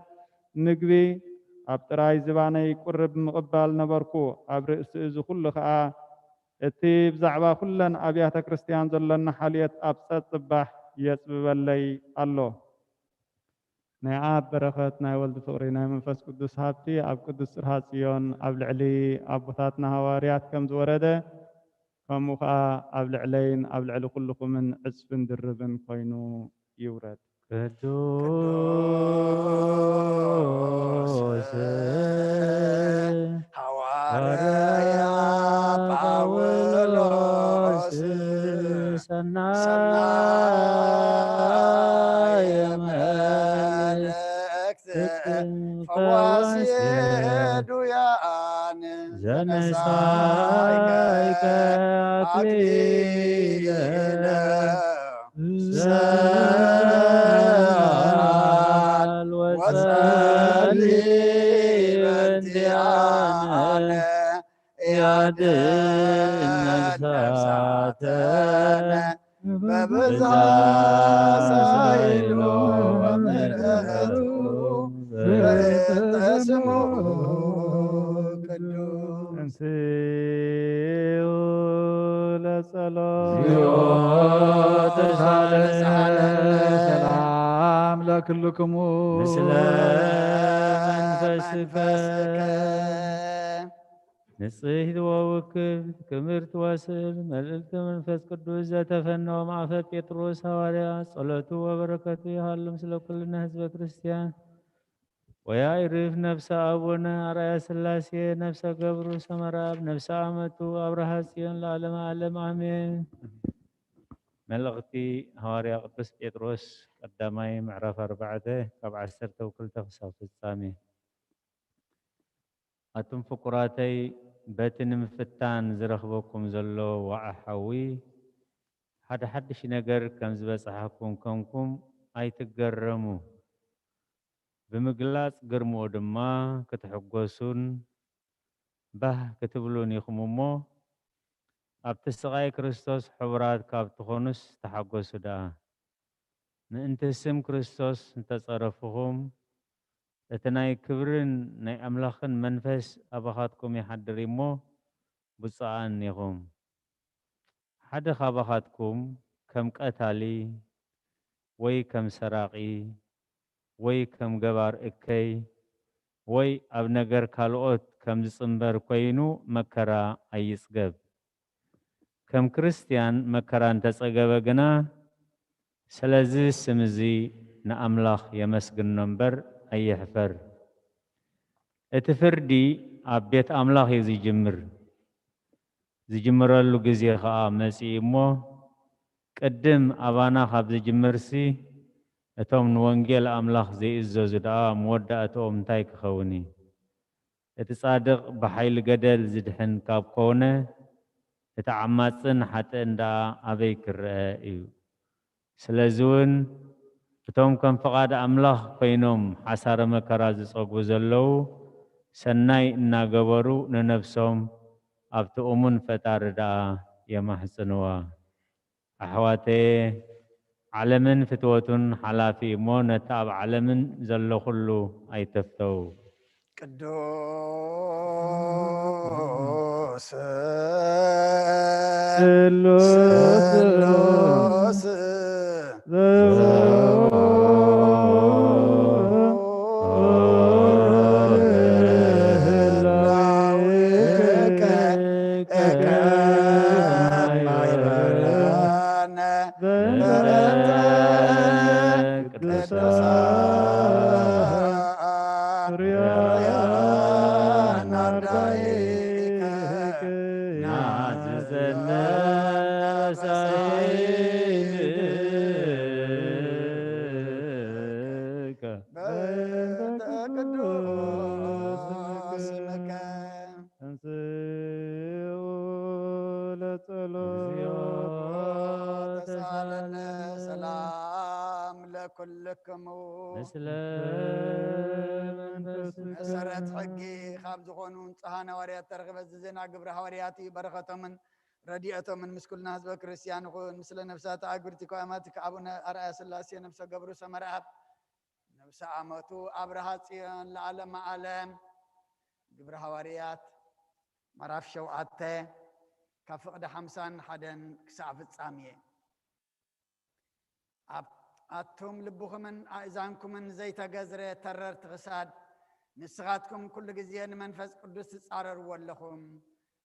نقبي أب تراي زباني قرب مقبال نبركو أب رئيس إزو كل خاء اتي بزعبا كلن ابيات كريستيان زلن حاليت ابسط صباح يصببلي الله نعاب بركات ناي ولد فقرينا منفس قدوس هابتي اب قدوس رهاسيون اب لعلي ابوتاتنا هواريات كم زورده فمخا اب لعلين اب لعلي كلكم من عزف دربن كوينو يورد ቅዱስ ሐዋርያ ጳውሎስ ሰናየ መልእክት ፈዋሲ ዱያን ዘነሳይከ አክሊለ ሰአል ወጸልይ በእንቲአነ ያድኅን ነፍሳተነ በብዛት ኃይሉ ወምሕረቱ በእንተ ስሙ ቅዱስ እንስኡ ለጸሎት እግዚኦ ሰላም ለክልክሙ ምስለ መንፈስከ ንጽሕት ወውክብት ክምርት ወስብ መልእክተ መንፈስ ቅዱስ ዘተፈነወ ማእፈ ጴጥሮስ ሐዋርያ ጸሎቱ ወበረከቱ ይሃሉ ምስለ ኩልነ ህዝበ ክርስቲያን ወያዕርፍ ነፍሰ አቡነ አርአያ ሥላሴ ነፍሰ ገብሩ ሰመራብ ነፍሰ አመቱ አብርሃ ጽዮን ለዓለመ ዓለም አሜን። መልእኽቲ ሐዋርያ ቅዱስ ጴጥሮስ ቀዳማይ ምዕራፍ 4 ካብ 12 ክሳብ ፍጻሜ። ኣቱም ፍቁራተይ በቲ ንምፍታን ዝረኽበኩም ዘሎ ዋዕ ሓዊ ሓደ ሓድሽ ነገር ከም ዝበፅሐኩም ከምኩም ኣይትገረሙ። ብምግላጽ ግርምኡ ድማ ክትሕጐሱን ባህ ክትብሉን ኢኹም እሞ ኣብቲ ስቓይ ክርስቶስ ሕቡራት ካብ ትኾኑስ ተሓጐሱ ደኣ። ምእንቲ ስም ክርስቶስ እንተጸረፍኹም እቲ ናይ ክብርን ናይ ኣምላኽን መንፈስ ኣባኻትኩም ይሓድር እሞ ብፁዓን ኢኹም። ሓደ ካባኻትኩም ከም ቀታሊ ወይ ከም ሰራቒ ወይ ከም ገባር እከይ ወይ ኣብ ነገር ካልኦት كم زصنبر كوينو مكرا أيسقب كم كريستيان مكرا انتسقب جنا سلازي سمزي نأملاخ يمسجن نمبر أي حفر اتفردي أبيت أملاخ يزي جمر زي جمر اللو جزي خاء مسي مو قدم أبانا خاب زي جمرسي اتوم نوانجيل أملاخ زي إزوز دعا مودة اتوم تايك خوني اتصادق بحيل قدل زدحن كاب كونه اتعماتن حتى اندا أبيك الرأيو سلازون فتوم كم فقاد أملاخ فينوم حسار مكراز صوغو زلو سناي إنا قبرو ننفسهم أبتو أمون فتاردا يمحسنوا أحواتي علمن فتوتن حلافي مو نتاب علمن زلو خلو أي تفتو ቅዱስ ስሉስ ሰላም ለኩልክሙ መሰረት ሕጊ ካብ ዝኾኑ ንፅሓ ሃዋርያት ተረኽበ ዝዜና ግብረ ሃዋርያት በረኸቶምን ረዲኤቶምን ምስ ኩልና ህዝበ ክርስቲያን ይኹን ምስለ ነፍሳት ኣግብርቲ ከኣማት ከኣቡነ ኣርኣያ ስላሴ ነፍሰ ገብሩ ሰመርኣብ ነፍሰ ዓመቱ ኣብርሃ ጽዮን ለዓለመ ዓለም ግብረ ሃዋርያት ምዕራፍ 7 ካብ ፍቕዲ 51 ክሳብ ፍጻሜ ኣቱም ልብኹምን ኣእዛንኩምን ዘይተገዝረ ተረርቲ ክሳድ ንስኻትኩም ኩሉ ግዜ ንመንፈስ ቅዱስ ትጻረርዎ ኣለኹም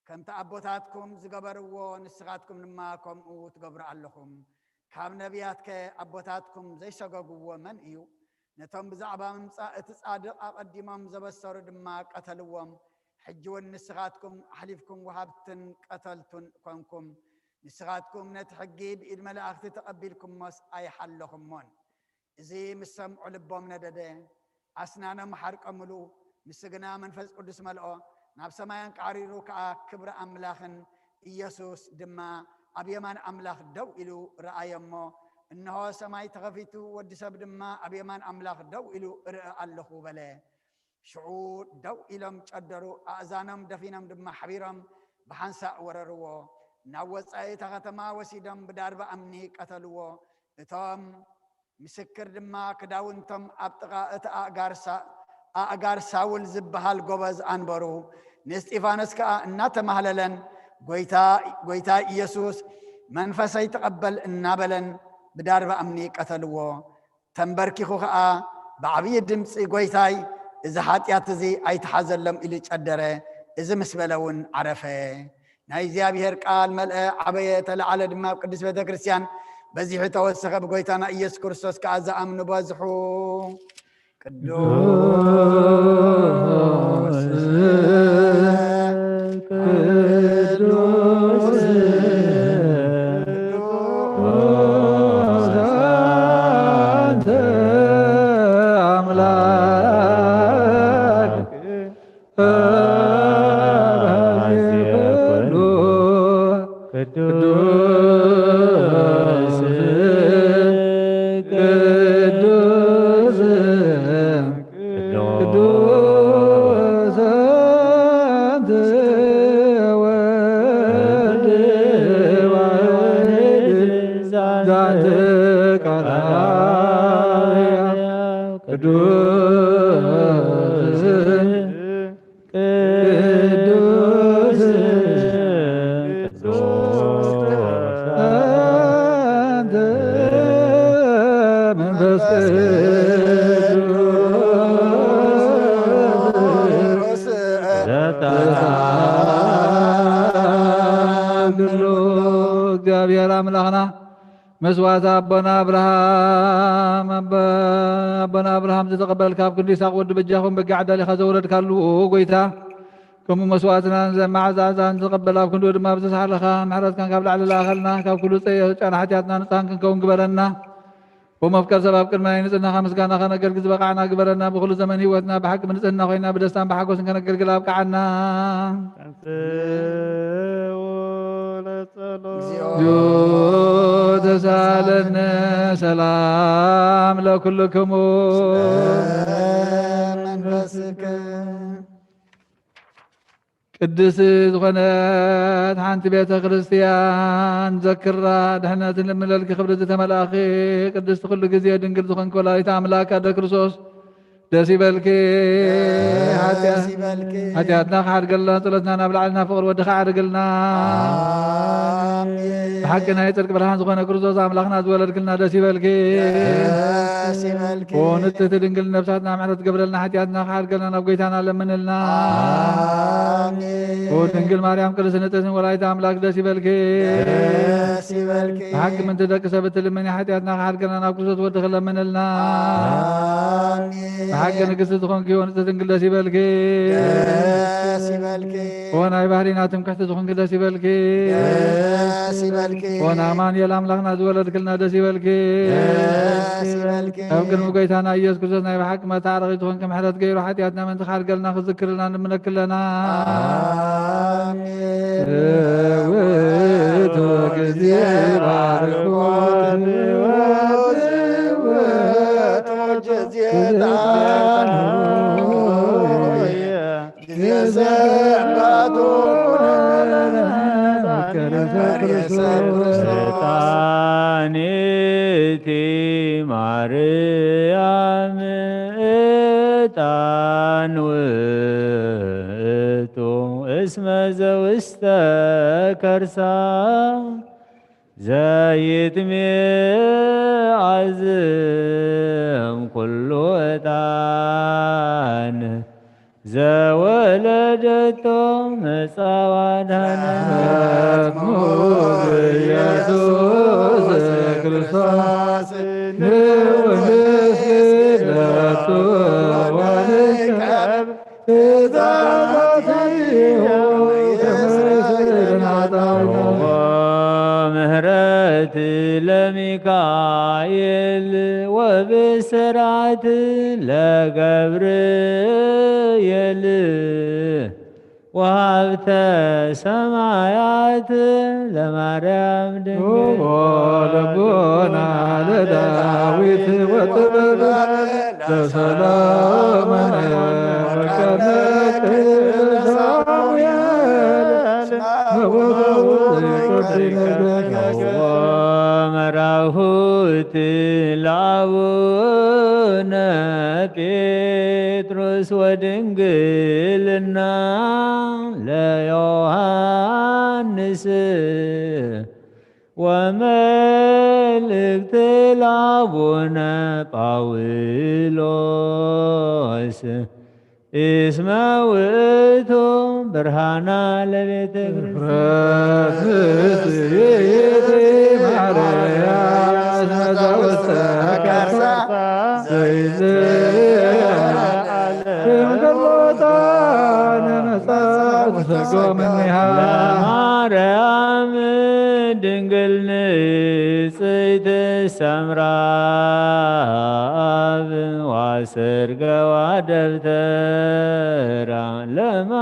ከምቲ ኣቦታትኩም ዝገበርዎ ንስኻትኩም ድማ ከምኡ ትገብሩ ኣለኹም ካብ ነቢያት ከ ኣቦታትኩም ዘይሰገግዎ መን እዩ ነቶም ብዛዕባ ምምፃእ እቲ ጻድቕ ኣቐዲሞም ዘበሰሩ ድማ ቀተልዎም ሕጂ እውን ንስኻትኩም ኣሕሊፍኩም ወሃብትን ቀተልቱን ኮንኩም ንስኻትኩም ነቲ ሕጊ ብኢድ መላእኽቲ ተቐቢልኩሞስ ኣይሓለኹሞን እዚ ምስ ሰምዑ ልቦም ነደደ ኣስናኖም ሓርቀምሉ ምስግና መንፈስ ቅዱስ መልኦ ናብ ሰማያን ቃሪሩ ከዓ ክብሪ ኣምላኽን ኢየሱስ ድማ ኣብ የማን ኣምላኽ ደው ኢሉ ረኣየሞ እነሆ ሰማይ ተኸፊቱ ወዲ ሰብ ድማ ኣብ የማን ኣምላኽ ደው ኢሉ ርአ ኣለኹ በለ ሽዑ ደው ኢሎም ጨደሩ ኣእዛኖም ደፊኖም ድማ ሓቢሮም ብሓንሳእ ወረርዎ ናብ ወፃኢ እታ ከተማ ወሲዶም ብዳርባ እምኒ ቀተልዎ እቶም ምስክር ድማ ክዳውንቶም ኣብ ጥቓ እቲ ኣእጋር ሳውል ዝበሃል ጎበዝ ኣንበሩ ንእስጢፋኖስ ከዓ እናተማህለለን ጎይታ ኢየሱስ መንፈሰይ ተቐበል እናበለን ብዳርባ እምኒ ቀተልዎ ተንበርኪኹ ከዓ ብዓብዪ ድምፂ ጎይታይ እዚ ሓጢኣት እዚ ኣይተሓዘሎም ኢሉ ጨደረ እዚ ምስ በለ እውን ዓረፈ ናይ እግዚኣብሔር ቃል መልአ ዓበየ ተለዓለ ድማ ኣብ ቅዱስ ቤተ ክርስቲያን በዚሑ ተወሰኸ ብጎይታና ኢየሱስ ክርስቶስ ከዓ ዝኣምኑ በዝሑ እግዚአብሔር አምላኽና መስዋዕት አቦና አብርሃም ዝተቀበልካ ኣብ ክንዲ ይስሐቅ ወዲ በጃኹም በጊ ዓዳሊኻ ዘውረድካሉ ጎይታ ከምኡ መስዋዕትና ዘማዓዛዛን ዝቐበል ኣብ ክንዲ ድማ ብዝሰሓለኻ ምሕረትካን ካብ ላዕሊ ላኸልና ካብ ኩሉ ጫና ሓጢኣትና ንፅሃን ክንከውን ግበረና ومفكر سبب كلمة نزلنا خمس كنا خنا نقل بقعنا قبلنا بكل زمن هوتنا بحق من نزلنا خوينا بدستان بحق وسن كنا نقل قلاب كعنا جود سالنا سلام لكلكم መንፈስከ ቅድስ ዝኾነት ሓንቲ ቤተ ክርስቲያን ዘክራ ድሕነት ንምለልኪ ክብሪ ዝተመላኺ ቅድስቲ ኩሉ ግዜ ድንግል ዝኾንክ ወላዲተ ኣምላክ ኣደ ክርስቶስ ደስ ይበልኪ ሓጢኣትና ክሓድገልና ፀሎትና ናብ ላዕልና ፍቅሪ ወድኻ ዓድግልና ብሓቂ ናይ ፅድቂ ብርሃን ዝኾነ ክርስቶስ ኣምላኽና ዝወለድክልና ደስ ይበልኪ ንፅህቲ ድንግል ነብሳትና ምሕረት ገብረልና ሓጢኣትና ክሓድገልና ናብ ጎይታና ለምንልና ድንግል ማርያም ቅድስት ንጽሕት ወላዲተ ኣምላክ ደስ ይበልኪ ብሓቂ ምንቲ ደቂ ሰብ እትልመኒ ሓጢኣትና ክሓድገልና ናብ ክርስቶስ ወዲ ክለምንልና ብሓቂ ንግስቲ ዝኾንኪ ንጽሕት ድንግል ደስ ይበልኪ ናይ ባህሪና ትምክሕቲ ዝኾንኪ ደስ ይበልኪ ኣማኑኤል ኣምላኽና ዝወለድክልና ደስ ይበልኪ ኣብ ቅድሚ ጎይታና ኢየሱስ ክርስቶስ ናይ ብሓቂ መታረኺ ዝኾንኪ ምሕረት ገይሩ ሓጢኣትና ምንቲ ክሓድገልና ክዝክርልና ንምነክለና ውእቱ ጊዜ ባርኮት ሰጣኒቲ ማርያም ዕጣን ውእቱ እስመ ዘውስተ ከርሳ ዘይትሜዓዝም ኩሉ ዕጣን ዘወለደቶ መጻዋድሃነ ኢየሱስ ክርስቶስ ንውህስለቱ ወንቀብ ምህረት ለሚካኤል ወብስራት ለገብርኤል ወሀብተ ሰማያት ለማርያም ድንግል ልቦና ለዳዊት ወጥበብ ለሰሎሞን ወቀነት ወመራሁት ለአቡነ ጴጥሮስ ወድንግልና ለዮሐንስ ወመልእክት ለአቡነ ጳውሎስ እስመ ውእቱ ብርሃና ለቤተ ለማርያም ድንግል ንጽሕት ሰምራ አብ ዋስርገዋ ደብተራ ለማይደር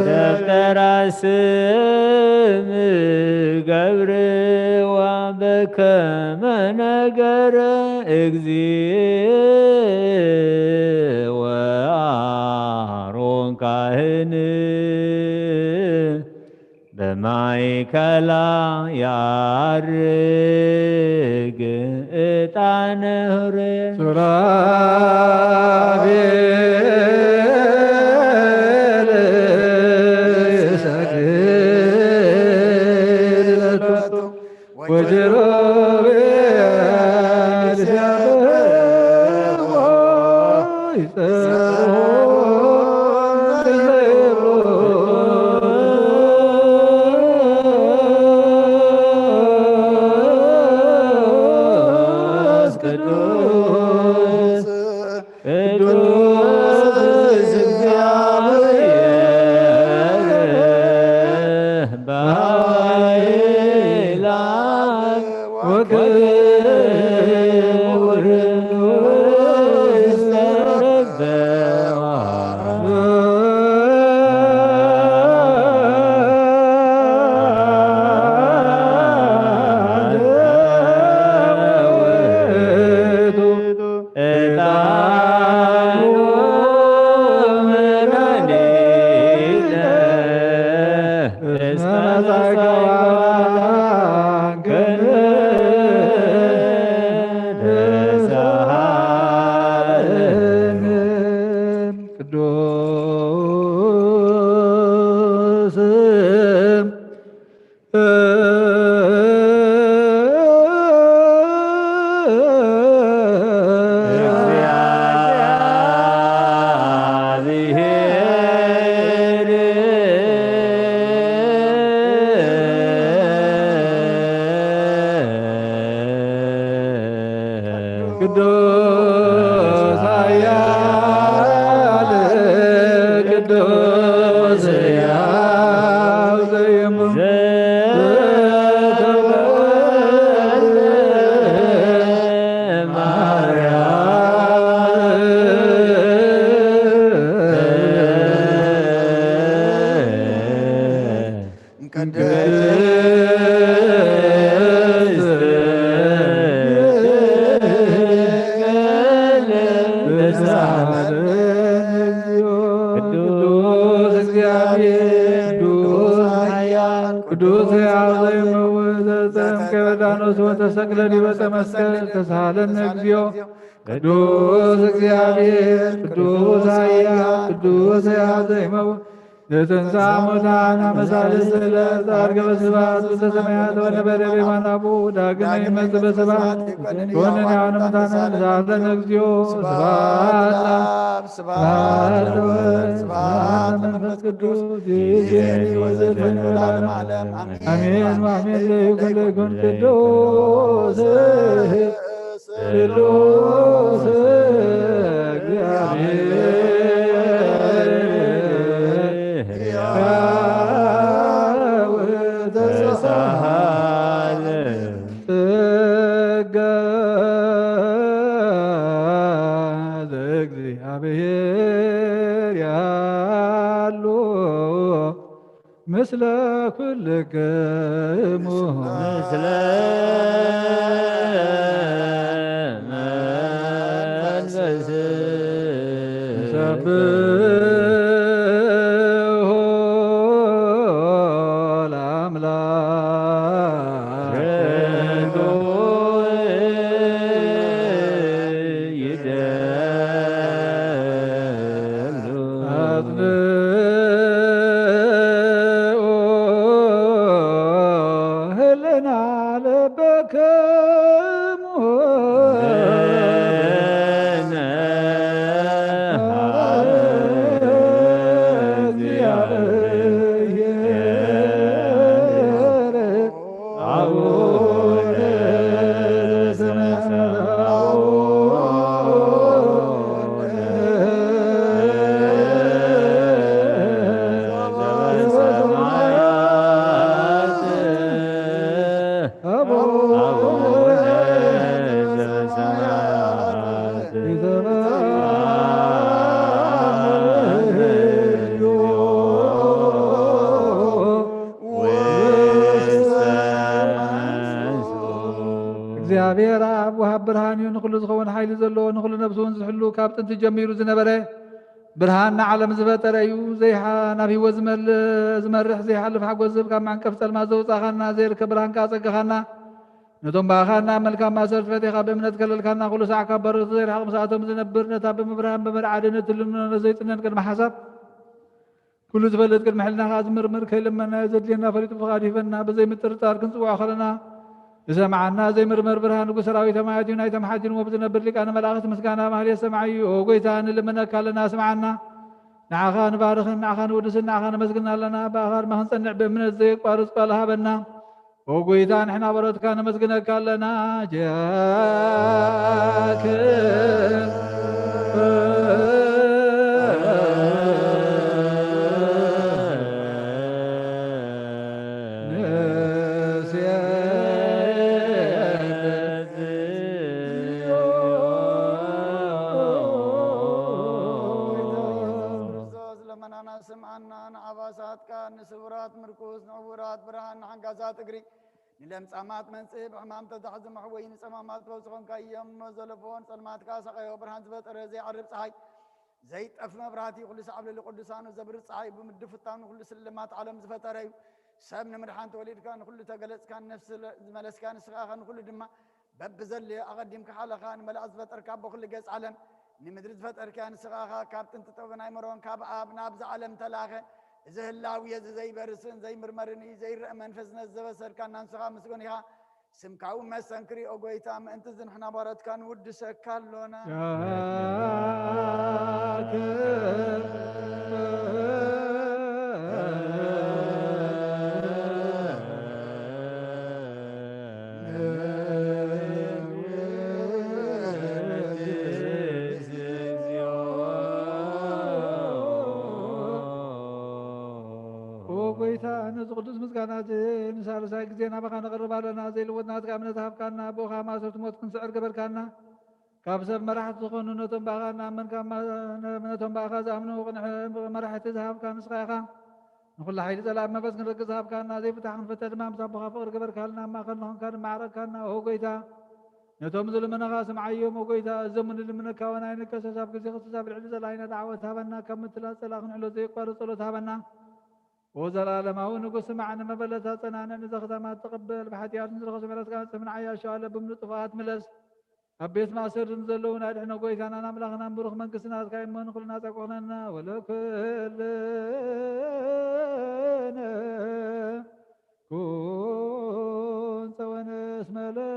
ደብተራ ስም ገብርዋ በከመ ነገረ እግዚእ ወአሮን ካህን በማእከላ ያርግ ዕጣነ ኅሩየ ሱራፌል ይሰግድ ለቱ ኃይላት ወክብር ቅዱስ ኃያል ቅዱስ ሕያው ዘየምም ቅዱስ እግዚአብሔር ቅዱስ ሕያው ዘየመውት ዘጠምቀ በዮርዳኖስ ወተሰቅለ ዲበ ዕፀ መስቀል ተሳሃለነ እግዚኦ ቅዱስ እግዚአብሔር ቅዱስ ኃያል ቅዱስ ሕያው ዘየመውት ዘተንሥአ እሙታን አመሳልስት ዕለት ዐርገ በስብሐት ውስተ ሰማያት ወነበረ በየማነ አቡሁ ዳግመ ይመጽእ በስብሐት ወነንያነ ሙታነ ተሳሃለነ እግዚኦ ስብሐት ለአብ ስብሐት ለወልድ ስብሐት ለመንፈስ ቅዱስ ይእዜኒ ወዘልፈኒ ወለዓለመ ዓለም አሜን ወአሜን ለይኩን ቅዱስ ቅዱስ እግዚአብሔር እግዚአብሔር ያሉ ምስለ ኩልክሙ ምስለ መንፈስ ሰብሖ ለአምላክ አጽንዑ ህሊና ልበክሙ እግዚአብሔር አብ ወሃብ ብርሃን እዩ ንኩሉ ዝኸውን ሓይሊ ዘለዎ ንኩሉ ነብሲ እውን ዝሕሉ ካብ ጥንቲ ጀሚሩ ዝነበረ ብርሃን ንዓለም ዝፈጠረ እዩ ዘይሓ ናብ ሂወት ዝመርሕ ዘይሓልፍ ሓጎስ ዝህብ ካብ ማዕንቀፍ ፀልማ ዘውፃኻና ዘይርከብ ብርሃንካ ፀጋኻና ነቶም ባኻና መልካም ማሰር ፈቲኻ ብእምነት ከለልካና ኩሉ ሰዓት ካብ በረኽቲ ዘይረሓቕ ምስኣቶም ዝነብር ነታ ብምብርሃን በመድዓድነት ልምኖ ዘይጥነን ቅድሚ ሓሳብ ኩሉ ዝፈልጥ ቅድሚ ሕልናኻ ዝምርምር ከይልመና ዘድልየና ፈሊጡ ፍቓድ ሂበና ብዘይ ምጥርጣር ክንፅውዖ ከለና ዝሰማዓና ዘይምርመር ብርሃን ንጉሥ ሰራዊት ሰማያት እዩ ናይቶም ሓቲንዎ ብዝነብር ሊቃነ መላእኽት ምስጋና ማህሌት ሰማዕ እዩ ኦ ጎይታ ንልመነካ ኣለና ስምዓና ንዓኻ ንባርኽን ንዓኻ ንውድስን ንዓኻ ነመስግና ኣለና ብኣኻ ድማ ክንፀንዕ ብእምነት ዘየቋርፅ ቃል ሃበና ኦ ጎይታ ንሕና በረትካ ነመስግነካ ኣለና ጃክ ክርስቶስ ለመናና ስምዓና ንዓባሳትካ ንስውራት ምርኩስ ንዕውራት ብርሃን ንሓንጋሳት እግሪ ንለምጻማት መንጽእ ብሕማም ተታሕዚ መሕወይ ንጸማማት በብፅኾንካ እዮም ዘለፎን ጸልማትካ ሰቐዮ ብርሃን ዝፈጠረ ዘይዓርብ ፀሓይ ዘይጠፍ መብራህቲ ኩሉ ሰዓብለሊ ቅዱሳኑ ዘብርህ ፀሓይ ብምድብ ፍታኑ ኩሉ ስልማት ዓለም ዝፈጠረ እዩ ሰብ ንምድሓን ተወሊድካ ንኩሉ ተገለጽካ ነፍሲ ዝመለስካ ንስኻኸ ንኩሉ ድማ በብዘልዮ ኣቐዲምካ ሓለኻ ንመላእ ዝፈጠርካ በኩሉ ገጽ ዓለም ንምድሪ ዝፈጠርካ ንስኻኻ ካብ ጥንቲ ጥበብ ኣይመሮን ካብ ኣብ ናብዚ ዓለም ተላኸ እዚ ህላዊ እዚ ዘይበርስን ዘይምርመርን ዘይርአ መንፈስ ነዘበሰርካ እናንስኻ ምስጎን ኢኻ ስምካ እውን መሰንክሪ ኦ ጎይታ ምእንቲ ዝንሕና ባረትካ ንውድሰካ ኣሎና ነዚ ቅዱስ ምስጋና ንሳልሳይ ግዜ ናባኻ ነቕርብ ኣለና ዘይልወጥናትካ እምነት ሃብካና ብኻ ማእሰርቲ ሞት ክንስዕር ገበርካና ካብ ሰብ መራሕቲ ዝኾኑ ነቶም ባኻና ነቶም ባኻ ዝኣምኑ መራሕቲ ዝሃብካ ንስኻ ኢኻ ንኩሉ ሓይሊ ጸላም መንፈስ ክንረግፅ ዝሃብካና ዘይፍታሕ ክንፈተ ድማ ምስ ኣቦኻ ፍቕሪ ገበርካልና ማእኸል ንኾንካ ንማዕረግካና ኦ ጎይታ ነቶም ዝልመነኻ ስምዓዮም ኦ ጎይታ እዞም ንልምነካ ወናይ ንከሰስ ኣብ ግዜ ክስሳብ ልዕሊ ዘላኢና ዳዕወት ሃበና ካብ ምትላል ጸላእ ክንዕሎ ዘይቋርፅ ጸሎት ሃበና وزلالما ونقول سمعنا مبلتا صنعنا نزخدمات تقبل بحتيات نزرخ سمعتك سمعنا عياشا على بمنطفات ملس أبيت ما سر نزلونا نحن قويتنا نملغنا نبرخ من قسنا كايما نخلنا تقولنا ولكلنا كنت ونس ملك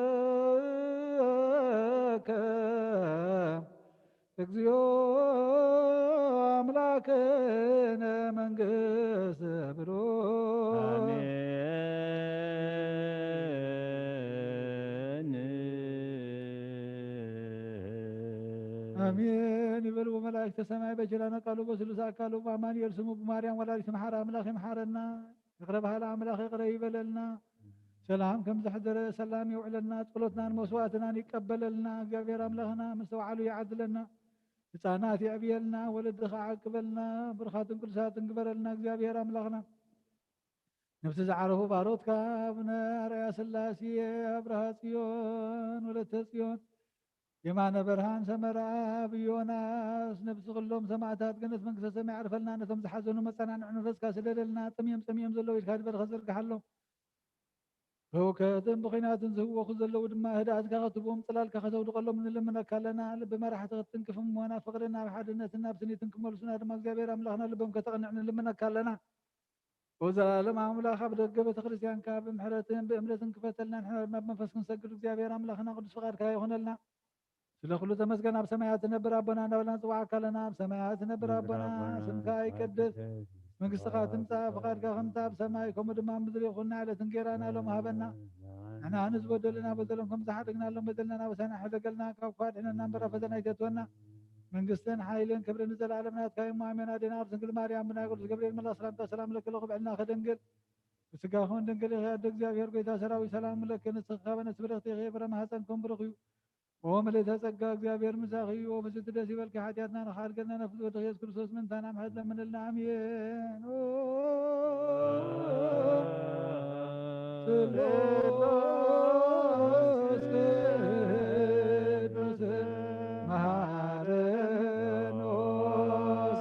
اكزيو أملاكنا منقس برو آمين يبلغوا ملائكة السماء بجلانا قالوا بسلسا قالوا بأمان يرسموا بماريم ولا يسم حرام ملاخي محارنا يقربها العملاخ يقرب لنا سلام كم زحدر سلام يوعلنا طلتنا مسواتنا يقبل لنا እግዚአብሔር አምላኽና مستوعلو يعدلنا ህፃናት ያብየልና ወለድኻ ዓቅበልና ብርኻትን ቅዱሳትን ግበረልና እግዚአብሔር አምላኽና ነፍሲ ዝዓረፉ ባሮትካ አቡነ አርአያ ሥላሴ አብርሃ ጽዮን ወለተ ጽዮን የማነ ብርሃን ሰመራ ብዮናስ ነፍሲ ኩሎም ሰማዕታት ገነት መንግስተ ሰማይ ያዕርፈልና ነቶም ዝሓዘኑ መፀናንዕ መንፈስካ ስደደልና ጥምየም ዘለው ኢልካ ድበልካ ዘርግሓሎም በውከትን ብኺናትን ዝህወኹ ዘለው ድማ ህድኣትካ ኸትቦም ፅላልካ ከተውድቐሎም ንልምነካ ኣለና ልቢ መራሕቲ ክትንክፍም ሞና ፍቅርና ብሓድነትና ብስኒትን ክመልሱና ድማ እግዚአብሔር ኣምላኽና ልቦም ከተቕንዕ ንልምነካ ኣለና ወዘላለም ኣምላኽ ኣብ ደገ ቤተ ክርስቲያንካ ብምሕረትን ብእምነትን ክፈተልና ንሕና ድማ ብመንፈስ ክንሰግድ እግዚአብሔር ኣምላኽና ቅዱስ ፍቃድካ ይኹነልና ስለ ኩሉ ተመስገን ኣብ ሰማያት ትነብር ኣቦና እንዳበልና ንፅዋዕካ ኣለና ኣብ ሰማያት ትነብር ኣቦና ስምካ ይቀደስ መንግስትኻ ትምፃእ ፍቃድካ ከምታ ኣብ ሰማይ ከምኡ ድማ ምድሪ ይኹን ንዕለት እንጀራና ሎም ሃበና ንሕና ንዝበደልና በደሎም ከም ዝሓደግናሎም በደልና ናበሳና ሕደገልና ካብ ኳድሕነና እምበራ ፈተና ይተትወና መንግስትን ሓይልን ክብርን ንዘለዓለም ናትካ እሞ ኣሜን ኣዴና ኣብ ድንግል ማርያም ብናይ ቅዱስ ገብርኤል መላእ ሰላምታ ሰላም ለክ ክብዕልና ከደንግል ብስጋኹን ድንግል ኢኸ ኣደ እግዚአብሔር ጎይታ ሰራዊት ሰላም ለክ ንስኻ በነስ ብረኽቲ ኢኸ ፍረ ማህፀንኩም ብሩኽ እዩ ወመልእተ ጸጋ እግዚአብሔር ምሳኺ እዩ ወብዝት ደስ ይበልኪ ሓጢአትና ንኻድገልና ነፍሲ ወዲ ኢየሱስ ክርስቶስ ምንታና ምሕረት ለምንልና አሜን ስሉስ ቅዱስ መሐረኖ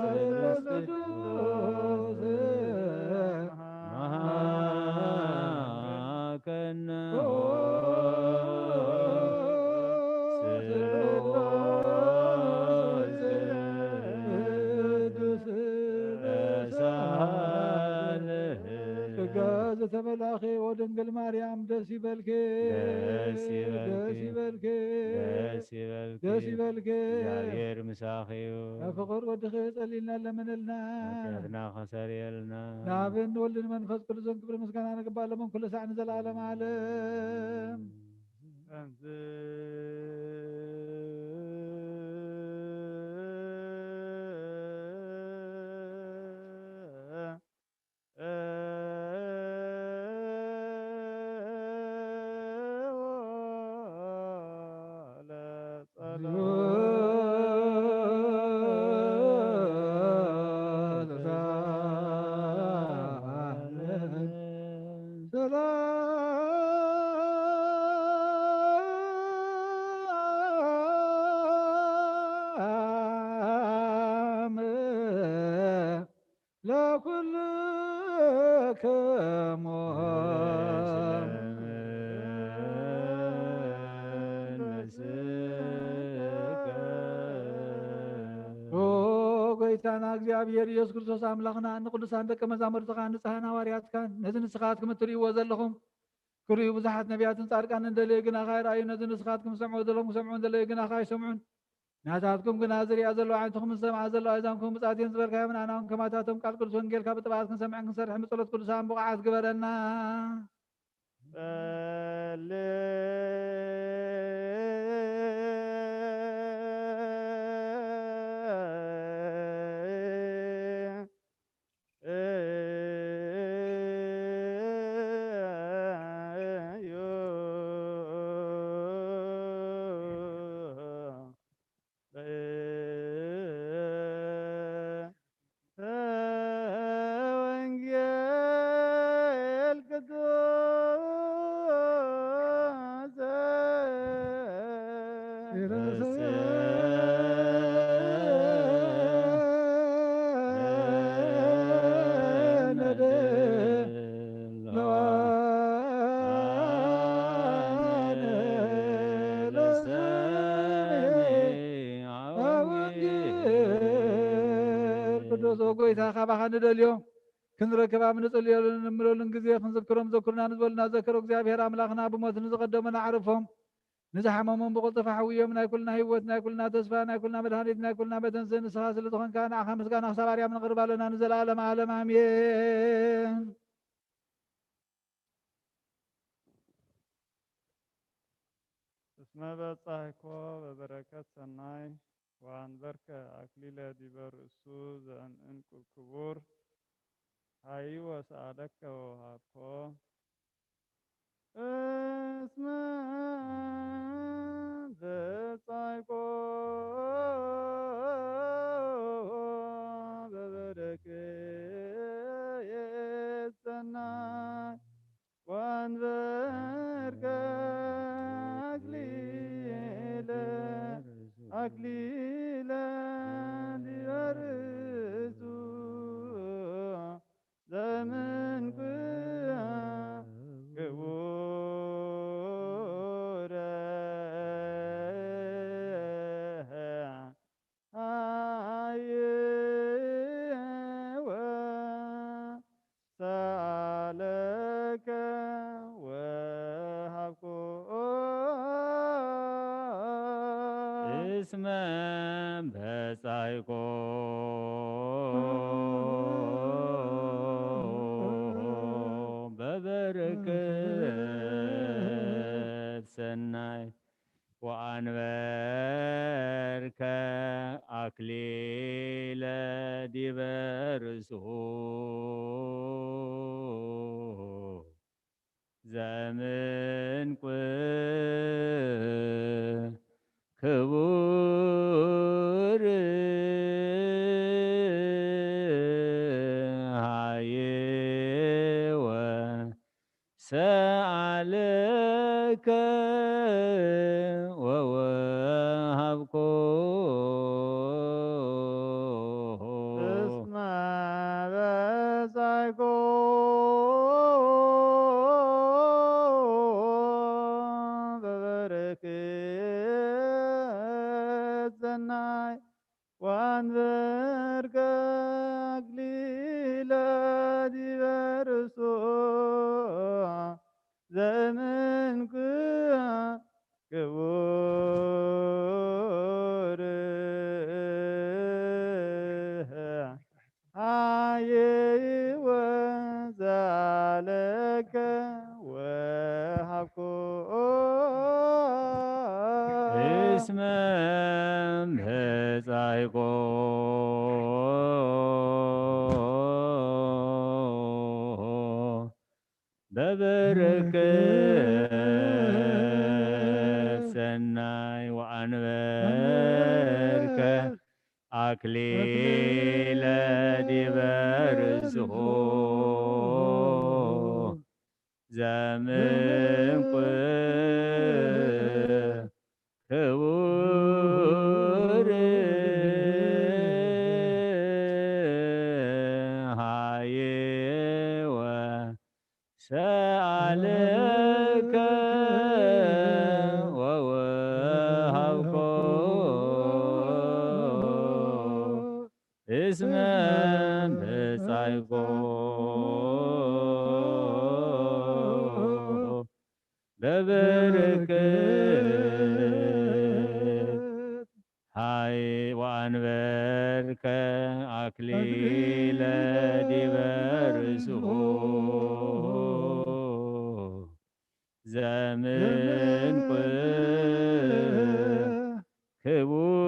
ስሉስ ቅዱስ መሐከነ ተበላኺ ወድንግል ማርያም ደስ ይበልኪ ደስ ይበልኪ ደስ ይበልኪ እግዚአብሔር ምሳኺ እዩ ፍቅር ወድኺ ጸሊልና ለምንልና ኃጢአትና ኸሰርየልና ንኣብን ወልድን መንፈስ ቅዱስን ክብሪ ምስጋና ንግባለሞን ኩሉ ሳዕ ንዘላለም ዓለም ሰላም ለኩልክሙ ጎይታና እግዚአብሔር ኢየሱስ ክርስቶስ አምላኽና ንቅዱሳን ደቀ መዛሙርትኻ ንፅሓን ሃዋርያትካን ነዚ ንስኻትኩም እትርእይዎ ዘለኹም ክርእዩ ብዙሓት ነቢያትን ጻድቃንን እንደለየ ግናኻ ይረኣዩ ነዚ ንስኻትኩም ሰምዑ ዘለኹም ክሰምዑ እንደለየ ግናኻ ይሰምዑን ናታትኩም ግና ዝሪኣ ዘለዋ ዓይንትኩም ዝሰምዓ ዘለዋ እዛንኩም ብፃትየን ዝበልካዮም ንኣናውን ከማታቶም ቃል ቅዱስ ወንጌልካ ብጥብዓት ክንሰምዕን ክንሰርሕ ብፀሎት ቅዱሳን ብቕዓት ግበረና ጎይታ ካባኻ ንደልዮ ክንረክባ ምንፅልየሉን ንምለሉን ግዜ ክንዝክሮም ዘኩርና ንዝበሉና ዘከሮ እግዚአብሔር አምላኽና ብሞት ንዝቀደሙን አዕርፎም ንዝሓመሞም ብቁልጥፍ ሓውዮም ናይ ኩልና ህይወት ናይ ኩልና ተስፋ ናይ ኩልና መድሃኒት ናይ ኩልና መተንስእ ንስኻ ስለዝኾንካ ንዓኻ ምስጋና ክሳብ ኣርያም ነቕርብ ኣለና ንዘለኣለም ዓለም ኣሜን። እስመ በጻሕኮ በበረከት ሰናይ ወአንበርከ አክሊለ ዲበ ርእሱ ዘእንቁ ክቡር ሀይ ወሰአለከ ወሃብኮ እስመ በጻሕኮ በበረከት ሰናይ ወአንበርከ አክሊለ ዲበ ርእሱ ዘእንቁ ክቡር ሀይ ወሰአለከ ወሃብኮ እስመ በጻሕኮ በበረከት ሰናይ ወአንበርከ አክሊለ ዲበ ርእሱ ዘእንቁ ክቡር ሀይ ወሰአለከ ወወሃብኮ እስመ በጻሕኮ በበረከት ሰናይ ወአንበርከ አክሊለ ዲበ ርእሱ ዘእንቁ ክቡር ሀይ ወሰአለከ ወሃብኮ እስመ በጻሕኮ በበረከት ሰናይ ወአንበርከ አክሊለ ዲበ ርእሱ ዘምንኩ ክቡር ሃየወ ሰአለከ ወወሃብኮ እስመ በጻይቆ በበረከት ሃይ ወአንበርከ አክሊለ ዲበ ርእስሁ ዘምንኩ ክቡር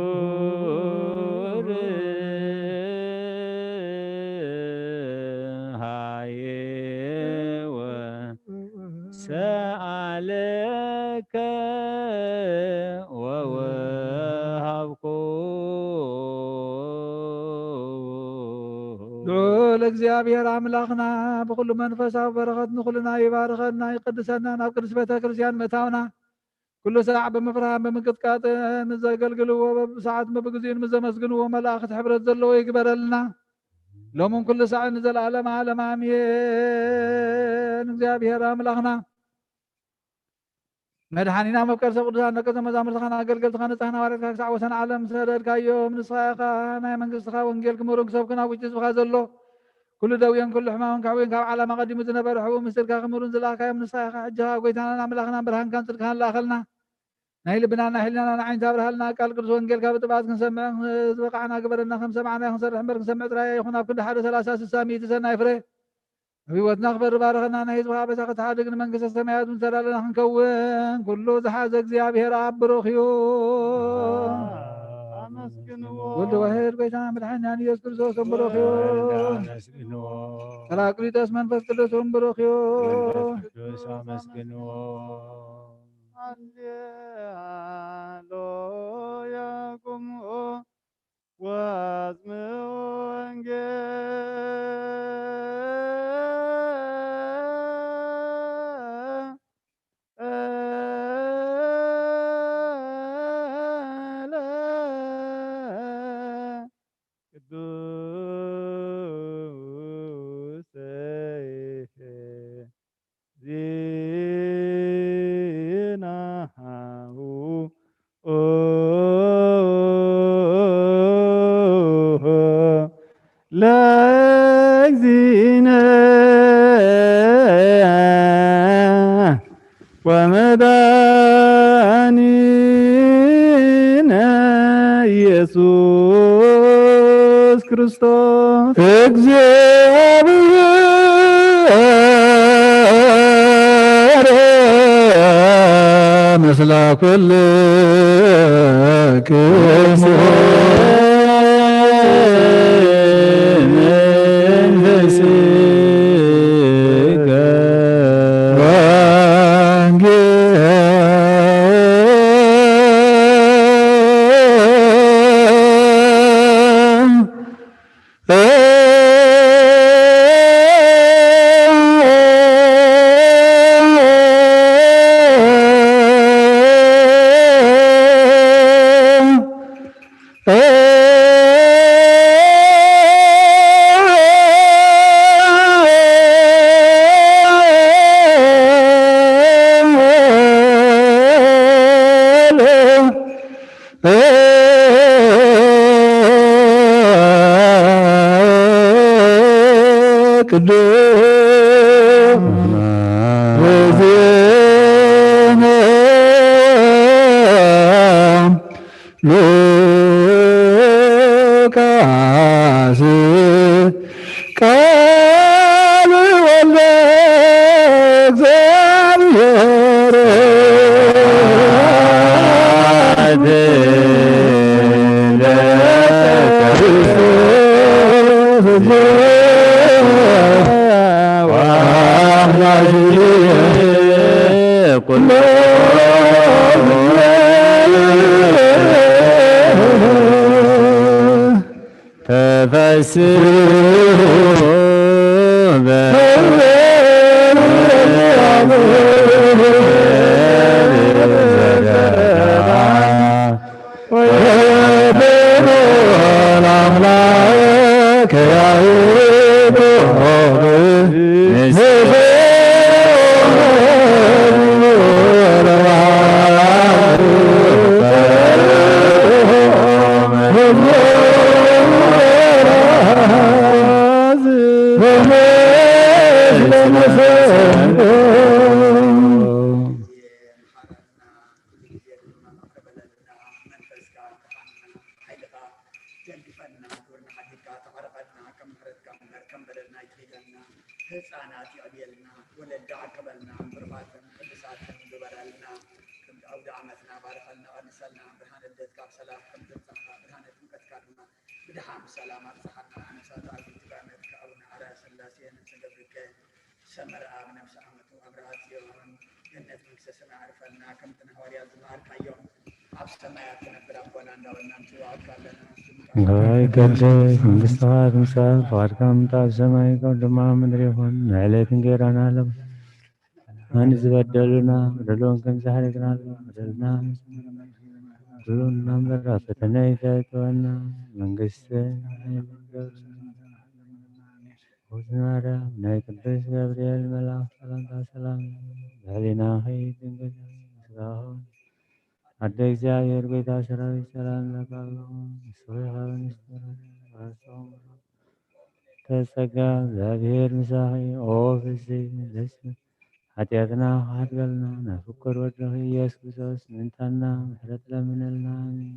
ሃየወ ሰአለከ ወወሃብኮ ልዑል እግዚአብሔር አምላኽና ብኩሉ መንፈሳዊ በረኸት ንኩልና ይባርከና ይቅድሰና ናብ ቅዱስ ቤተ ክርስቲያን መታውና ኩሉ ሰዓት ብምፍራህን ብምንቅጥቃጥን ዘገልግልዎ በብሰዓት በብግዚኡን ምዘመስግንዎ መላእኽቲ ሕብረት ዘለዎ ይግበረልና ሎምን ኩሉ ሰዓት ንዘለዓለም ዓለም አሜን። እግዚአብሔር አምላኽና መድኃኒና መፍቀርሰ ቅዱሳን ደቀ መዛሙርትኻ ኣገልገልትኻ ንፅሕና ዋርድካ ክሳዕ ወሰን ዓለም ሰደድካዮም ንስኻ ኢኻ ናይ መንግስትኻ ወንጌል ክምሩን ክሰብኩን ኣብ ውጭ ህዝብኻ ዘሎ ኩሉ ደውየን ኩሉ ሕማምን ካብኡን ካብ ዓላማ ቀዲሙ ዝነበረ ሕቡእ ምስጢርካ ክምሩን ዝለኣኻዮም ንስኻ ኢኻ ሕጂኻ ጎይታናን ኣምላኽናን ብርሃንካን ፅድቅኻን ለኣኸልና ናይ ልብናና ሕሊናና ንዓይንታ ብርሃልና ቃል ቅዱስ ወንጌልካ ብጥባት ክንሰምዕ ዝበቃዕና ግበረና ከም ሰማዕና ክንሰርሕ እምበር ክንሰምዕ ጥራይ ይኹን ኣብ ክንዲ 130 ሰናይ ፍሬ ህይወትና ክበር ባረኸና ናይ ህዝብኻ በሳ ከተሓድግ ንመንግስተ ሰማያት እንሰራለና ክንከውን ኩሉ ዝሓዘ እግዚአብሔር ኣብ ብሩኽ እዩ። አመስግንዎ ወልድ ዋሕድ ጎይታና መድኃኒና ኢየሱስ ክርስቶስ ብሩኽ እዩ። ጰራቅሊጦስ መንፈስ ቅዱስ ብሩኽ እዩ። አመስግንዎ ሃሌሉያ ቁምኦ ወአጽምዑ ለእግዚእነ ወመድኃኒነ ኢየሱስ ክርስቶስ እግዚአብሔር ምስለ ኩልክሙ ሉቃስ ቃል ወልደ እግዚአብሔር ተፈስሑ ህፃናት ይዕብየልና ወለዳ አቀበልና ብርባትን ቅዱሳትን ግበረልና አውደ ዓመትና ባርከልና ቀድሰልና ብርሃነ ልደትካ ብሰላም ከም ዘብፅሕካ ብርሃነ ጥምቀትካ ድማ ብድሓም ሰላም ኣብፅሓና ነሳት ኣግብቲ ብኣመትካ ኣቡነ ኣርኣያ ስላሴ ንሰገብርከ ሰመረ ኣብ ነፍሲ ዓመቱ ኣብርሃ ጽዮን ገነት መንግስተ ሰማይ ኣዕርፈልና ከምቲ ንሐዋርያት ዝባሃልካዮም ኣብ ሰማያት ትነብር ኣቦና እንዳበልና ንፅዋዕካ ኣለና غاي قدس من قصات مساء فاركم تاب سماي كم دماء من ريحون نعلت نجيرانا لهم أن زبدلنا بدلون كم سحرقنا بدلنا بدلون نمبر فتنا يفاتونا من قصة وزنارا ناي قدس جبريل ملاك سلام علينا خير سلام أديك زاير بيتا شراوي سلام لك اللهم سويها ونسترى ورسوم تسقى زابير مساحي أوف السجن لسنا حتياتنا حتقلنا نفكر وجهه يسكسوس من تنا محرت لمن النامي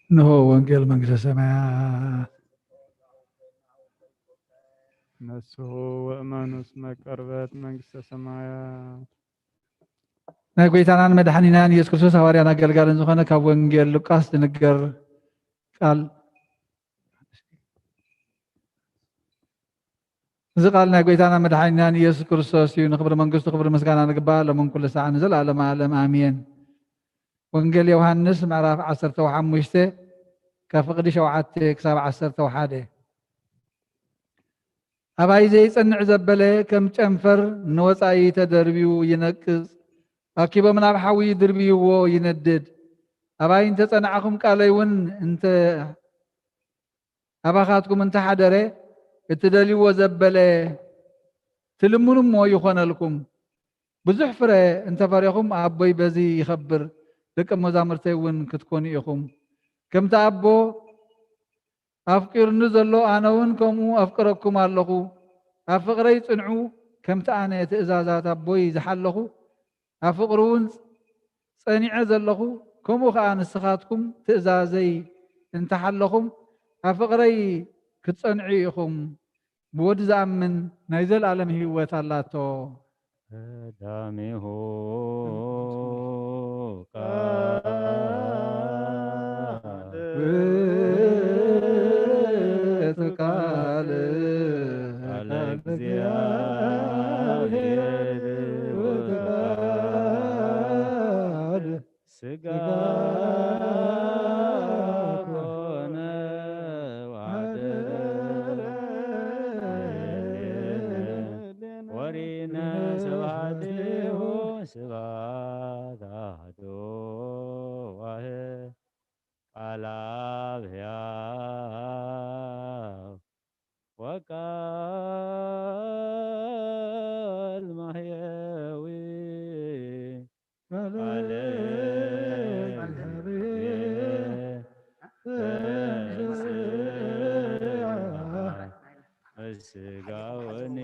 إنه وانجيل መንግሥተ ሰማያት ነስሑ ወእመኑስ መቀርበት መንግስተ ሰማያት ናይ ጎይታናን መድሓኒናን ኢየሱስ ክርስቶስ ሐዋርያን ኣገልጋልን ዝኾነ ካብ ወንጌል ሉቃስ ዝንገር ቃል እዚ ቃል ናይ ጎይታና መድሓኒናን ኢየሱስ ክርስቶስ እዩ። ንክብሪ መንግስቱ ክብሪ ምስጋና ንግባእ ሎምን ኩሉ ሰዓት ንዘለኣለመ ዓለም ኣሜን። ወንጌል ዮሃንስ ምዕራፍ 15 ካብ ፍቕዲ 7 ክሳብ 11 ኣባይ ዘይጸንዕ ዘበለ ከም ጨንፈር ንወፃኢ ተደርቢዩ ይነቅጽ ኣኪቦም ናብ ሓዊ ድርብይዎ ይነድድ ኣባይ እንተጸናዕኹም ቃለይ እውን እንተ ኣባኻትኩም እንተሓደረ እትደልይዎ ዘበለ ትልምኑሞ ይኾነልኩም ብዙሕ ፍረ እንተፈሪኹም ኣቦይ በዚ ይኸብር ደቀ መዛሙርተይ እውን ክትኮኑ ኢኹም ከምቲ ኣቦ ኣፍቂሩኒ ዘሎ ኣነ እውን ከምኡ ኣፍቅረኩም ኣለኹ ኣብ ፍቕረይ ጽንዑ ከምቲ ኣነ ትእዛዛት ኣቦይ ዝሓለኹ ኣብ ፍቕሩ እውን ጸኒዐ ዘለኹ ከምኡ ከዓ ንስኻትኩም ትእዛዘይ እንተሓለኹም ኣብ ፍቕረይ ክትጸንዑ ኢኹም ብወዲ ዝኣምን ናይ ዘለኣለም ህይወት ኣላቶ دامه ቃል على እግዚአብሔር ወቃል ስጋ ኮነ ወአደረ ወሪነ ስብሐቲሁ ስብሐት አሐዱ ዋሕድ ቃለ አብ ሕያው ወቃል ማሕየዊ ቃለ ስጋወኒ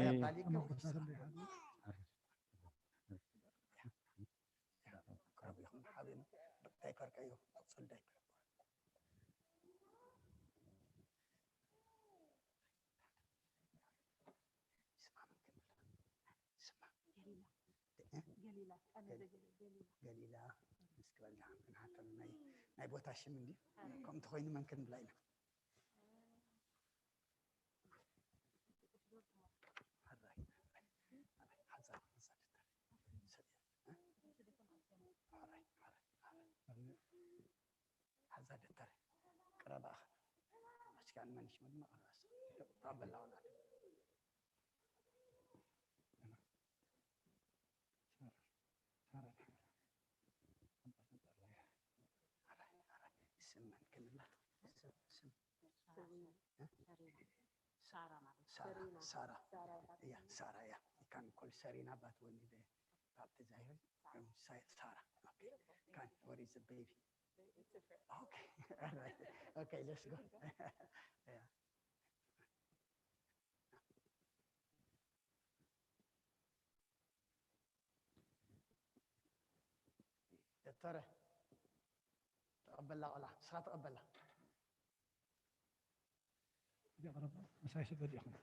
ገሊላ ምስክበልና ክንሓተሉ ናይ ቦታ ሽም እንዲ ከምቲ ኮይኑ መን ክንብላ ኢና ሓዛ ደተረ ቅረባኸ መስካን መንሽ ድማ ታበላውና Sarah, yeah. You can call Serena, but when the baptism, Sarah. Okay. What is the baby? Okay. All right. Okay, let's go. Yeah. ترى تقبل ولا صار تقبل يا رب مساء سبد يا اخوان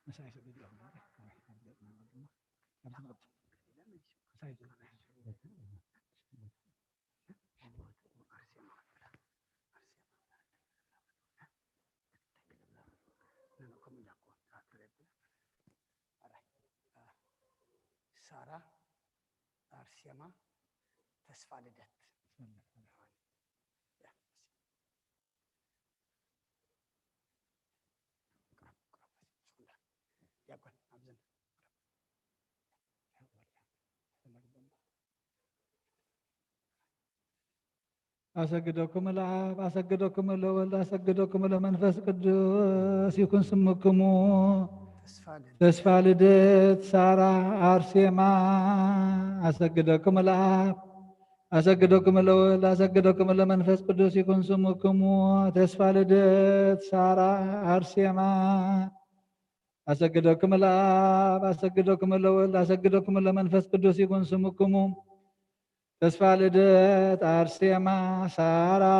مساء سبد يا اخوان ሳራ አርሴማ ተስፋ ልደት أسجدكم الآب أسجدكم الولد أسجدكم المنفس قدوس يكون سمكم تسفى لدت سارة أرسيما أسجدكم الآب أسجدكم الولد أسجدكم المنفس قدوس يكون سمكم تسفى لدت سارة أرسيما أسجدكم الآب أسجدكم الولد أسجدكم المنفس قدوس يكون سمكم تسفى لدت أرسيما سارة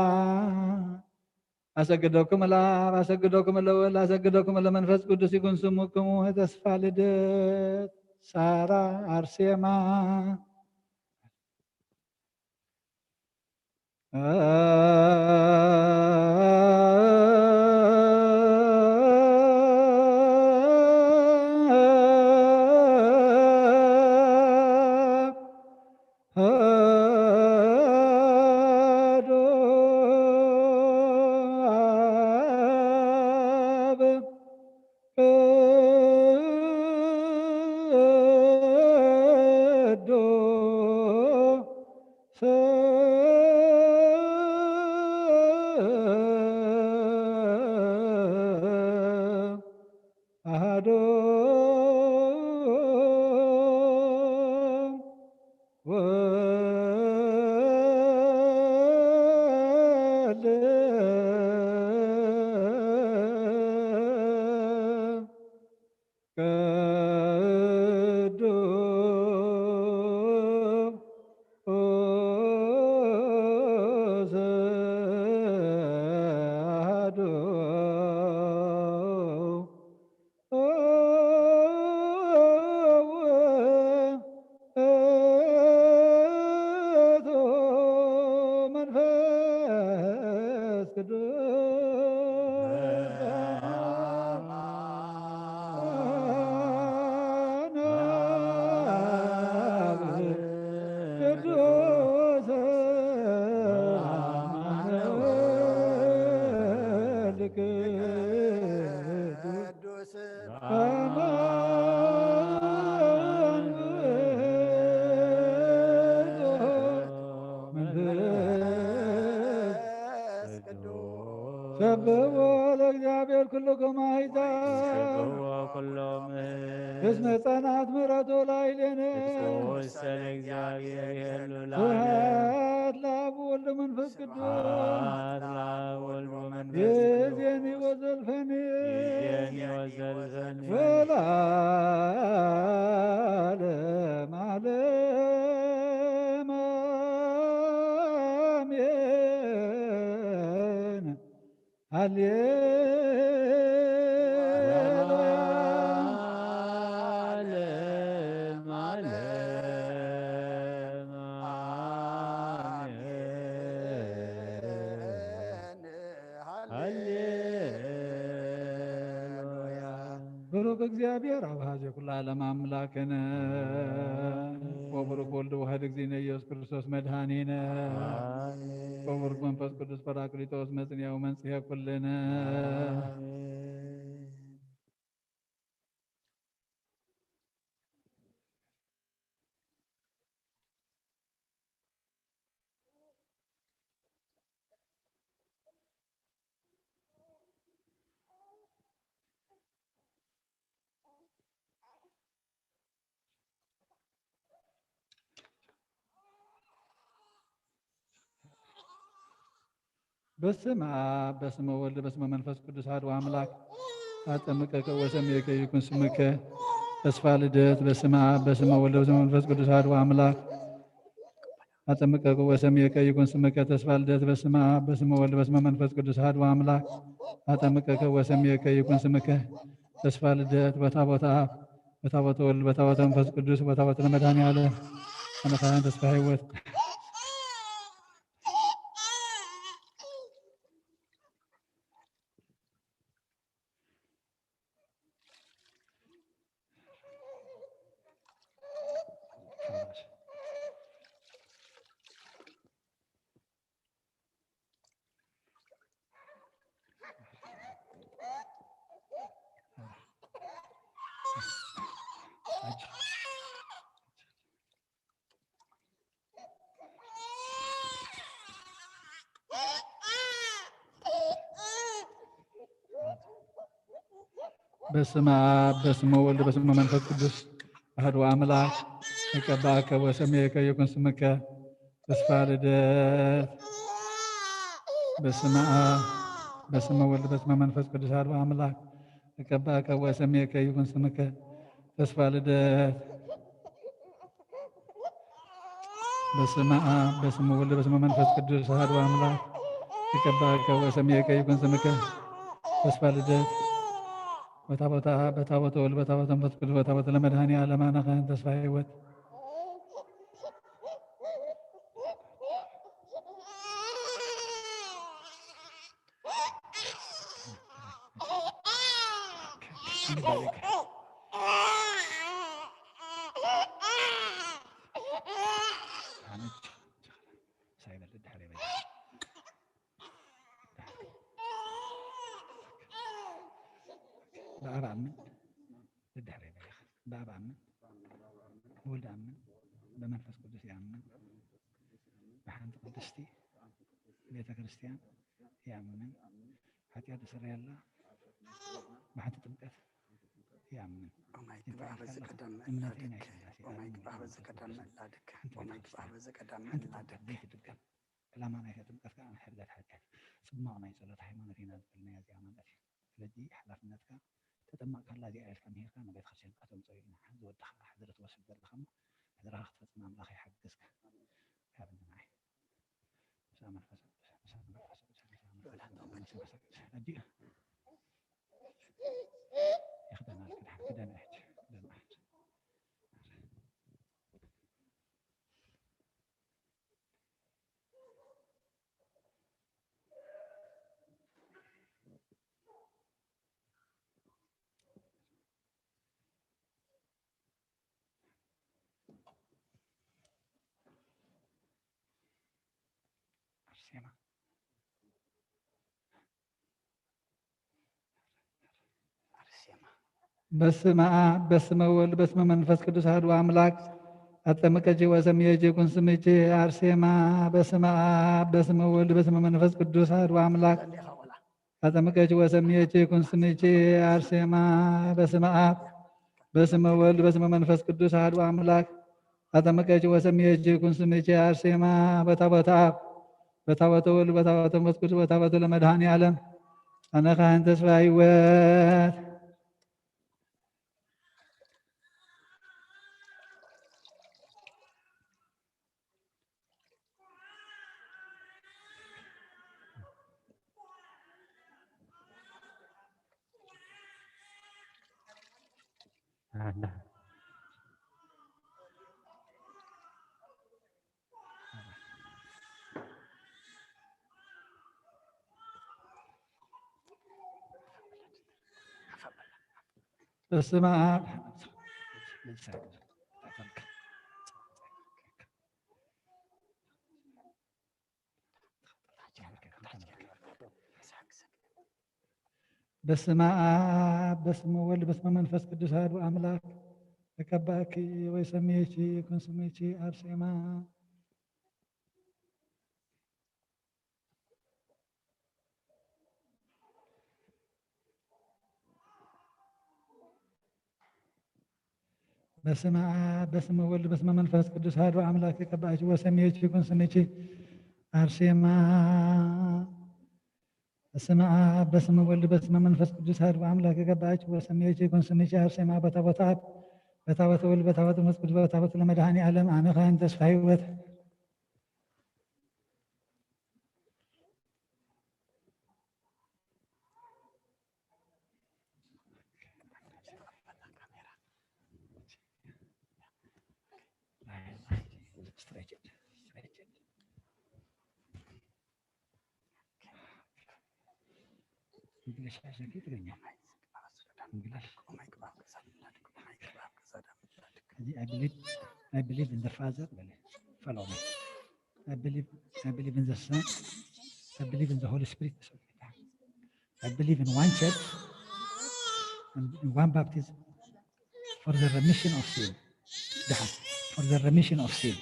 أسجدكم الآب أسجدكم الأول أسجدكم المنفس قدوس يكون سمكم تسفى لدت سارة أرسيما سبحوا لእግዚአብሔር ኩልኩም አሕዛብ እስመ ጸናት ምሕረቱ ላዕሌነ ስብሐት ለአብ ወወልድ ወመንፈስ ቅዱስ ይእዜኒ ወዘልፈኒ ወለዓለመ ዓለም አሜን። ሃሌሉያ ዓለም ዓለም አሜን። ሃሌሉያ ብሩክ እግዚአብሔር አብሃዘ ኩሉ ዓለም አምላክነ ወብሩክ ወልድ ዋሕድ እግዚእነ ኢየሱስ ክርስቶስ መድኃኒነ ወብሩክ መንፈስ ቅዱስ ጰራቅሊጦስ መጽንዔ መንጽሔ ኩልነ በስመ አብ በስመ ወልድ በስመ መንፈስ ቅዱስ አሐዱ አምላክ አጠምቀከ ወሰምየከ ይኩን ስምከ ተስፋ ልደት በስመ አብ በስመ ወልድ በስመ መንፈስ ቅዱስ አሐዱ አምላክ አጠምቀከ ወሰምየከ ይኩን ስምከ ተስፋ ልደት በስመ አብ በስመ ወልድ በስመ መንፈስ ቅዱስ አሐዱ አምላክ አጠምቀከ ወሰምየከ ይኩን ስምከ ተስፋ ልደት በታቦተ አብ በታቦተ ወልድ በታቦተ መንፈስ ቅዱስ በታቦተ መድኃኔዓለም አነ ካህን ተስፋ ሕይወት በስመ አብ በስመ ወልድ በስመ መንፈስ ቅዱስ አሐዱ አምላክ ተቀባእከ ወሰሜከ ይኩን ስምከ ተስፋ ልደት። በስመ አብ በስመ ወልድ በስመ መንፈስ ቅዱስ አሐዱ አምላክ ተቀባእከ ወሰሜከ ይኩን ስምከ ተስፋ ልደት። በስመ አብ በስመ ወልድ በስመ መንፈስ ቅዱስ አሐዱ አምላክ ተቀባእከ ወሰሜከ ይኩን ስምከ ተስፋ ልደት። በታቦተ አብ በታቦተ ወልድ በታቦተ መንፈስ ቅዱስ በታቦተ ለመድኃኔዓለም አነ ካህን ተስፋ ሕይወት በአብ አምን ልድሕረ ይበልኽ በአብ አምን በወልድ አምን በመንፈስ ቅዱስ ያምን በሓንቲ ቅድስቲ ቤተ ክርስቲያን ያምን ኃጢአት ተሰረየላ በሓንቲ ጥምቀት ያምን ዕላማ ናይ ጥምቀት ከዓ ሕግጋት ሓጢአት ፅማቕ ናይ ፀሎት ሃይማኖት ኢና ዝብል ናይ እዚኣ ማለት እዩ። ስለዚ ሓላፍነትካ ተጠማቕካላ እዚኣ ኢልካ ምሂርካ ንቤተ ክርስቲያን ከተምፅኦ ኢና ዝወድኻ ሕድሪ ትወስድ ዘለኻ እሞ ሕድርኻ ክትፈፅም ኣምላኽ ይሓግዝካ ካብኒ ንዓይ ምሳብ መንፈስ ኣዲኡ ይኽደናል ክዳን ሕጂ በስመ አብ በስመ ወልድ በስመ መንፈስ ቅዱስ አሐዱ አምላክ አጠመቀች ወሰምየች ይኩን ስምች አርሴማ። በስመ አብ በስመ ወልድ በስመ መንፈስ ቅዱስ አሐዱ አምላክ አጠመቀች ወሰምየች ይኩን ስምች አርሴማ። በስመ አብ በስመ ወልድ በስመ መንፈስ ቅዱስ አሐዱ አምላክ አጠመቀች ወሰምየች ይኩን ስምች አርሴማ። በታቦተ አብ በታቦተ ወልድ በታቦተ መንፈስ ቅዱስ በታቦተ ለመድኃኔዓለም አነ ካህን ተስፋ ሕይወት በስመ አብ በስመ አብ በስመ ወልድ በስመ መንፈስ ቅዱስ አሐዱ አምላክ ተቀባእኪ ወሰምየኪ ይኩን ስምኪ አርሴማ። በስመ አብ በስመ ወልድ በስመ መንፈስ ቅዱስ አሐዱ አምላክ ተቀባእኪ ወሰምየኪ ይኩን ስምኪ አርሴማ። በስመ አብ በስመ ወልድ በስመ መንፈስ ቅዱስ አሐዱ አምላክ ተቀባእኪ ወሰምየኪ ይኩን ስምኪ አርሴማ። በታቦተ አብ በታቦተ ወልድ በታቦተ መንፈስ ቅዱስ በታቦተ ለመድኃኔዓለም አነ ካህን ተስፋ ሕይወት Stretch it. Stretch it. English عشان كده تغني. English. I believe in the Father. Follow me. I believe in the Son. I believe in the Holy Spirit. I believe in one church and one baptism for the remission of sin. For the remission of sin.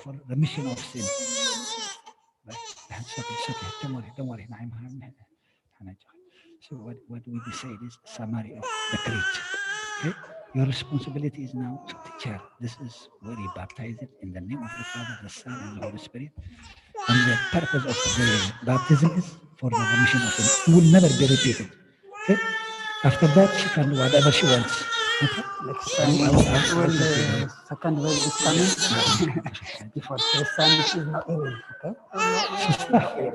For remission of sin. Don't worry. So what we decide is summary of the creed. Okay? Your responsibility is now to teach her. This is where you baptize it in the name of the Father, the Son, and the Holy Spirit. And the purpose of the baptism is for the remission of sin. It will never be repeated. Okay? After that, she can do whatever she wants. Okay? Second wave is coming before the sun is okay. Okay.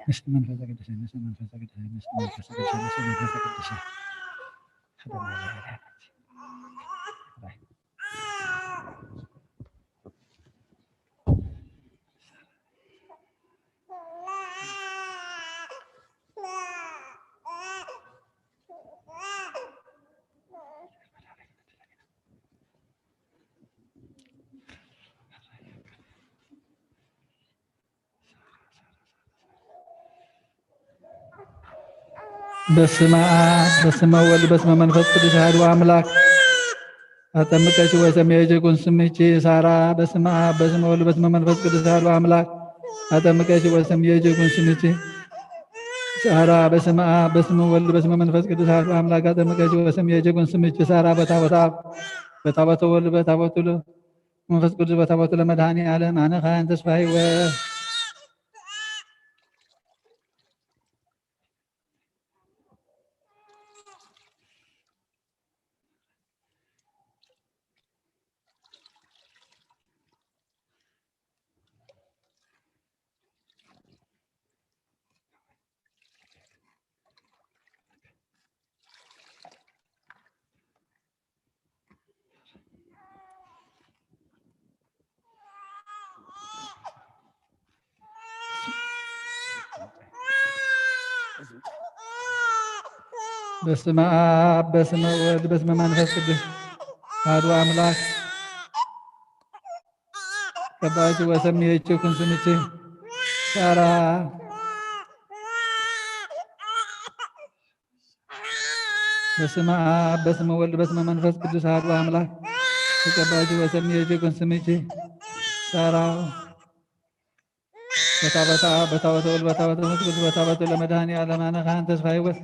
نسمع نفسك الدشة نسمع نفسك الدشة نسمع نفسك الدشة نسمع نفسك الدشة هذا ما يلعب رايح በስመ አብ በስመ ወልድ በስመ መንፈስ ቅዱስ አሐዱ አምላክ አጠምቀች ወሰምየች ኩንስምች ሳራ በስመ አብ በስመ ወልድ በስመ መንፈስ ቅዱስ አሐዱ አምላክ አጠምቀች ወሰምየች ኩንስምች ሳራ በስመ አብ በስመ ወልድ በስመ መንፈስ ቅዱስ አሐዱ አምላክ አጠምቀች ወሰምየች ኩንስምች ሳራ በታቦተ ወልድ በታቦቱ መንፈስ ቅዱስ በታቦቱ ለመድኃኔ ዓለም አነ ካህን ተስፋ ሕይወት በስመ አብ በስመ ወልድ በስመ መንፈስ ቅዱስ አሐዱ አምላክ ቀባች ወሰምየች ኩንስምች ሳራ በስመ አብ በስመ ወልድ በስመ መንፈስ ቅዱስ አሐዱ አምላክ ቀባች ወሰምየች ኩንስምች ሳራ በታቦተ ወልድ በታቦተ መንፈስ ቅዱስ በታቦቱ ለመድኃኔ ዓለም አነ ካህን ተስፋ ሕይወት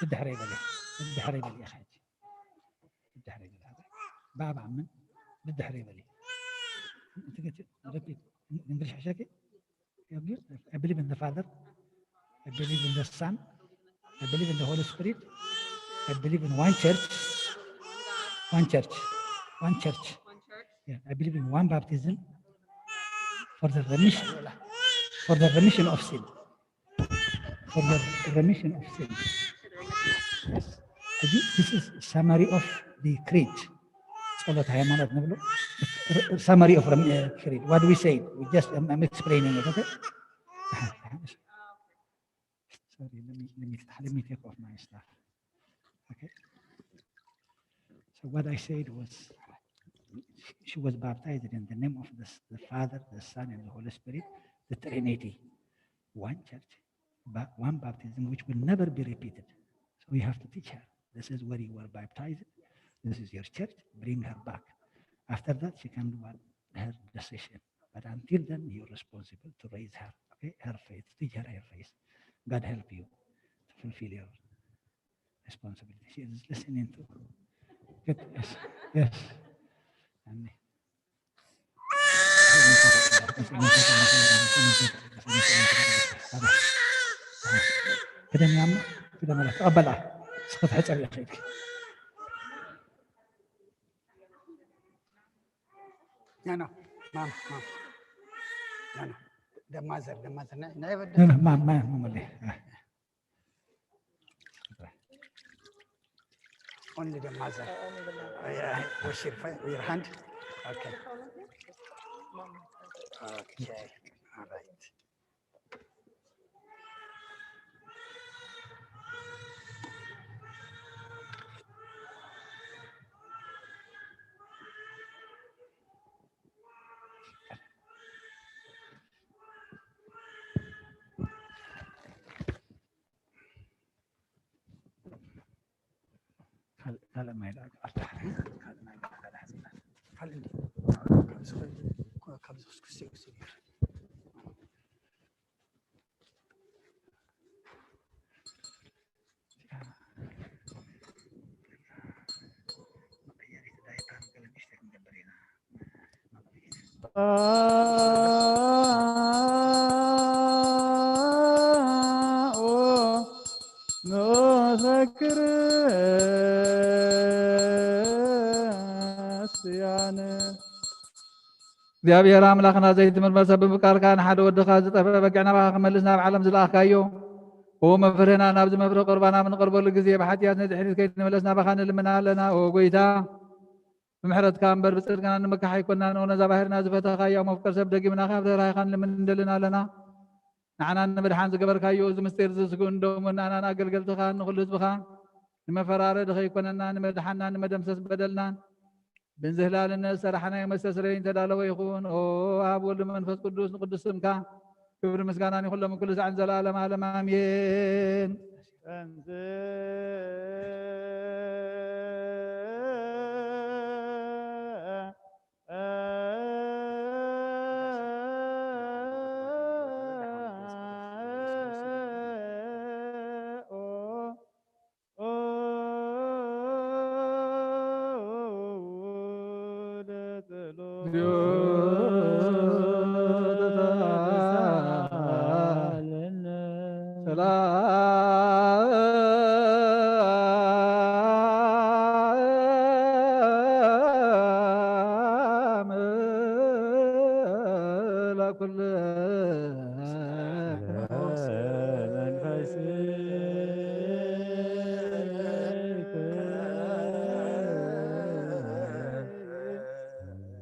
الدحري بلي يا حاج الدحري بلي بابا عمن بالدحري بلي انت قلت ربي انجلش حشاكي I believe in the Father, I believe in the Son, I believe in the Holy Spirit, I believe in one church. Yeah, I believe in one baptism for the remission of sin. For the remission of sin. Yes. This is summary of the creed. Summary of creed. What do we say? I'm explaining it. Okay. Sorry. Let me take off my stuff. Okay. So what I said was, she was baptized in the name of the Father, the Son, and the Holy Spirit, the Trinity. One church, but one baptism, which will never be repeated. So we have to teach her. This is where you were baptized. This is your church. Bring her back. After that, she can do her decision. But until then, you're responsible to raise her. Okay, her faith. Teach her her faith. God help you to fulfill your responsibility. She is listening to Good. Yes. يعني كده يا عم كده مالك أبلع سقط حجر يا أخي نانو مام نانو دمازر نايف لا ما ملي only demazer wash your hand okay all right لا ما يلعب خليني كابز كسي نذكر እግዚአብሔር አምላክና ዘይትምርመር ሰብ ምቃርካን ሓደ ወድኻ ዝጠፍአ በጊዕና ባኻ ክመልስ ናብ ዓለም ዝለኣኽካዮ ኦ መፍርህና ናብዚ መፍርህ ቁርባና ምንቐርበሉ ግዜ ብሓትያት ነዚ ሕሪት ከይትንመለስ ናባኻ ንልምና ኣለና ኦ ጎይታ ብምሕረትካ እምበር ብፅድቅና ንምካሕ ኣይኮንናን ኦ ነዛ ባህርና ዝፈተኻዮ መፍቀር ሰብ ደጊምና ካብ ተራይኻ ንልምን እንደልና ኣለና ንዓና ንምድሓን ዝገበርካዮ እዚ ምስጢር ዝስግኡ እንደሞ ንኣናን ኣገልገልትኻ ንኹሉ ህዝብኻ ንመፈራረድ ከይኮነና ንመድሓና ንመደምሰስ በደልናን ብንዝህላልነት ሰራሕናዮ መስተስረይ ተዳለወ ይኹን ኦ ኣብ ወልድ መንፈስ ቅዱስ ንቅዱስ ስምካ ክብሪ ምስጋናን ይኹሎም ኩሉ ሰዓን ዘለዓለም ዓለም ኣሜን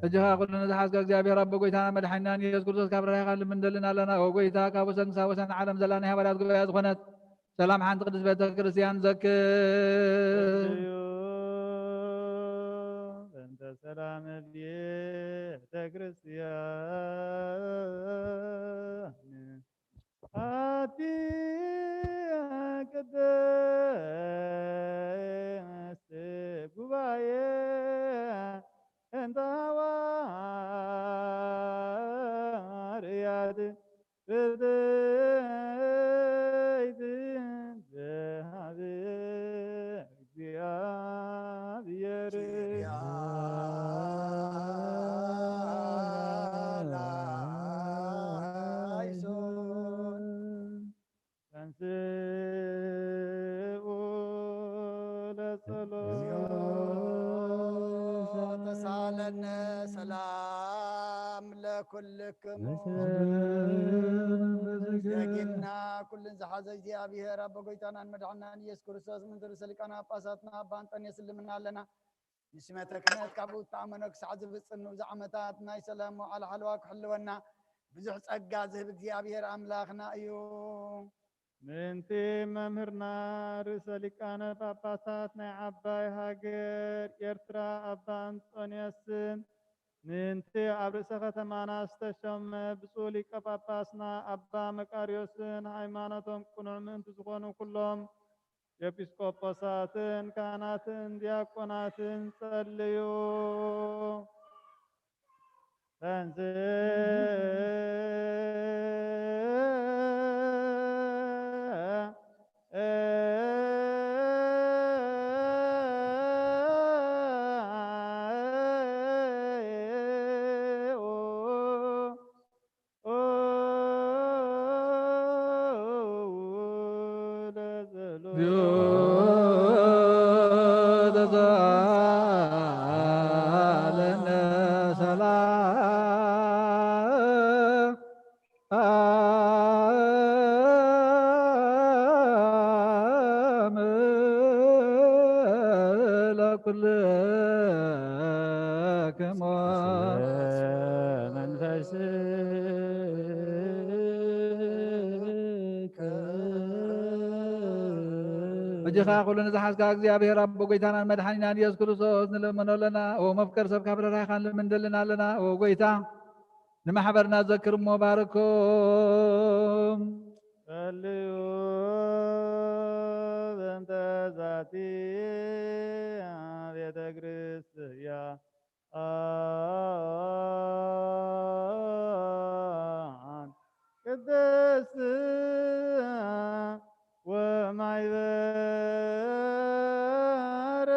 እጅኻ ኩሉ ንዝሓዝከ እግዚአብሔር ኣቦ ጎይታና መድሓኒናን ኢየሱስ ክርስቶስ ካብ ራእይኻ ልምንደልን ኣለና ኦ ጎይታ ካብ ወሰን ክሳብ ወሰን ዓለም ዘላና ሃዋርያት ጉባኤ ዝኾነት ሰላም ሓንቲ ቅድስት ቤተ ክርስቲያን ዘክር እንተ ሰላም ቤተ ክርስቲያን አቲ ቅድስት ጉባኤ እንተ ሐዋርያት ብፅዕት ዘሃበ እግዚአብሔር ተንሥኡ ለጸሎት ተሳለነ ሰላም ለኩልክሙ ደጊምና ኩልን ዝሓዘ እግዚአብሔር ኣቦ ጎይታናን መድሓናን ኢየሱስ ክርስቶስ ምንትር ሰሊቃና ጳጳሳትና ኣባ አንጦንዮስ ልምና ኣለና ንስመተ ክህነት ካብኡ ተኣመኖ ክሳዕ ዝፍፅም ንብዙ ዓመታት ናይ ሰላም መዋዕለ ሓልዋ ክሕልወና ብዙሕ ፀጋ ዝህብ እግዚአብሔር ኣምላኽና እዩ ምንቲ መምህርና ርእሰ ሊቃነ ጳጳሳት ናይ ዓባይ ሃገር ኤርትራ ኣባ አንጦንዮስን ምንቲ ኣብ ርእሰ ከተማና ዝተሸመ ብፁዕ ሊቀ ጳጳስና ኣባ መቃርዮስን ሃይማኖቶም ቅኑዕ ምእንቲ ዝኾኑ ኩሎም ኤጲስቆጶሳትን ካህናትን ዲያቆናትን ጸልዩ وجخا كلنا زحزك እግዚአብሔር አቦ ጎይታናን መድኃኒናን ኢየሱስ ክርስቶስ ንለመነው ለና ወመፍቀር ሰብ ካብ ረራኻን ለምንደልና ለና ወጎይታ ንማሕበርና ዘክር እሞ ባርኮም ጸልዩ በእንተ ዛቲ ቤተ ክርስቲያን ቅድስት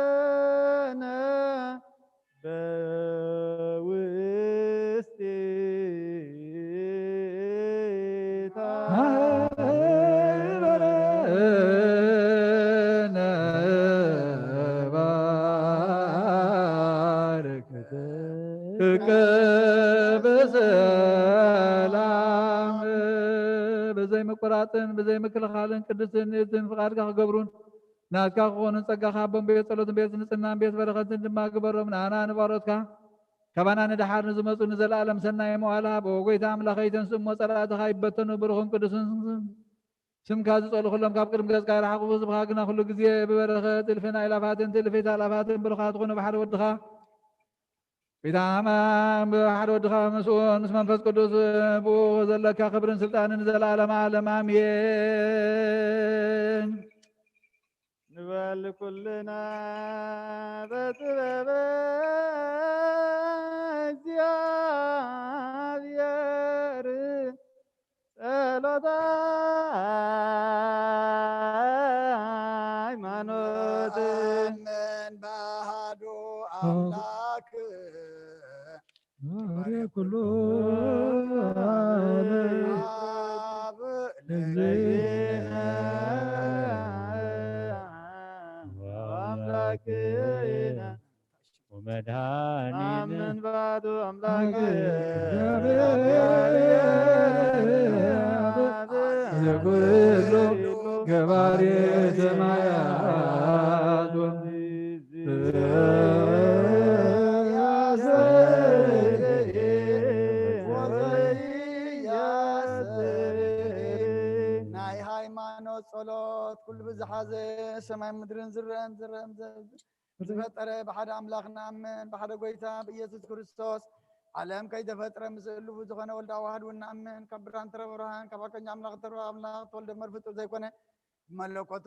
ወማይበረነ በውስቴታ ማህበረነ ባርክ በሰላም በዘይ መቆራጥን በዘይ ምክልኻልን ቅድስትን ፍቃድካ ክገብሩን ናትካ ክኾኑን ፀጋኻ ኣቦን ቤት ጸሎትን ቤት ንጽናን ቤት በረኸትን ድማ ግበሮም ንኣና ንባሮትካ ካባና ንድሓር ንዝመፁ ንዘለኣለም ሰናይ መዋዕል ሃብ ጎይታ ኣምላኸይ ተንስእሞ ጸላእትኻ ይበተኑ ብሩኽን ቅዱስን ስምካ ዝጸሉ ኩሎም ካብ ቅድሚ ገጽካ ይረሓቑ ህዝብኻ ግና ኩሉ ግዜ ብበረኸት እልፍን ኣእላፋትን ትእልፊት ኣእላፋትን ብሩኻት ኮኑ ብሓደ ወድኻ ቢታማን ብሓደ ወድኻ ምስኡ ምስ መንፈስ ቅዱስ ብኡ ዘለካ ክብርን ስልጣንን ዘለዓለማ ዓለም ኣሜን ንበል ኩልና በጥበበ እግዚአብሔር ጸሎተ ሃይማኖት አሜን በአሐዱ አምላክ ኩሉ አብ ለዘይነ አምላክነ ወመድኃኒነ አምን ባዱ አምላክ ዘኩሉ ገባሬ ሰማያት ናይ ሃይማኖት ጸሎት ኩሉ ብዝሓዘ ሰማይ ምድርን ዝረአን ዝፈጠረ ብሓደ ኣምላኽ ንኣምን ብሓደ ጎይታ ብኢየሱስ ክርስቶስ ዓለም ከይተፈጥረ ምስ እልፉ ዝኾነ ወልዳ ዋህድ እውን ንኣምን ካብ ብርሃን ተረፈ ብርሃን ካብ ሓቀኛ ኣምላኽ ተረፈ ኣምላኽ ተወልደ መርፍጡ ዘይኮነ መለኮቱ